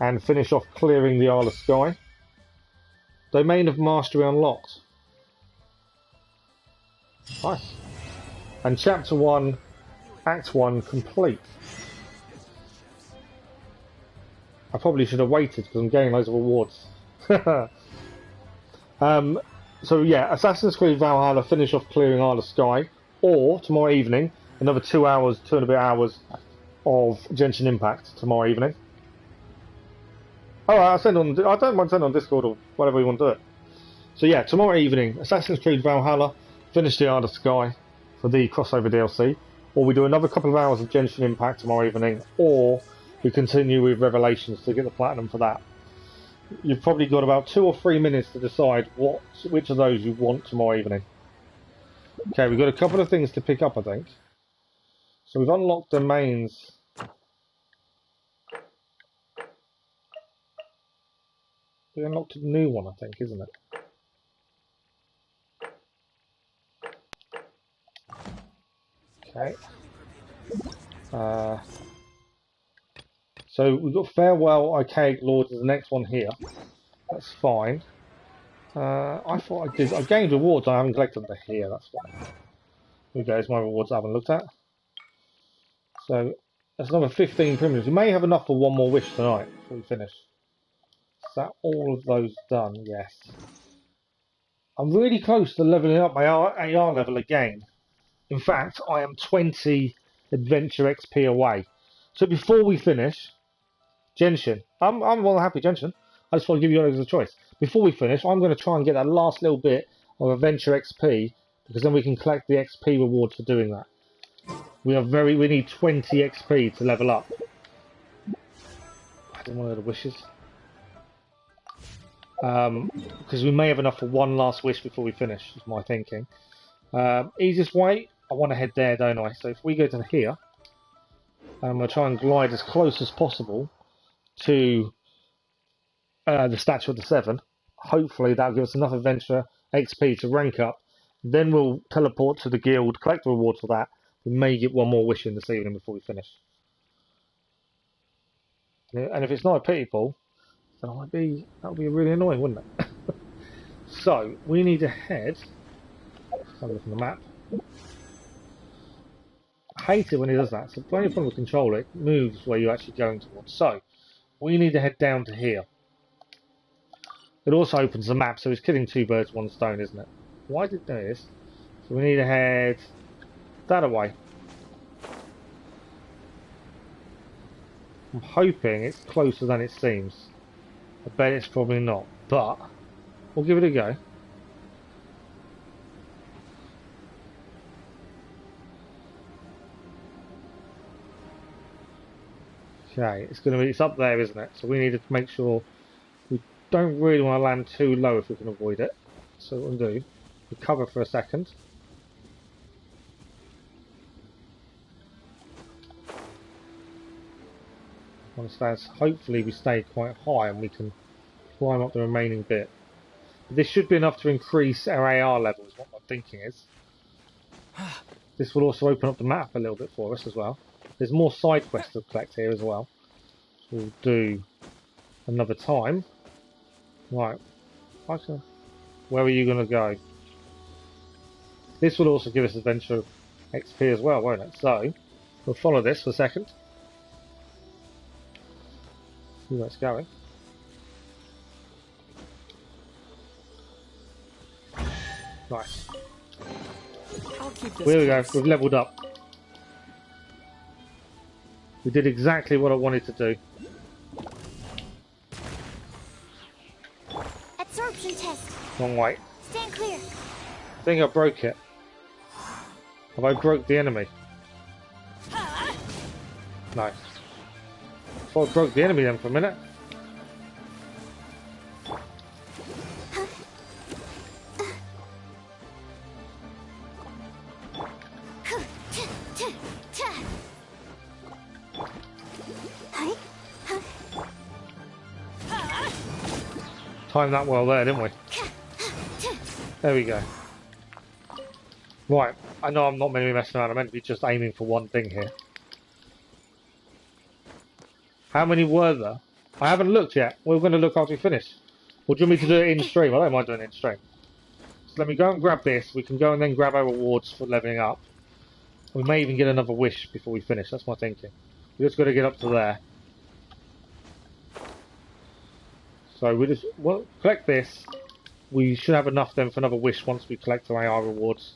and finish off clearing the Isle of Skye? Domain of Mastery unlocked. Nice. And Chapter 1, Act 1 complete. I probably should have waited because I'm getting loads of awards. So yeah, Assassin's Creed Valhalla, finish off clearing Isle of Skye, or tomorrow evening, another 2 hours, 2 and a bit hours of Genshin Impact tomorrow evening. Alright, I don't mind sending on Discord or whatever you want to do it. So yeah, tomorrow evening, Assassin's Creed Valhalla, finish the Isle of Skye for the crossover DLC, or we do another couple of hours of Genshin Impact tomorrow evening, or we continue with Revelations to get the platinum for that. You've probably got about 2 or 3 minutes to decide which of those you want tomorrow evening. Okay, we've got a couple of things to pick up, I think. So we've unlocked domains. We unlocked a new one, I think, isn't it? Okay. So we've got Farewell Archaic Lords as the next one here. That's fine. I thought I gained rewards, I haven't collected them here, that's fine. Here goes my rewards I haven't looked at. So that's another 15 premiums. We may have enough for one more wish tonight before we finish. Is that all of those done? Yes. I'm really close to leveling up my AR level again. In fact, I am 20 adventure XP away. So before we finish, Genshin. I'm well happy, Genshin. I just want to give you guys a choice. Before we finish, I'm going to try and get that last little bit of adventure XP, because then we can collect the XP rewards for doing that. We need 20 XP to level up. I don't want to do the wishes. Because we may have enough for one last wish before we finish, is my thinking. Easiest way, I want to head there, don't I? So if we go to here, I'm going to try and glide as close as possible to the Statue of the Seven. Hopefully that'll give us enough adventure XP to rank up. Then we'll teleport to the guild, collect the reward for that. We may get one more wish in this evening before we finish. And if it's not a pity pool, then that would be really annoying, wouldn't it? So we need to head. Let's have a look at the map. I hate it when it does that. So when you put the controller, it moves where you're actually going towards. So we need to head down to here. It also opens the map, so it's killing two birds, one stone, isn't it? Why did it do this? So we need to head that away. I'm hoping it's closer than it seems. I bet it's probably not, but we'll give it a go. Okay, it's up there, isn't it? So we need to make sure we don't really want to land too low if we can avoid it. So what we'll do, we'll cover for a second. Hopefully we stay quite high and we can climb up the remaining bit. But this should be enough to increase our AR level, is what my thinking is. This will also open up the map a little bit for us as well. There's more side quests to collect here as well. So we'll do another time. Right. Where are you going to go? This will also give us adventure XP as well, won't it? So, we'll follow this for a second. See where it's going. Nice. Here we go, we've leveled up. We did exactly what I wanted to do. Absorption test. Wrong way. Stand clear. I think I broke it. Have I broke the enemy? Nice. I thought I broke the enemy then for a minute. timed that well there, didn't we? There we go. Right, I know I'm not meant to be messing around, I'm meant to be just aiming for one thing here. How many were there? I haven't looked yet. We're going to look after we finish. Or do you want me to do it in stream? I don't mind doing it in stream. So let me go and grab this. We can go and then grab our rewards for leveling up. We may even get another wish before we finish. That's my thinking. We just got to get up to there. So we just collect this. We should have enough then for another wish once we collect our AI rewards.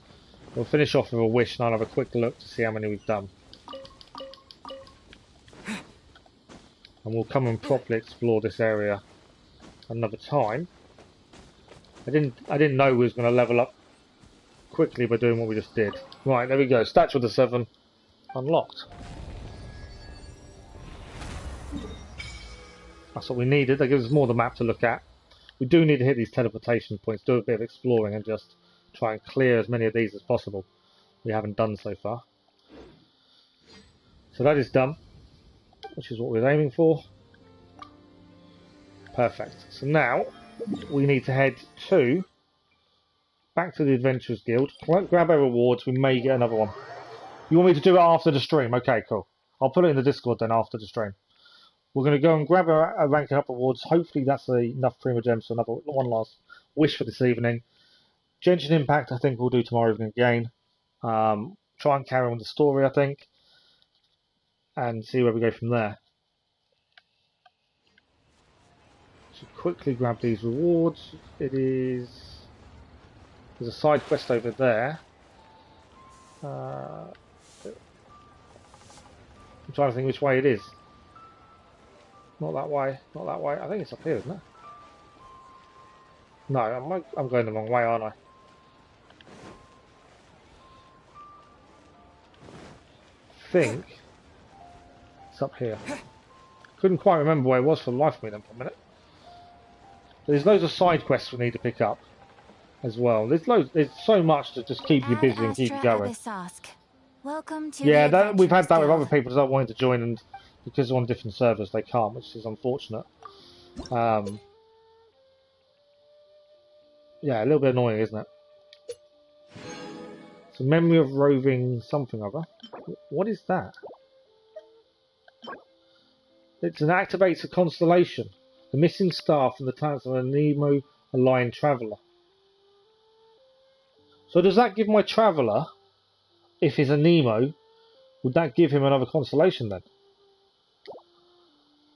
We'll finish off with a wish and I'll have a quick look to see how many we've done. And we'll come and properly explore this area another time. I didn't know we was going to level up quickly by doing what we just did. Right, there we go. Statue of the Seven unlocked. That's what we needed. That gives us more of the map to look at. We do need to hit these teleportation points, do a bit of exploring and just try and clear as many of these as possible. We haven't done so far. So that is done, which is what we're aiming for. Perfect. So now we need to head back to the Adventurers Guild, grab our rewards. We may get another one. You want me to do it after the stream? Okay, cool. I'll put it in the Discord then after the stream. We're going to go and grab our ranking up rewards. Hopefully that's enough Prima Gems for another one last wish for this evening. Genshin Impact I think we'll do tomorrow evening again. Try and carry on the story I think. And see where we go from there. So quickly grab these rewards. There's a side quest over there. I'm trying to think which way it is. Not that way, not that way. I think it's up here, isn't it? No, I'm going the wrong way, aren't I? I think it's up here. Couldn't quite remember where it was for the life of me then for a minute. There's loads of side quests we need to pick up as well. There's so much to just keep you busy and keep you going. Welcome to yeah, we've had that with other people that wanting to join, and because they're on different servers they can't, which is unfortunate. Yeah, a little bit annoying, isn't it? So memory of roving something other. What is that? It's an activates a constellation. The missing star from the talents of a Nemo aligned traveller. So does that give my traveller, if he's a Nemo, would that give him another constellation then?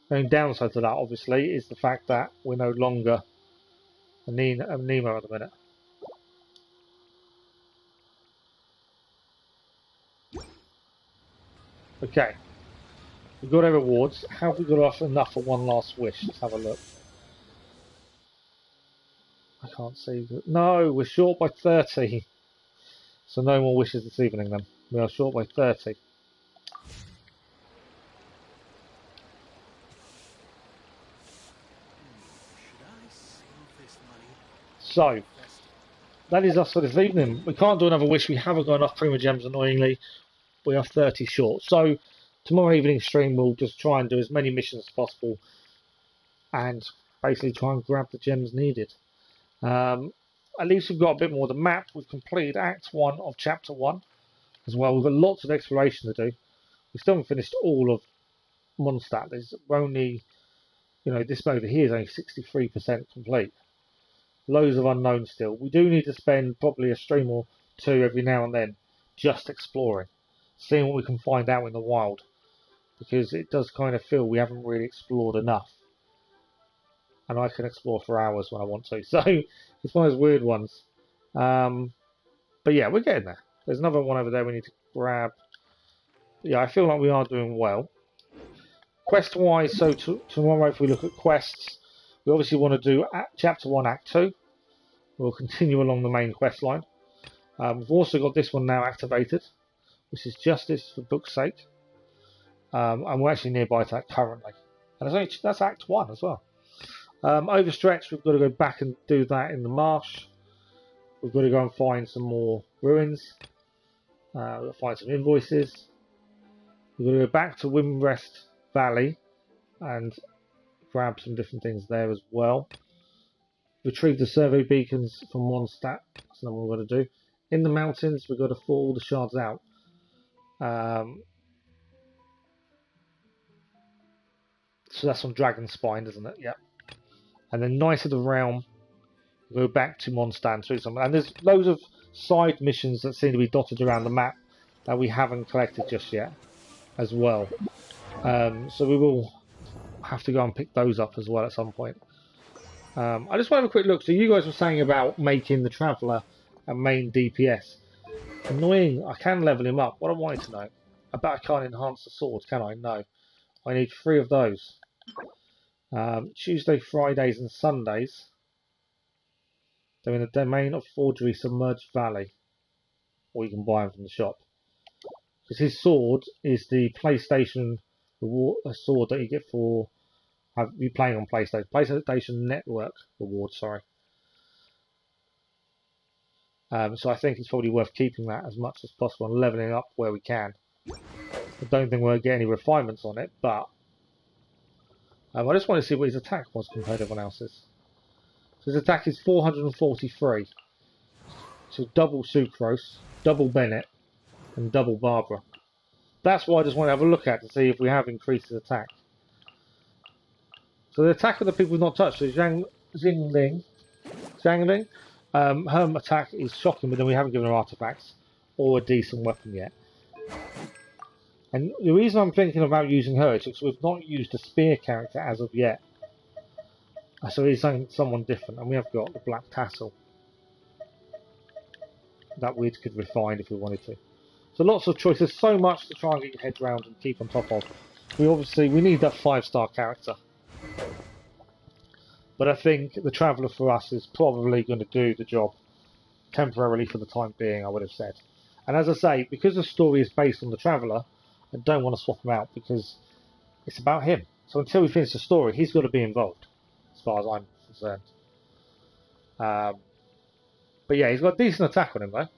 The only downside to that obviously is the fact that we're no longer a Nemo at the minute. Okay. We've got our rewards. Have we got enough for one last wish? Let's have a look. I can't see. No, we're short by 30. So no more wishes this evening then. We are short by 30. So, that is us for this evening. We can't do another wish. We haven't got enough Prima Gems, annoyingly. We are 30 short. So, tomorrow evening stream, we'll just try and do as many missions as possible and basically try and grab the gems needed. At least we've got a bit more of the map. We've completed Act 1 of Chapter 1 as well. We've got lots of exploration to do. We still haven't finished all of Mondstadt. There's only, this over here is only 63% complete. Loads of unknowns still. We do need to spend probably a stream or two every now and then just exploring, seeing what we can find out in the wild, because it does kind of feel we haven't really explored enough. And I can explore for hours when I want to, so it's one of those weird ones. But yeah, we're getting there. There's another one over there we need to grab. Yeah, I feel like we are doing well. Quest-wise, so tomorrow if we look at quests, we obviously want to do Chapter 1, Act 2. We'll continue along the main quest line. We've also got this one now activated, which is Justice for Book's Sake. And we're actually nearby to that currently. And that's Act 1 as well. Overstretched, we've got to go back and do that in the marsh. We've got to go and find some more ruins. We've got to find some invoices. We've got to go back to Windrest Valley and grab some different things there as well. Retrieve the survey beacons from one stat. That's not what we're going to do. In the mountains, we've got to fall all the shards out. So that's on Dragon Spine, isn't it? Yep. And then Knight of the Realm, go back to Mondstadt through some. And there's loads of side missions that seem to be dotted around the map that we haven't collected just yet as well. So we will have to go and pick those up as well at some point. I just want to have a quick look. So you guys were saying about making the Traveller a main DPS. Annoying, I can level him up. What I wanted to know. I bet I can't enhance the sword, can I? No. I need 3 of those. Tuesday, Fridays and Sundays. They're in the domain of Forgery Submerged Valley. Or you can buy them from the shop. Because his sword is the PlayStation reward, a sword that you get for you playing on PlayStation Network reward, sorry. So I think it's probably worth keeping that as much as possible and leveling up where we can. I don't think we'll get any refinements on it, but I just want to see what his attack was compared to everyone else's. So his attack is 443. So double Sucrose, double Bennett, and double Barbara. That's what I just want to have a look at to see if we have increased his attack. So the attack of the people we've not touched is Zhang Ling. Her attack is shocking, but then we haven't given her artifacts or a decent weapon yet. And the reason I'm thinking about using her is because we've not used a spear character as of yet. So he's someone different, and we have got the Black Tassel that we could refine if we wanted to. So lots of choices, so much to try and get your head round and keep on top of. We need that 5-star character. But I think the Traveller for us is probably going to do the job temporarily for the time being, I would have said. And as I say, because the story is based on the Traveller, I don't want to swap him out because it's about him. So until we finish the story, he's got to be involved, as far as I'm concerned. But yeah, he's got a decent attack on him though.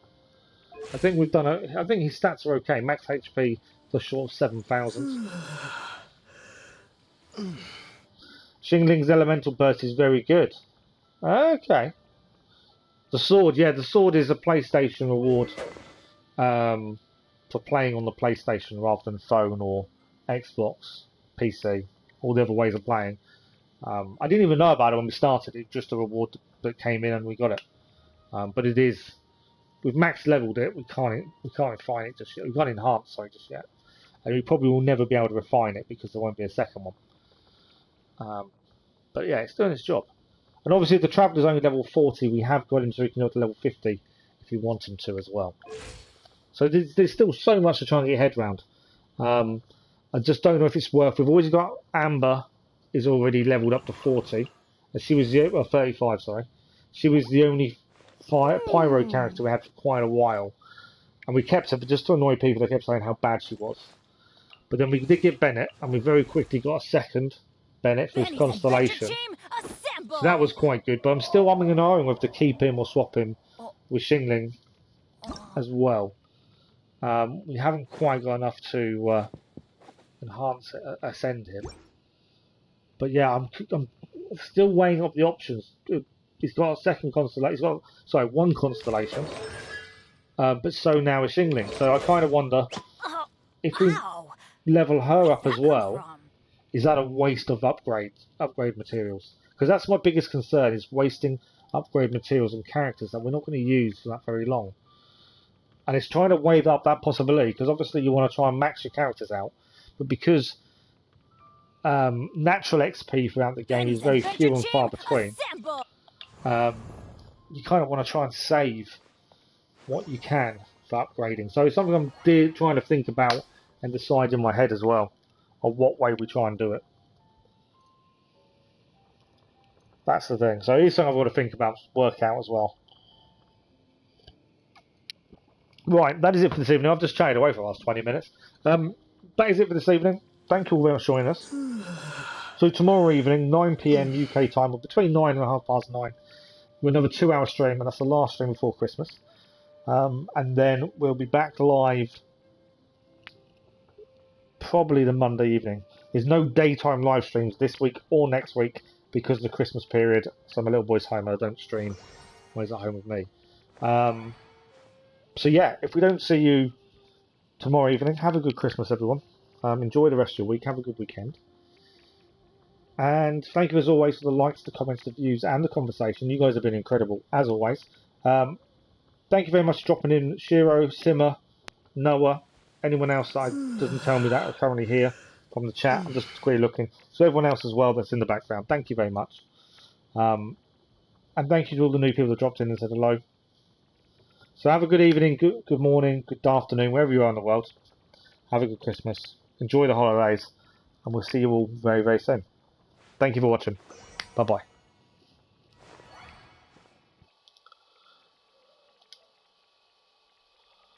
I think we've done I think his stats are okay. Max HP just short of 7,000. Zhang Ling's elemental burst is very good. Okay. The sword, yeah, the sword is a PlayStation reward for playing on the PlayStation rather than phone or Xbox, PC, all the other ways of playing. I didn't even know about it when we started. It's just a reward that came in and we got it. But it is, we've max leveled it. We can't refine it just yet. We can't enhance just yet, and we probably will never be able to refine it because there won't be a second one. But yeah, it's doing its job. And obviously, if the Traveller's only level 40, we have got him so he can go to level 50 if we want him to as well. So there's still so much to try and get your head around. I just don't know if it's worth. We've always got Amber is already leveled up to 40. She was 35. Sorry, she was the only pyro character we had for quite a while, and we kept her just to annoy people. They kept saying how bad she was. But then we did get Bennett, and we very quickly got a second Bennett for his Constellation. So that was quite good, but I'm still umming and ahhing whether to keep him or swap him with Zhang Ling as well. We haven't quite got enough to ascend him. But yeah, I'm still weighing up the options. He's got a second constellation. One constellation. But so now is Zhang Ling. So I kind of wonder if we level her up as well. Is that a waste of upgrade materials? Because that's my biggest concern, is wasting upgrade materials and characters that we're not going to use for that very long. And it's trying to weigh up that possibility, because obviously you want to try and max your characters out, but because natural XP throughout the game is very few and far between, you kind of want to try and save what you can for upgrading. So it's something I'm trying to think about and decide in my head as well, of what way we try and do it. That's the thing. So it's something I've got to think about, work out as well. Right, that is it for this evening. I've just chatted away for the last 20 minutes. That is it for this evening. Thank you all very much for joining us. So tomorrow evening, 9 PM UK time, or between 9 and 9:30, we'll another 2-hour stream, and that's the last stream before Christmas. And then we'll be back live probably the Monday evening. There's no daytime live streams this week or next week because of the Christmas period. So my little boy's home, I don't stream when he's at home with me. So yeah, if we don't see you tomorrow evening, have a good Christmas, everyone. Enjoy the rest of your week. Have a good weekend. And thank you as always for the likes, the comments, the views, and the conversation. You guys have been incredible, as always. Thank you very much for dropping in, Shiro, Simmer, Noah, anyone else that doesn't tell me that are currently here from the chat. I'm just quickly looking. So everyone else as well that's in the background, thank you very much. And thank you to all the new people that dropped in and said hello. So have a good evening, good morning, good afternoon, wherever you are in the world. Have a good Christmas. Enjoy the holidays. And we'll see you all very, very soon. Thank you for watching. Bye-bye.